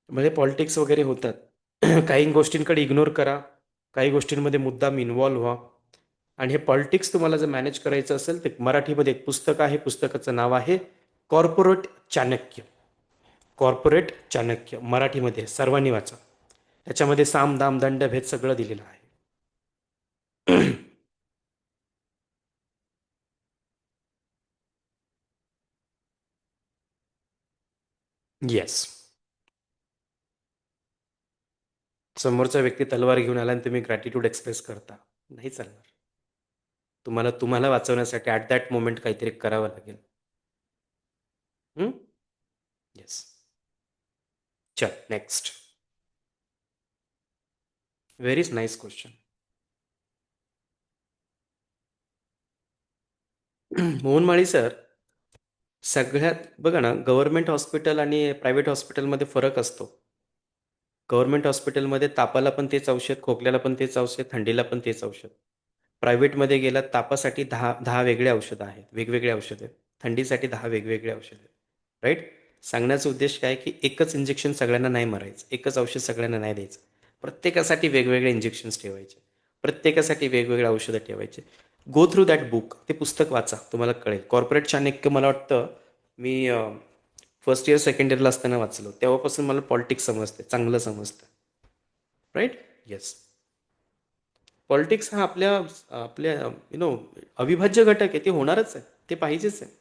म्हणजे पॉलिटिक्स वगैरे होतात. काही गोष्टींकडे इग्नोर करा, काही गोष्टींमध्ये मुद्दाम इन्व्हॉल्व्ह व्हा. आणि हे पॉलिटिक्स तुम्हाला जर मॅनेज करायचं असेल तर मराठीमध्ये एक पुस्तक आहे, पुस्तकाचं नाव आहे कॉर्पोरेट चाणक्य. कॉर्पोरेट चाणक्य, मराठीमध्ये सर्वांनी वाचा. त्याच्यामध्ये साम दाम दंड भेद सगळं दिलेलं आहे. येस. समोरचा व्यक्ती तलवार घेऊन आला आणि तुम्ही ग्रॅटिट्यूड एक्सप्रेस करता, नाही चालणार. तुम्हाला तुम्हाला वाचवण्यासाठी ॲट दॅट मोमेंट काहीतरी करावं लागेल. येस. चल next. Very nice question. Mohan Mali sir, सगळ्यात बघा ना, गव्हर्नमेंट हॉस्पिटल आणि प्रायव्हेट हॉस्पिटलमध्ये फरक असतो. गव्हर्नमेंट हॉस्पिटलमध्ये तापाला पण तेच औषध, खोकल्याला पण तेच औषध, थंडीला पण तेच औषध. प्रायव्हेटमध्ये गेलात तापासाठी 10 वेगळे औषधं आहेत, वेगवेगळे औषधं आहेत. थंडीसाठी 10 वेगवेगळे औषधं आहेत. राईट? सांगण्याचा उद्देश काय की एकच इंजेक्शन सगळ्यांना नाही मारायचं, एकच औषध सगळ्यांना नाही द्यायचं. प्रत्येकासाठी वेगवेगळे इंजेक्शन्स ठेवायचे, प्रत्येकासाठी वेगवेगळे औषधं ठेवायचे. Go through that book. ते पुस्तक वाचा, तुम्हाला कळेल. कॉर्पोरेट चाणक्य मला वाटतं मी फर्स्ट इयर सेकंड इयरला असताना वाचलं. तेव्हापासून मला पॉलिटिक्स समजते, चांगलं समजतं. राईट? येस. पॉलिटिक्स हा आपल्या आपल्या अविभाज्य घटक आहे. ते होणारच आहे, ते पाहिजेच आहे.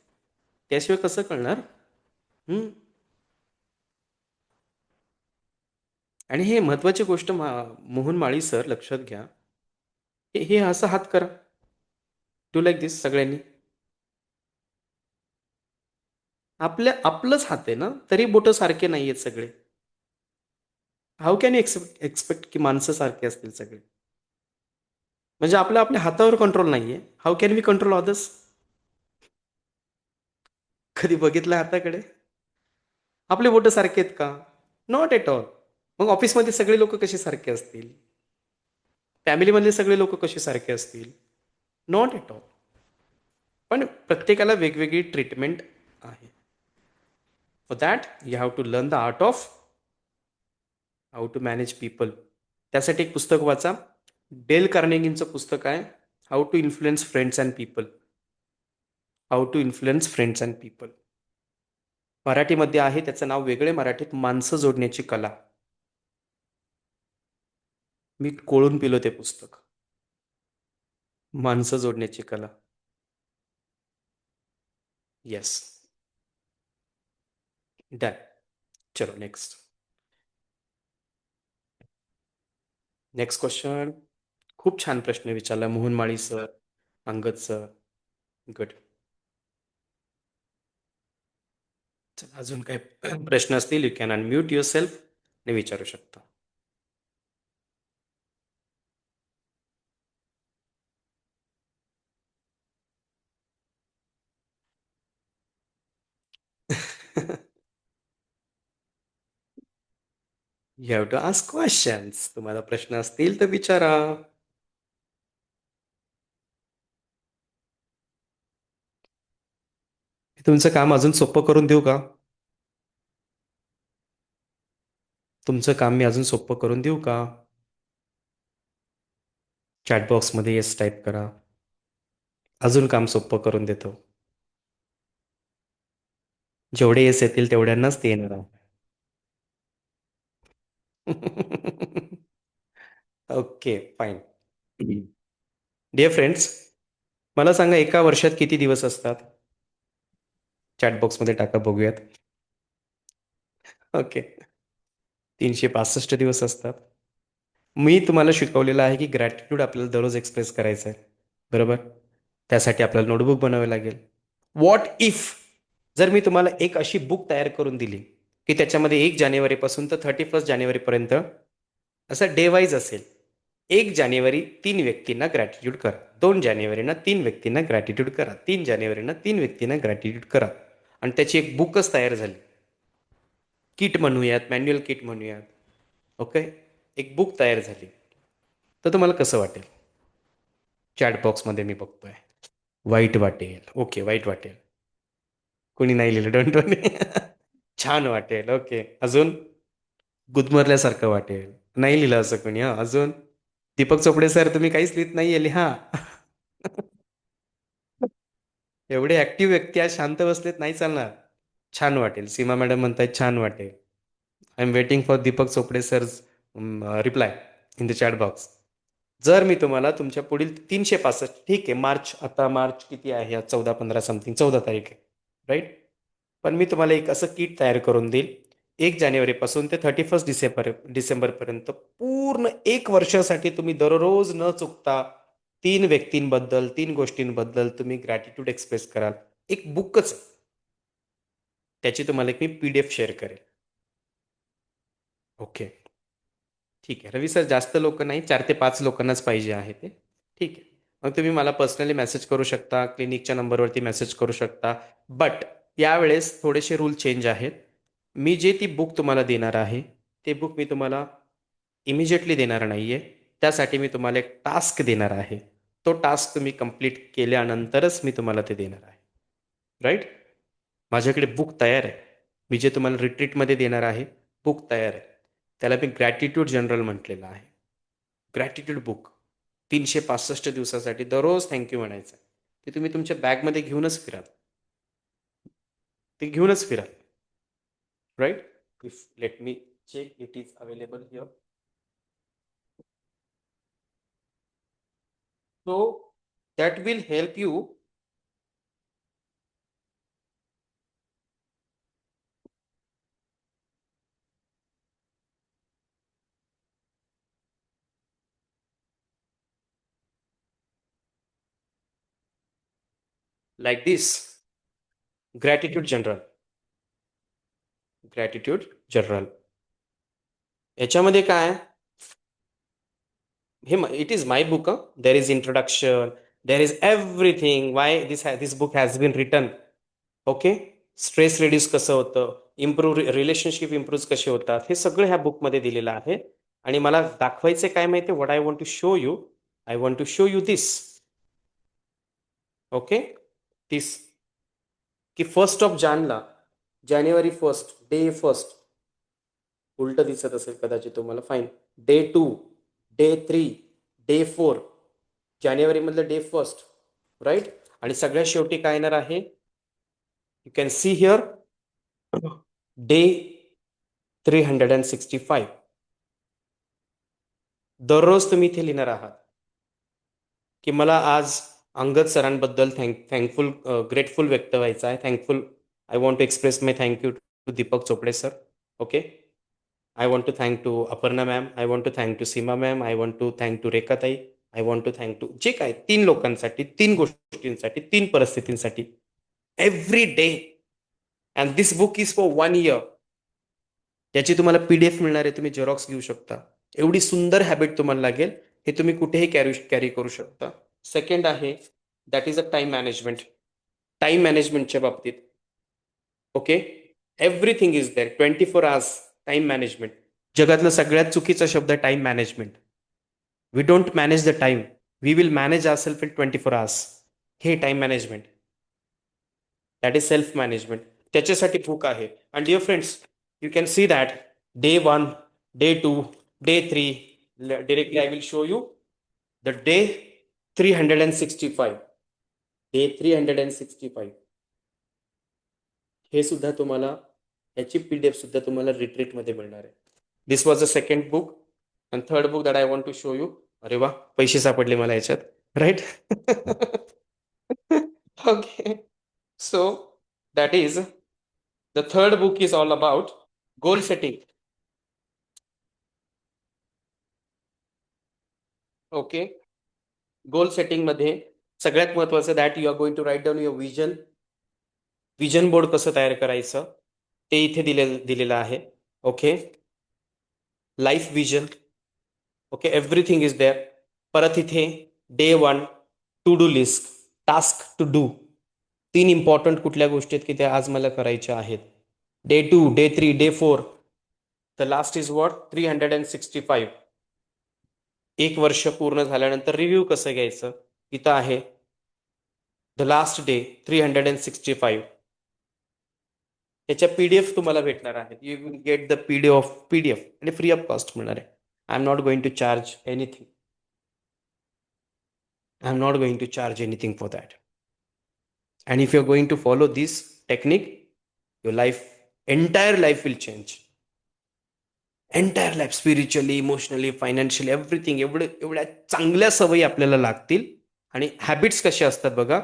त्याशिवाय कसं कळणार? आणि हे महत्वाची गोष्ट मोहन माळी सर लक्षात घ्या. हे असं हात करा, डू लाईक दिस सगळ्यांनी. आपलंच हात आहे ना, तरी बोटं सारखे नाही आहेत सगळे. हाऊ कॅन यू एक्सपेक्ट की माणसं सारखे असतील सगळे? म्हणजे आपल्या हातावर कंट्रोल नाहीये. How can we control others? कधी बघितलं हाताकडे? आपले बोटं सारखे आहेत का? Not at all. मग ऑफिसमध्ये सगळे लोक कसे सारखे असतील? फॅमिलीमधले सगळे लोक कसे सारखे असतील? Not at all. पण प्रत्येकाला वेगवेगळी ट्रीटमेंट आहे. For that you have to learn the art of how to manage people. त्यासाठी एक पुस्तक वाचा. डेल कार्नेगींचं पुस्तक आहे, how to influence friends and people. How to influence friends and people. मराठीमध्ये आहे, त्याचं नाव वेगळे मराठीत, माणसं जोडण्याची कला. मी कोळून पिलो ते पुस्तक. माणसं जोडण्याची कला. येस. डन. चलो नेक्स्ट. Next question. खूप छान प्रश्न विचारला Mohan Mali sir, Angad sir. Good. चला, अजून काही प्रश्न असतील you can unmute yourself आणि विचारू शकता. You have to ask questions. तुम्हाला प्रश्न असतील तर विचारा. तुमचं काम अजून सोपं करून देऊ का? तुमचं काम मी अजून सोपं करून देऊ का? चॅटबॉक्समध्ये येस टाईप करा. अजून काम सोपं करून देतो. जेवढे येस येतील तेवढ्यांनाच ते येणार आहे. Okay, fine. डिअर फ्रेंड्स, मला सांगा एका वर्षात किती दिवस असतात? चॅटबॉक्समध्ये टाका, बघूयात. ओके, 365 दिवस असतात. मी तुम्हाला शिकवलेलं आहे की ग्रॅटिट्यूड आपल्याला दररोज एक्सप्रेस करायचं आहे, बरोबर? त्यासाठी आपल्याला नोटबुक बनावे लागेल. व्हॉट इफ जर मी तुम्हाला एक अशी बुक तयार करून दिली की त्याच्यामध्ये 1 जानेवारीपासून तर 31 जानेवारीपर्यंत असं डे वाईज असेल. 1 जानेवारी 3 व्यक्तींना ग्रॅटिट्यूड करा, 2 जानेवारीना 3 व्यक्तींना ग्रॅटिट्यूड करा, 3 जानेवारीना 3 व्यक्तींना ग्रॅटिट्यूड करा, आणि त्याची एक बुकच तयार झाली. किट म्हणूयात, मॅन्युअल किट म्हणूयात. ओके, एक बुक तयार झाली, तर तुम्हाला कसं वाटेल? चॅटबॉक्समध्ये मी बघतोय. वाईट वाटेल. ओके, वाईट वाटेल. कोणी नाही लिहिलं, डोंट वरी. छान वाटेल. ओके, अजून? गुदमरल्यासारखं वाटेल. नाही लिहिलं असं कोणी. हां, अजून? दीपक चोपडे सर, तुम्ही काहीच लिहित नाहीये, लिहा. एवढे ऍक्टिव्ह व्यक्ती आज शांत बसलेत, नाही चालणार. छान वाटेल. सीमा मॅडम म्हणतायत छान वाटेल. I am waiting for Deepak Chopade sir's reply in the chat box. जर मी तुम्हाला तुमच्या पुढील 365, ठीक आहे, आता मार्च किती आहे? आज 14-15 समथिंग, 14 तारीख आहे, राईट? पण मी तुम्हाला एक असं किट तयार करून देईल, 1 जानेवारीपासून ते 31 डिसेंबरपर्यंत पूर्ण 1 वर्षासाठी तुम्ही दररोज न चुकता 3 व्यक्तींबद्दल, 3 गोष्टींबद्दल तुम्ही ग्रॅटिट्यूड एक्सप्रेस कराल. एक बुकच आहे. त्याची तुम्हाला एक मी PDF शेअर करेल. ओके, ठीक आहे. रवी सर, जास्त लोक नाही, 4 ते 5 लोकांनाच पाहिजे आहे ते. ठीक आहे. मग तुम्ही मला पर्सनली मेसेज करू शकता, क्लिनिकच्या नंबरवरती मेसेज करू शकता. बट यावेळेस थोडेसे रूल चेंज आहेत. मी जे ती बुक तुम्हाला देणार आहे, ते बुक मी तुम्हाला इमिजिएटली देणार नाही आहे. त्यासाठी मी तुम्हाला एक टास्क देणार आहे. तो टास्क तुम्ही कंप्लीट केल्यानंतरच मी तुम्हाला ते देणार आहे, राईट? माझ्याकडे बुक तयार आहे. मी जे तुम्हाला रिट्रीटमध्ये देणार आहे, बुक तयार आहे. त्याला मी ग्रॅटिट्यूड जनरल म्हटलेलं आहे. ग्रॅटिट्यूड बुक 365 दिवसासाठी दररोज थँक्यू म्हणायचं. ते तुम्ही तुमच्या बॅगमध्ये घेऊनच फिराल. ते घेऊनच फिराल, right? If let me check it is available here. So that will help you like this. Gratitude General. Gratitude General. याच्यामध्ये काय? It is my book. There is introduction. There is everything. Why this book has been written. Okay, stress reduce कसं होतं, relationship improve कसे होतात, हे सगळं ह्या बुकमध्ये दिलेलं आहे. आणि मला दाखवायचं काय माहिती आहे? What I want to show you, I want to show you this. Okay, this की 1 ऑफ जानेवारी 1, डे 1, उलट दिसत असेल कदाचित तुम्हाला, फाईन. डे 2, डे 3, डे 4, जानेवारीमधलं डे 1, राईट? आणि सगळ्यात शेवटी काय येणार आहे? You can see here day 365. दररोज तुम्ही इथे लिहिणार आहात की मला आज अंगद सरांबद्दल ग्रेटफुल व्यक्त व्हायचं आहे. I want to express my thank you to Deepak Chopde sir. Okay, I want to thank to Aparna ma'am, I want to thank to Seema ma'am, I want to thank to Rekhatai, I want to thank to जे काय 3 लोकांसाठी, 3 गोष्टींसाठी, 3 परिस्थितींसाठी, every day and this book is for 1 year. याची तुम्हाला PDF मिळणार आहे, तुम्ही झेरॉक्स घेऊ शकता. एवढी सुंदर हॅबिट तुम्हाला लागेल, हे तुम्ही कुठेही कॅरी करू शकता. सेकंड आहे that is a time management. Time मॅनेजमेंटच्या बाबतीत okay, everything is there. 24 hours time management. जगातला सगळ्यात चुकीचा शब्द time management. We don't manage the time, we will manage ourself in 24 hours. हे time management, that is self management. त्याच्यासाठी book आहे. And dear friends, you can see that day 1, day 2, day 3. Directly I will show you the day 365. Day 365 हे सुद्धा तुम्हाला, याची PDF सुद्धा तुम्हाला रिट्रीटमध्ये मिळणार आहे. This was a second book. And third book that I want to show you. अरे वा, पैसे सापडले मला याच्यात, right? Okay, so that is the third book is all about goal setting. Okay, goal setting मध्ये सगळ्यात महत्वाचं that you are going to write down your vision. Vision board कसं तयार करायचं ते इथे दिलेलं आहे. Okay, life vision. Okay, everything is there. परत इथे day 1 to do list, task to do. 3 important कुठल्या गोष्टी आहेत की त्या आज मला करायच्या आहेत. Day 2, day 3, day 4. The last is what 365. 1 वर्ष पूर्ण झाल्यानंतर रिव्ह्यू कसं घ्यायचं इथं आहे. The last day 365. याच्या PDF तुम्हाला भेटणार आहेत. You will get the PDF आणि फ्री ऑफ कॉस्ट मिळणार आहे. I am not going to charge anything. I am not going to charge anything for that. And if you are going to follow this technique, your life, entire life will change. Entire life, spiritually, emotionally, financially, everything. एवढ्या चांगल्या सवयी आपल्याला लागतील. आणि habits कसे असतात बघा,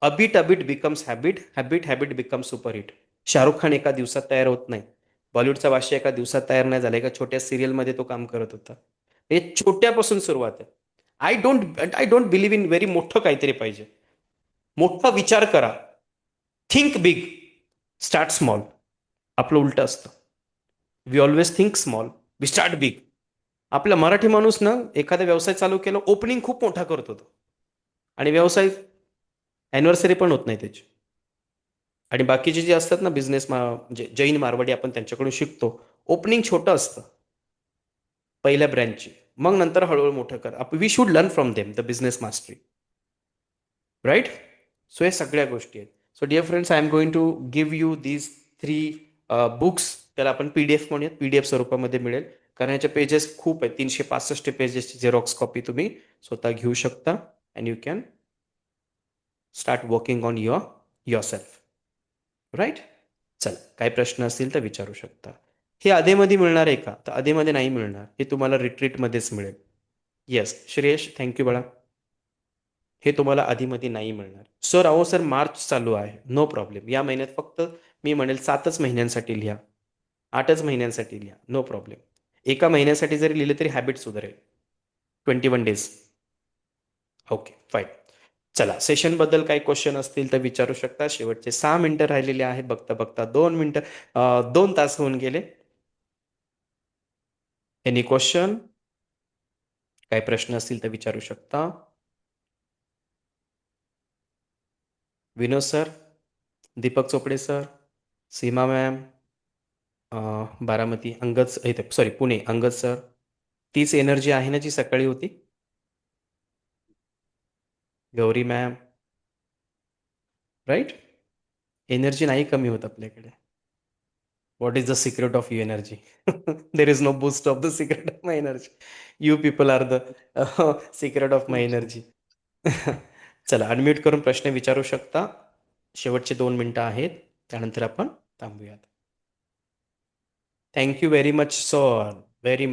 a bit becomes habit, habit becomes superhit. Shahrukh Khan एका दिवसात तयार होत नाही. बॉलिवूडचा बादशाह एका दिवसात तयार नाही झाला. एका छोट्या सिरियलमध्ये तो काम करत होता. हे छोट्यापासून सुरुवात आहे. I don't believe in very मोठं काहीतरी पाहिजे. मोठा विचार करा, थिंक बिग, स्टार्ट स्मॉल. आपलं उलट असतं. We always think small, we start big. आपला मराठी माणूस ना एखादा व्यवसाय चालू केला, ओपनिंग खूप मोठा करत होतो आणि व्यवसाय अॅनिव्हर्सरी पण होत नाही त्याची. आणि बाकीचे जे असतात ना बिझनेस म्हणजे जैन मारवाडी, आपण त्यांच्याकडून शिकतो. ओपनिंग छोटं असतं पहिल्या ब्रँचची, मग नंतर हळूहळू मोठं कर. We should learn from them the business mastery, right? So हे सगळ्या गोष्टी आहेत. So dear friends, I am going to give you these 3 books. त्याला आपण PDF म्हणूयात, PDF स्वरूपामध्ये मिळेल. कारण याचे पेजेस खूप आहेत. 365 पेजेसची झेरॉक्स कॉपी तुम्ही स्वतः घेऊ शकता. And you can start working on yourself, right? चल, काय प्रश्न असतील तर विचारू शकता. हे अधेमध्ये मिळणार आहे का? तर अधेमध्ये नाही मिळणार, हे तुम्हाला रिट्रीटमध्येच मिळेल. येस श्रेयश, थँक्यू बाळा. हे तुम्हाला आधीमध्ये नाही मिळणार. सर अहो सर, मार्च चालू आहे. No problem. या महिन्यात फक्त मी म्हणेल 7च महिन्यांसाठी लिहा, 8च महिन्यांसाठी लिहा, नो प्रॉब्लेम. एका महिन्यासाठी जरी लिहिले तरी हॅबिट सुधारेल. 21 days. Okay, fine. चला, सेशनबद्दल काही क्वेश्चन असतील तर विचारू शकता. शेवटचे 6 मिनिटं राहिलेले आहे. बघता बघता 2 तास होऊन गेले. Any question? काही प्रश्न असतील तर विचारू शकता. Vinod sir, Deepak Chopde sir, Seema ma'am, Baramati, Angad, sorry Pune, Angad sir. तीच एनर्जी आहे ना जी सकाळी होती? Gauri ma'am, right? एनर्जी नाही कमी होत आपल्याकडे. What is the secret of your energy? There is no boost of the secret of my energy. You people are the secret of my energy. चला, अनम्यूट करून प्रश्न विचारू शकता. शेवटचे 2 मिनिटं आहेत, त्यानंतर आपण थांबूयात. Thank you very much sir. Very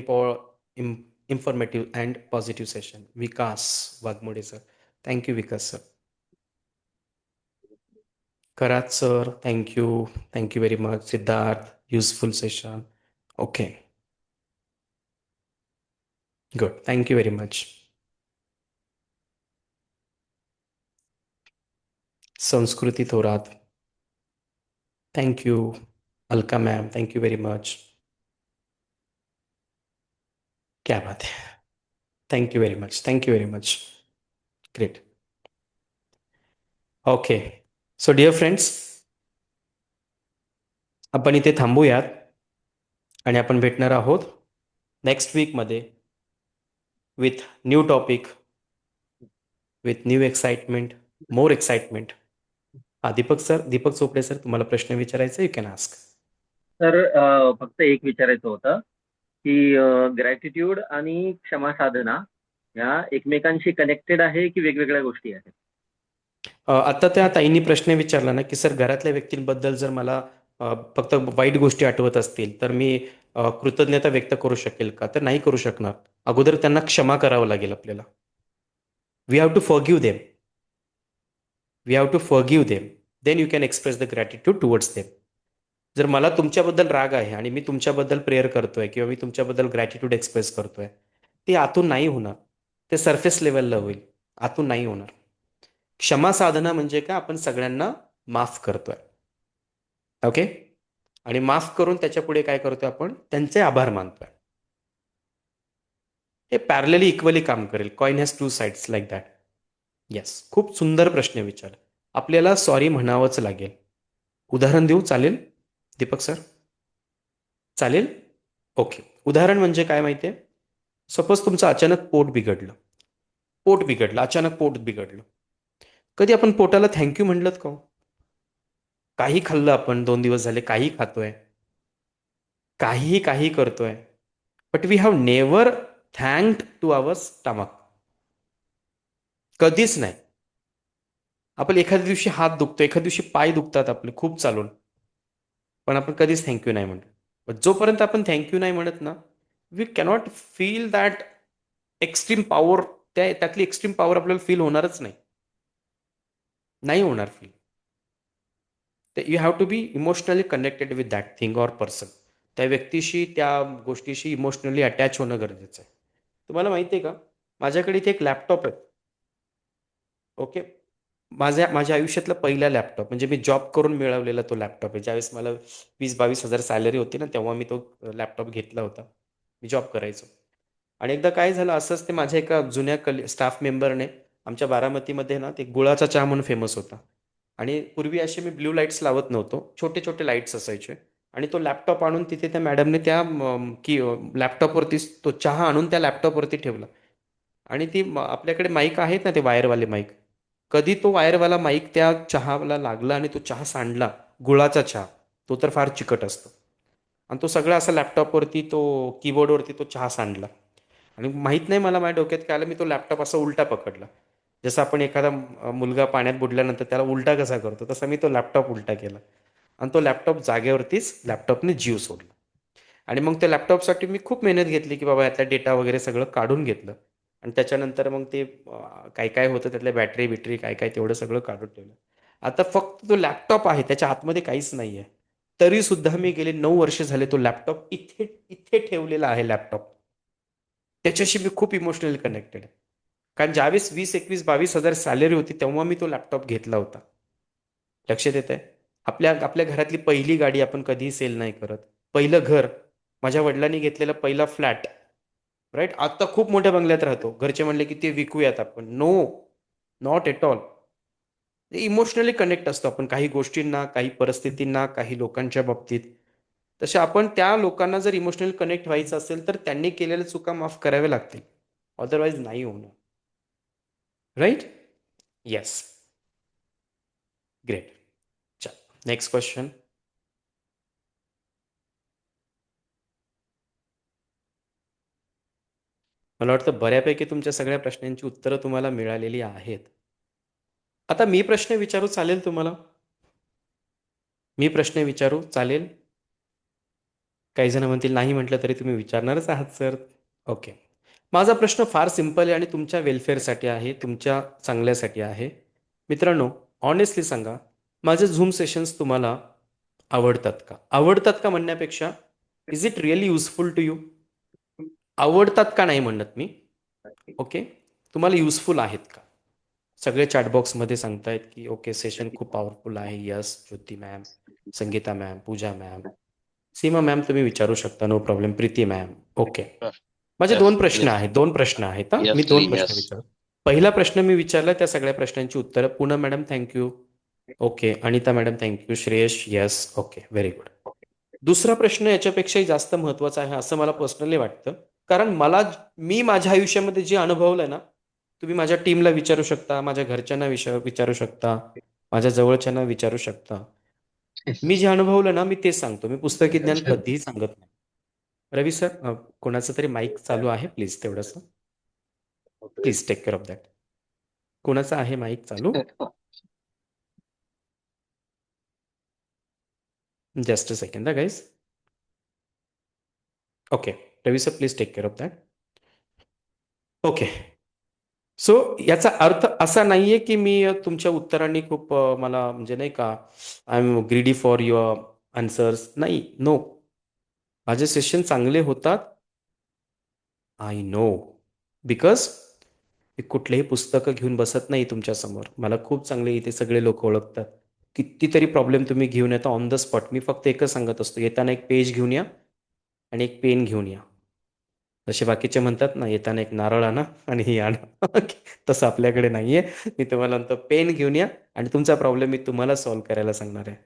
informative and positive session. Vikas Waghmode sir, thank you Vikas sir. Karat sir, thank you very much. Siddharth, useful session. Okay, good, thank you very much. Sanskruti Thorat, thank you Alka ma'am, thank you very much. क्या बात है. Thank you very much, thank you very much. Great. Okay. So dear friends, आपण इथे थांबूयात आणि आपण भेटणार आहोत नेक्स्ट वीकमध्ये with new topic, with new excitement, more excitement. Deepak sir, Deepak Chopde sir, तुम्हाला प्रश्न विचारायचा, यू कॅन आस्क.
तर फक्त एक विचारायचं होतं की ग्रॅटिट्यूड आणि क्षमा साधना ह्या एकमेकांशी कनेक्टेड आहे की वेगवेगळ्या गोष्टी आहेत?
आता त्या ताईंनी प्रश्न विचारला ना की सर घरातल्या व्यक्तींबद्दल जर मला फक्त वाईट गोष्टी आठवत असतील तर मी कृतज्ञता व्यक्त करू शकेल का? तर नाही करू शकणार. अगोदर त्यांना क्षमा करावं लागेल आपल्याला. We have to forgive them. We have to forgive them. Then you can express the gratitude towards them. जर मला तुमच्याबद्दल राग आहे आणि मी तुमच्याबद्दल प्रेयर करतोय किंवा मी तुमच्याबद्दल ग्रॅटिट्यूड एक्सप्रेस करतोय, ते आतून नाही होणार. ते सरफेस लेवलला होईल, आतून नाही होणार. क्षमा साधना म्हणजे काय? आपण सगळ्यांना माफ करतोय. ओके. आणि माफ करून त्याच्या पुढे काय करतोय? आपण त्यांचे आभार मानतोय. हे पॅरलली इक्वली काम करेल. Coin has two sides like that. Yes, खूप सुंदर प्रश्न विचार. आपल्याला सॉरी म्हणावंच लागेल. उदाहरण देऊ? चालेल दीपक सर? चालेल. ओके. उदाहरण म्हणजे काय माहितीये? सपोज तुमचं अचानक पोट बिघडलं, अचानक पोट बिघडलं. कधी आपण पोटाला थँक्यू म्हणलं का हो? काही खाल्लं आपण, 2 दिवस झाले काही खातोय, काही करतोय, but we have never thanked to our stomach. कधीच नाही. आपण एखाद्या दिवशी हात दुखतो, एखाद्या दिवशी पाय दुखतात आपले खूप चालून, पण आपण कधीच थँक्यू नाही म्हणतो. पण जोपर्यंत आपण थँक्यू नाही म्हणत ना, we cannot feel that extreme power. त्यातली एक्स्ट्रीम पॉवर आपल्याला फील होणारच नाही होणार feel. You have to be emotionally connected with that thing or person. त्या व्यक्तीशी, त्या गोष्टीशी इमोशनली अटॅच होणं गरजेचं आहे. तुम्हाला माहिती आहे का, माझ्याकडे इथे एक लॅपटॉप आहे. ओके. माझ्या आयुष्यातला पहिला लॅपटॉप, म्हणजे मी जॉब करून मिळवलेला तो लॅपटॉप आहे. ज्यावेळेस मला 20-22 हजार सॅलरी होती ना, तेव्हा मी तो लॅपटॉप घेतला होता. मी जॉब करायचो. आणि एकदा काय झालं, असंच ते माझ्या एका जुन्या स्टाफ मेंबरने, आमच्या बारामतीमध्ये ना ते गुळाचा चहा म्हणून फेमस होता. आणि पूर्वी असे मी ब्ल्यू लाईट्स लावत नव्हतो, छोटे छोटे लाईट्स असायचे. आणि तो लॅपटॉप आणून तिथे त्या मॅडमने त्या लॅपटॉपवरती तो चहा आणून त्या लॅपटॉपवरती ठेवला. आणि ती आपल्याकडे माईक आहेत ना, ते वायरवाले माईक. कधी तो वायरवाला माईक त्या चहाला लागला आणि तो चहा सांडला. गुळाचा चहा, तो तर फार चिकट असतो. आणि तो सगळा असा लॅपटॉपवरती, तो कीबोर्डवरती तो चहा सांडला. आणि माहीत नाही मला, माझ्या डोक्यात काय आलं, मी तो लॅपटॉप असा उलटा पकडला. जसं आपण एखादा मुलगा पाण्यात बुडल्यानंतर त्याला उलटा कसा करतो, तसा मी तो लॅपटॉप उलटा केला. आणि तो लॅपटॉप जागेवरतीच लॅपटॉपने जीव सोडला. आणि मग त्या लॅपटॉपसाठी मी खूप मेहनत घेतली की बाबा यातला डेटा वगैरे सगळं काढून घेतलं. आणि त्याच्यानंतर मग ते काय काय होतं, त्यातल्या बॅटरी काय काय तेवढं सगळं काढून ठेवलं. आता फक्त तो लॅपटॉप आहे, त्याच्या आतमध्ये काहीच नाही आहे. तरी सुद्धा मी गेले 9 वर्ष झाले तो लॅपटॉप इथे इथे ठेवलेला आहे. लॅपटॉप त्याच्याशी मी खूप इमोशनली कनेक्टेड आहे. कारण ज्यावेळेस 20, 21, 22 हजार सॅलरी होती, तेव्हा मी तो लॅपटॉप घेतला होता. लक्षात येत आहे? आपल्या घरातली पहिली गाडी आपण कधीही सेल नाही करत. पहिलं घर, माझ्या वडिलांनी घेतलेला पहिला फ्लॅट, राईट. आता खूप मोठ्या बंगल्यात राहतो, घरचे म्हणले की ते विकूयात आपण. No, not at all. Emotionally connect असतो आपण काही गोष्टींना, काही परिस्थितींना, काही लोकांच्या बाबतीत. तसे आपण त्या लोकांना जर इमोशनली कनेक्ट व्हायचं असेल तर त्यांनी केलेल्या चुका माफ कराव्या लागतील, अदरवाईज नाही होणार. राईट. येस. ग्रेट. चल, नेक्स्ट क्वेश्चन. मला वाटतं बऱ्यापैकी तुमच्या सगळ्या प्रश्नांची उत्तरं तुम्हाला मिळालेली आहेत. आता मी प्रश्न विचारू, चालेल तुम्हाला? मी प्रश्न विचारू, चालेल? काही जण म्हणतील नाही म्हटलं तरी तुम्ही विचारणारच आहात सर. ओके. माझा प्रश्न फार सिंपल आहे आणि तुमच्या वेलफेअरसाठी आहे, तुमच्या चांगल्यासाठी आहे. मित्रांनो, ऑनेस्टली सांगा, माझे झूम सेशन्स तुम्हाला आवडतात का? आवडतात का म्हणण्यापेक्षा, is it really useful to you? आवडतात का नाही म्हणत मी. ओके. तुम्हाला युजफुल आहेत का? सगळे चॅटबॉक्समध्ये सांगतायत की ओके सेशन खूप पॉवरफुल आहे. Yes Jyoti ma'am, Sangeeta ma'am, Pooja ma'am, Seema ma'am तुम्ही विचारू शकता, no problem. Preeti ma'am. Okay. माझे
Yes,
2 प्रश्न
yes,
आहेत. 2 प्रश्न आहेत हां.
yes,
मी 2
Lee,
प्रश्न
yes.
विचारतो. पहिला प्रश्न मी विचारला, त्या सगळ्या प्रश्नांची उत्तरं. Poonam madam thank you. Okay. Anita madam thank you. Shreyash yes. Okay. Very good. दुसरा प्रश्न याच्यापेक्षाही जास्त महत्त्वाचा आहे असं मला पर्सनली वाटतं. कारण मी माझ्या आयुष्यामध्ये जे अनुभवलंय ना, तुम्ही माझ्या टीमला विचारू शकता, माझ्या घरच्यांना विचारू शकता, माझ्या जवळच्यांना विचारू शकता. मी जे अनुभवलं ना, मी तेच सांगतो. मी पुस्तकी ज्ञान कधीही सांगत नाही. रवी सर, कोणाचं तरी माईक चालू आहे प्लीज तेवढंसं. Please take care of that. कोणाचं आहे माईक चालू? Just a second guys. Okay. Ravi sir please take care of that. Okay. So याचा अर्थ असा नाहीये की मी तुमच्या उत्तरांनी खूप मला म्हणजे नाही का, I am greedy for your answers. नाही, नो. माझे सेशन चांगले होतात. I know. बिकॉज मी कुठलेही पुस्तकं घेऊन बसत नाही तुमच्यासमोर. मला खूप चांगले इथे सगळे लोक ओळखतात. कितीतरी प्रॉब्लेम तुम्ही घेऊन येता ऑन द स्पॉट. मी फक्त एकच सांगत असतो, येताना एक पेज घेऊन या आणि एक पेन घेऊन या. जसे बाकीचे म्हणतात ना, येताना एक नारळ आणा आणि हे आणा. तसं आपल्याकडे नाहीये. मी तुम्हाला म्हणतो पेन घेऊन या आणि तुमचा प्रॉब्लेम मी तुम्हाला सॉल्व्ह करायला सांगणार आहे.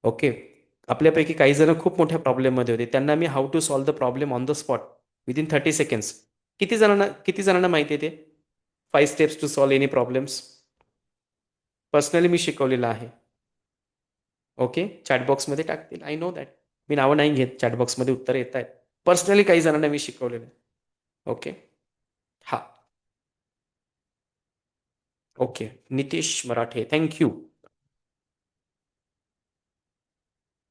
ओके. आपल्यापैकी काही जण खूप मोठ्या प्रॉब्लेममध्ये होते. त्यांना मी how to solve the problem on the spot within 30 seconds. किती जणांना माहिती आहे ते? 5 steps to solve any problems. Personally मी शिकवलेलं आहे. ओके. चॅटबॉक्समध्ये टाकतील. I know that. मी नावं नाही घेत. चॅटबॉक्समध्ये उत्तर येत आहेत. पर्सनली काही जणांना मी शिकवलेलं आहे. ओके. हा. ओके. नितीश मराठे थँक्यू.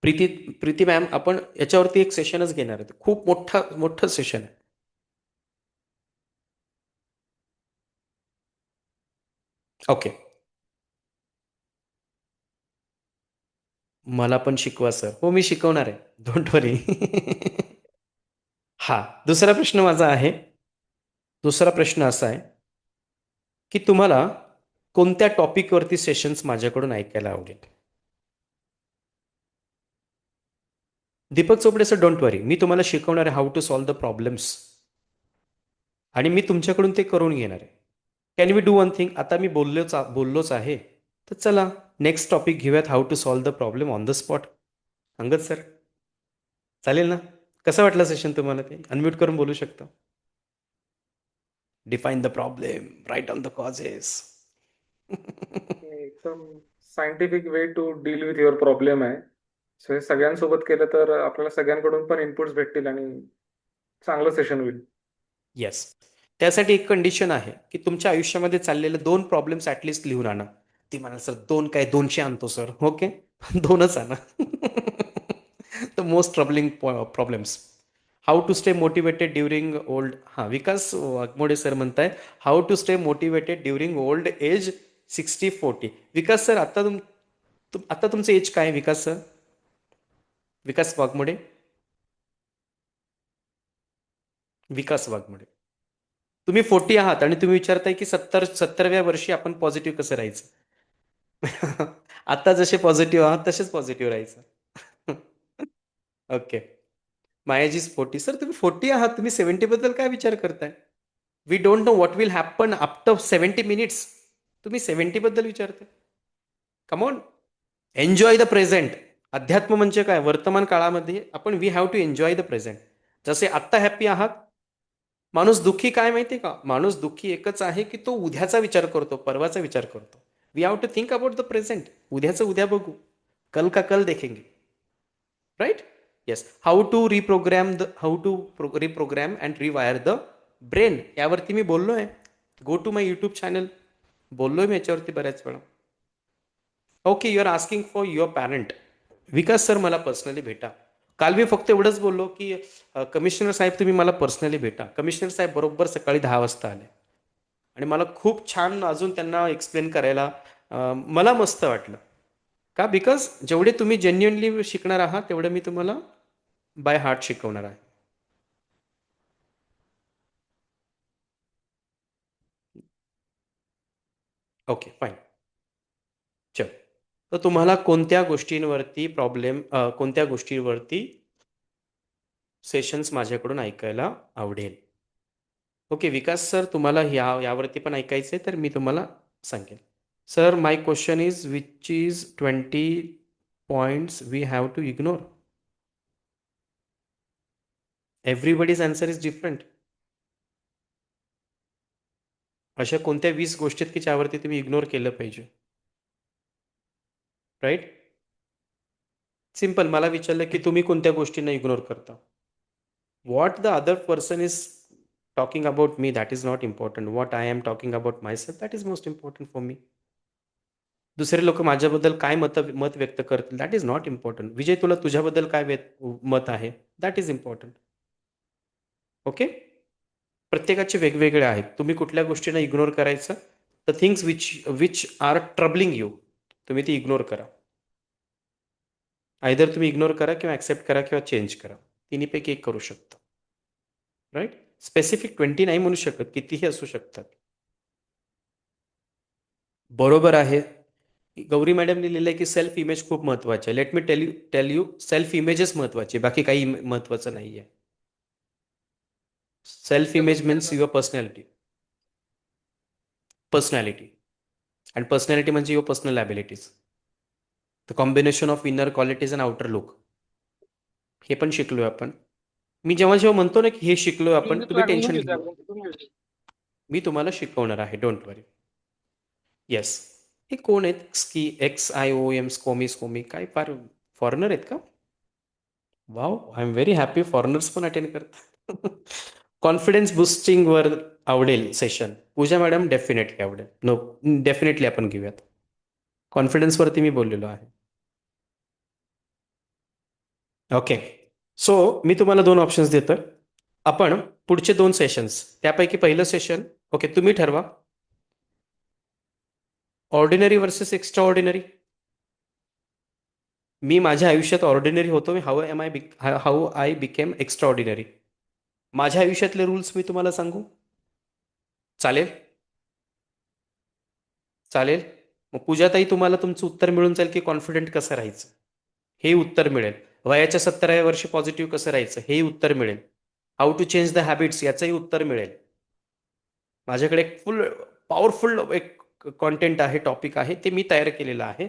प्रीती मॅम, आपण याच्यावरती एक सेशनच घेणार आहे. खूप मोठं सेशन आहे. ओके. मला पण शिकवा सर. हो, मी शिकवणार आहे. डोंट वरी. हा. दुसरा प्रश्न माझा आहे. दुसरा प्रश्न असा आहे की तुम्हाला कोणत्या टॉपिकवरती सेशन्स माझ्याकडून ऐकायला आवडेल? Deepak Chopde sir, don't worry. मी तुम्हाला शिकवणार आहे how to solve the problems आणि मी तुमच्याकडून ते करून घेणार आहे. Can we do one thing? आता मी बोललोच आहे, तर चला नेक्स्ट टॉपिक घेऊयात, how to solve the problem on the spot. Angad sir, चालेल ना? कसं वाटलं सेशन तुम्हाला? ते अनम्यूट करून बोलू शकता. Define the problem, write on the causes.
एकदम scientific way to deal with your problem आहे. सो हे सगळ्यांसोबत केलं तर आपल्याला सगळ्यांकडून पण इनपुट्स भेटतील आणि चांगलं सेशन होईल.
येस. त्यासाठी एक कंडिशन आहे की तुमच्या आयुष्यामध्ये चाललेले 2 प्रॉब्लेम्स ॲटलिस्ट लिहून आणा. ती म्हणाल सर 2 काय 200 आणतो सर. ओके. 2च आणा. The most troubling problems. How to stay motivated during old. हां, विकास वाघमोडे सर म्हणताय how to stay motivated during old age 60-40. Vikas sir, आता तुमचं एज काय आहे विकास सर? विकास वाघमोडे. विकास वाघमोडे, तुम्ही 40 आहात आणि तुम्ही विचारताय की 70व्या वर्षी आपण पॉझिटिव्ह कसं राहायचं? आता जसे पॉझिटिव्ह आहात तसेच पॉझिटिव्ह राहायचं. ओके. मायाजीज 40. सर तुम्ही 40 आहात, तुम्ही 70 बद्दल काय विचार करताय? We don't know what will happen after 70 minutes. तुम्ही 70 बद्दल विचारताय? Come on, enjoy the present. अध्यात्म म्हणजे काय? वर्तमान काळामध्ये आपण we have to enjoy the present. जसे आत्ता हॅप्पी आहात. माणूस दुःखी काय माहिती का? माणूस दुःखी एकच आहे की तो उद्याचा विचार करतो, परवाचा विचार करतो. We have to think about the present. उद्याचं उद्या बघू. कल का कल देखेंगे. Right? Yes. How to reprogram and rewire the brain, यावरती मी बोललो आहे. Go to my YouTube channel. बोललोय मी याच्यावरती बऱ्याच वेळा. Okay. You are asking for your parent. Vikas sir, मला पर्सनली भेटा. काल मी फक्त एवढंच बोललो की कमिशनर साहेब तुम्ही मला पर्सनली भेटा. कमिशनर साहेब बरोबर सकाळी 10 वाजता आले आणि मला खूप छान अजून त्यांना एक्सप्लेन करायला मला मस्त वाटलं. का? बिकॉज जेवढे तुम्ही जेन्युअनली शिकणार आहात तेवढं मी तुम्हाला बाय हार्ट शिकवणार आहे. Okay, fine. चल. तर तुम्हाला कोणत्या गोष्टींवरती सेशन्स माझ्याकडून ऐकायला आवडेल? ओके, विकास सर, तुम्हाला यावरती पण ऐकायचंय तर मी तुम्हाला सांगेन. Sir, my question is which is 20 points we have to ignore? Everybody's answer is different. अशा कोणत्या 20 गोष्टी आहेत की ज्यावरती तुम्ही इग्नोर केलं पाहिजे? राईट? सिंपल. मला विचारलं की तुम्ही कोणत्या गोष्टींना इग्नोर करता? What the other person is talking about me, that is not important. What I am talking about myself, that is most important for me. दुसरे लोक माझ्याबद्दल काय मत व्यक्त करतील, दॅट इज नॉट इम्पॉर्टंट. विजय, तुला तुझ्याबद्दल काय मत आहे, दॅट इज इम्पॉर्टंट. ओके, प्रत्येकाचे वेगवेगळे आहेत. तुम्ही कुठल्या गोष्टींना इग्नोर करायचं? The things which are troubling you, तुम्ही ती इग्नोर करा. आयदर तुम्ही इग्नोर करा किंवा ऍक्सेप्ट करा किंवा चेंज करा. तिन्हीपैकी एक करू शकता. राईट? स्पेसिफिक 20 नाही म्हणू शकत, कितीही असू शकतात. बरोबर आहे. गौरी मॅडमने लिहिलंय की सेल्फ इमेज खूप महत्वाचे आहे. Let me tell you self इमेजच महत्वाची, बाकी काही महत्वाचं नाहीये. Self image means your personality and personality म्हणजे your personal abilities, the combination of inner qualities and outer look. हे पण शिकलोय आपण. मी जेव्हा म्हणतो ना की हे शिकलोय आपण, तुम्ही टेन्शन घेऊ, मी तुम्हाला शिकवणार आहे, डोंट वरी. येस. हे कोण आहेत? XIOM, स्कोमी काय फार फॉरेनर आहेत का? Wow, I am very happy. Foreigners पण अटेंड करतात. कॉन्फिडन्स बुस्टिंग वर आवडेल सेशन. पूजा मॅडम, डेफिनेटली आवडेल. नो, डेफिनेटली आपण घेऊयात. कॉन्फिडन्स वरती मी बोललेलो आहे. ओके, सो मी तुम्हाला 2 ऑप्शन्स देतोय. आपण पुढचे 2 सेशन्स, त्यापैकी पहिलं सेशन, ओके, तुम्ही ठरवा. Ordinary versus extraordinary. मी माझ्या आयुष्यात ऑर्डिनरी होतो, how I became extraordinary. माझ्या आयुष्यातले रूल्स मी तुम्हाला सांगू? चालेल? चालेल. मग पूजाताई, तुम्हाला तुमचं उत्तर मिळून जाईल की कॉन्फिडंट कसं राहायचं, हे उत्तर मिळेल. वयाच्या 17व्या वर्षी पॉझिटिव्ह कसं राहायचं, हेही उत्तर मिळेल. How to change the habits, याचंही उत्तर मिळेल. माझ्याकडे एक फुल पॉवरफुल एक कॉन्टेंट आहे, टॉपिक आहे, ते मी तयार केलेलं आहे.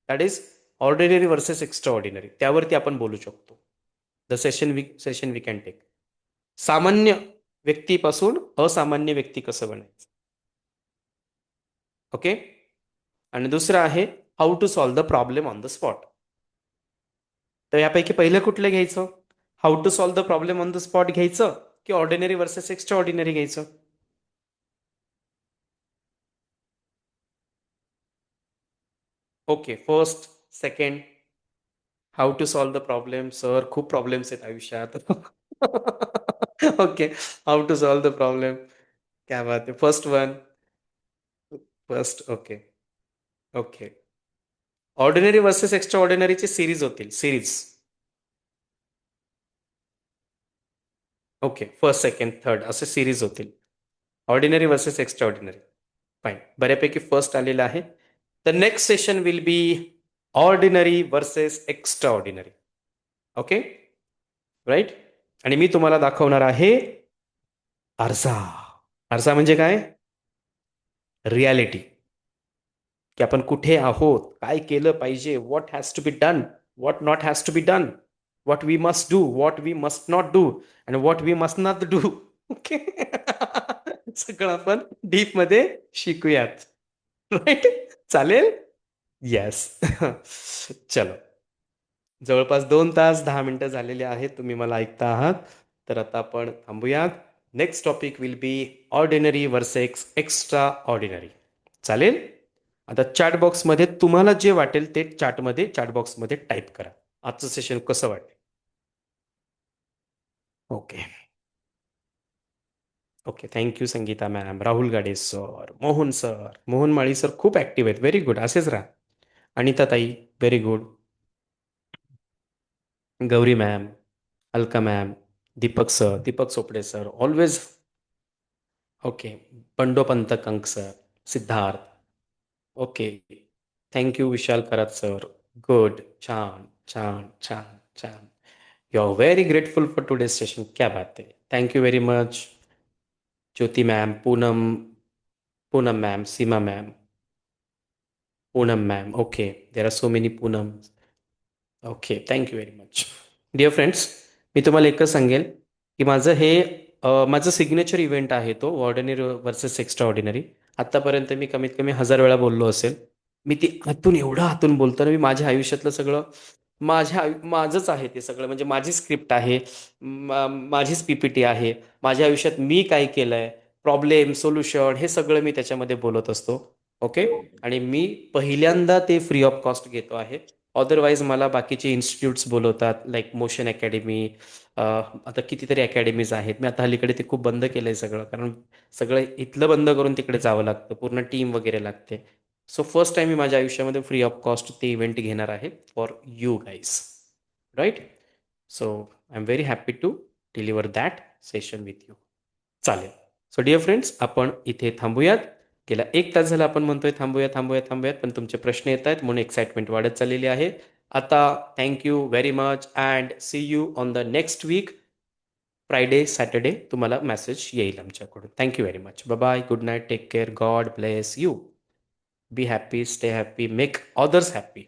That is ordinary versus extraordinary. त्यावरती आपण बोलू शकतो. The session we can take. सामान्य व्यक्तीपासून असामान्य व्यक्ती कसं बनायचं. ओके. आणि दुसरं आहे how to solve the problem on the spot. तर यापैकी पहिलं कुठलं घ्यायचं? How to solve the problem on the spot घ्यायचं की ऑर्डिनरी वर्सेस एक्स्ट्रा ऑर्डिनरी घ्यायचं? Okay, first, second, how to solve the problem. Sir, खूप प्रॉब्लेम्स आहेत आयुष्यात. Okay, how to solve the problem. क्या बात आहे. First one, okay. Okay, ordinary versus एक्स्ट्रा ऑर्डिनरीची सिरीज होतील, series. Okay, first, second, third असे सिरीज होतील. Ordinary versus extraordinary. Fine, बऱ्यापैकी फर्स्ट आलेलं आहे. The next session will be ordinary versus extraordinary. Okay, right. आणि मी तुम्हाला दाखवणार आहे आरसा. आरसा म्हणजे काय? रियालिटी, की आपण कुठे आहोत, काय केलं पाहिजे, what has to be done, what not has to be done, what we must do, what we must not do and what we must not do. Okay, सगळं आपण डीप मध्ये शिकूयात. राईट? चालेल? येस. चलो, जवळपास 2 तास 10 मिनिटं झालेले आहेत. तुम्ही मला ऐकता आहात, तर आता आपण थांबूयात. Next topic will be ordinary versus extra ordinary. चालेल? आता चॅट बॉक्समध्ये तुम्हाला जे वाटेल ते चॅट बॉक्समध्ये टाईप करा. आजचं सेशन कसं वाटलं? Okay. Okay, thank you Sangeeta ma'am, Rahul Gade sir, Mohan sir, Mohan Mali sir खूप ऍक्टिव्ह आहेत. व्हेरी गुड, असेच राहा. Anita tai, very good. Gauri ma'am, Alka ma'am, Deepak sir, Deepak Chopde sir, always. Okay, Bandopant Kank sir, Siddharth. Okay, thank you Vishal Karat sir. Good. छान छान छान छान. You are very grateful for today's session. क्या बात आहे. Thank you very much. Jyoti ma'am, Poonam ma'am, Seema ma'am, Poonam ma'am. Okay, there are so many Poonam. Okay, thank you very much. Dear friends, मी तुम्हाला एकच सांगेल की माझं सिग्नेचर इव्हेंट आहे तो ऑर्डिनरी वर्सेस एक्स्ट्रा ऑर्डिनरी. आत्तापर्यंत मी कमीत कमी 1000 वेळा बोललो असेल. मी ती एवढं आतून बोलतो ना, मी माझ्या आयुष्यातलं सगळं माझंच आहे ते सगळं, म्हणजे माझी स्क्रिप्ट आहे, माझीच PPT आहे. माझ्या आयुष्यात मी काय केलं आहे, प्रॉब्लेम सोल्युशन, हे सगळं मी त्याच्यामध्ये बोलत असतो. ओके. आणि मी पहिल्यांदा ते फ्री ऑफ कॉस्ट घेतो आहे. अदरवाईज मला बाकीचे इन्स्टिट्यूट्स बोलवतात, लाईक मोशन अकॅडमी, आता कितीतरी अकॅडमीज आहेत. मी आता अलीकडे ते खूप बंद केलं आहे सगळं, कारण सगळं इथलं बंद करून तिकडे जावं लागतं, पूर्ण टीम वगैरे लागते. सो फर्स्ट टाइम मी माझ्या आयुष्यामध्ये फ्री ऑफ कॉस्ट ते इव्हेंट घेणार आहे for you guys, right. So I am very happy to deliver that session with you. चालेल. सो डिअर फ्रेंड्स, आपण इथे थांबूयात. गेला 1 तास झाला आपण म्हणतोय थांबूयात, पण तुमचे प्रश्न येत आहेत म्हणून एक्साइटमेंट वाढत चाललेली आहे. आता thank you very much and see you on the next week. Friday Saturday तुम्हाला मेसेज येईल आमच्याकडून. Thank you very much. Bye, good night, take care, God bless you. Be happy, stay happy, make others happy.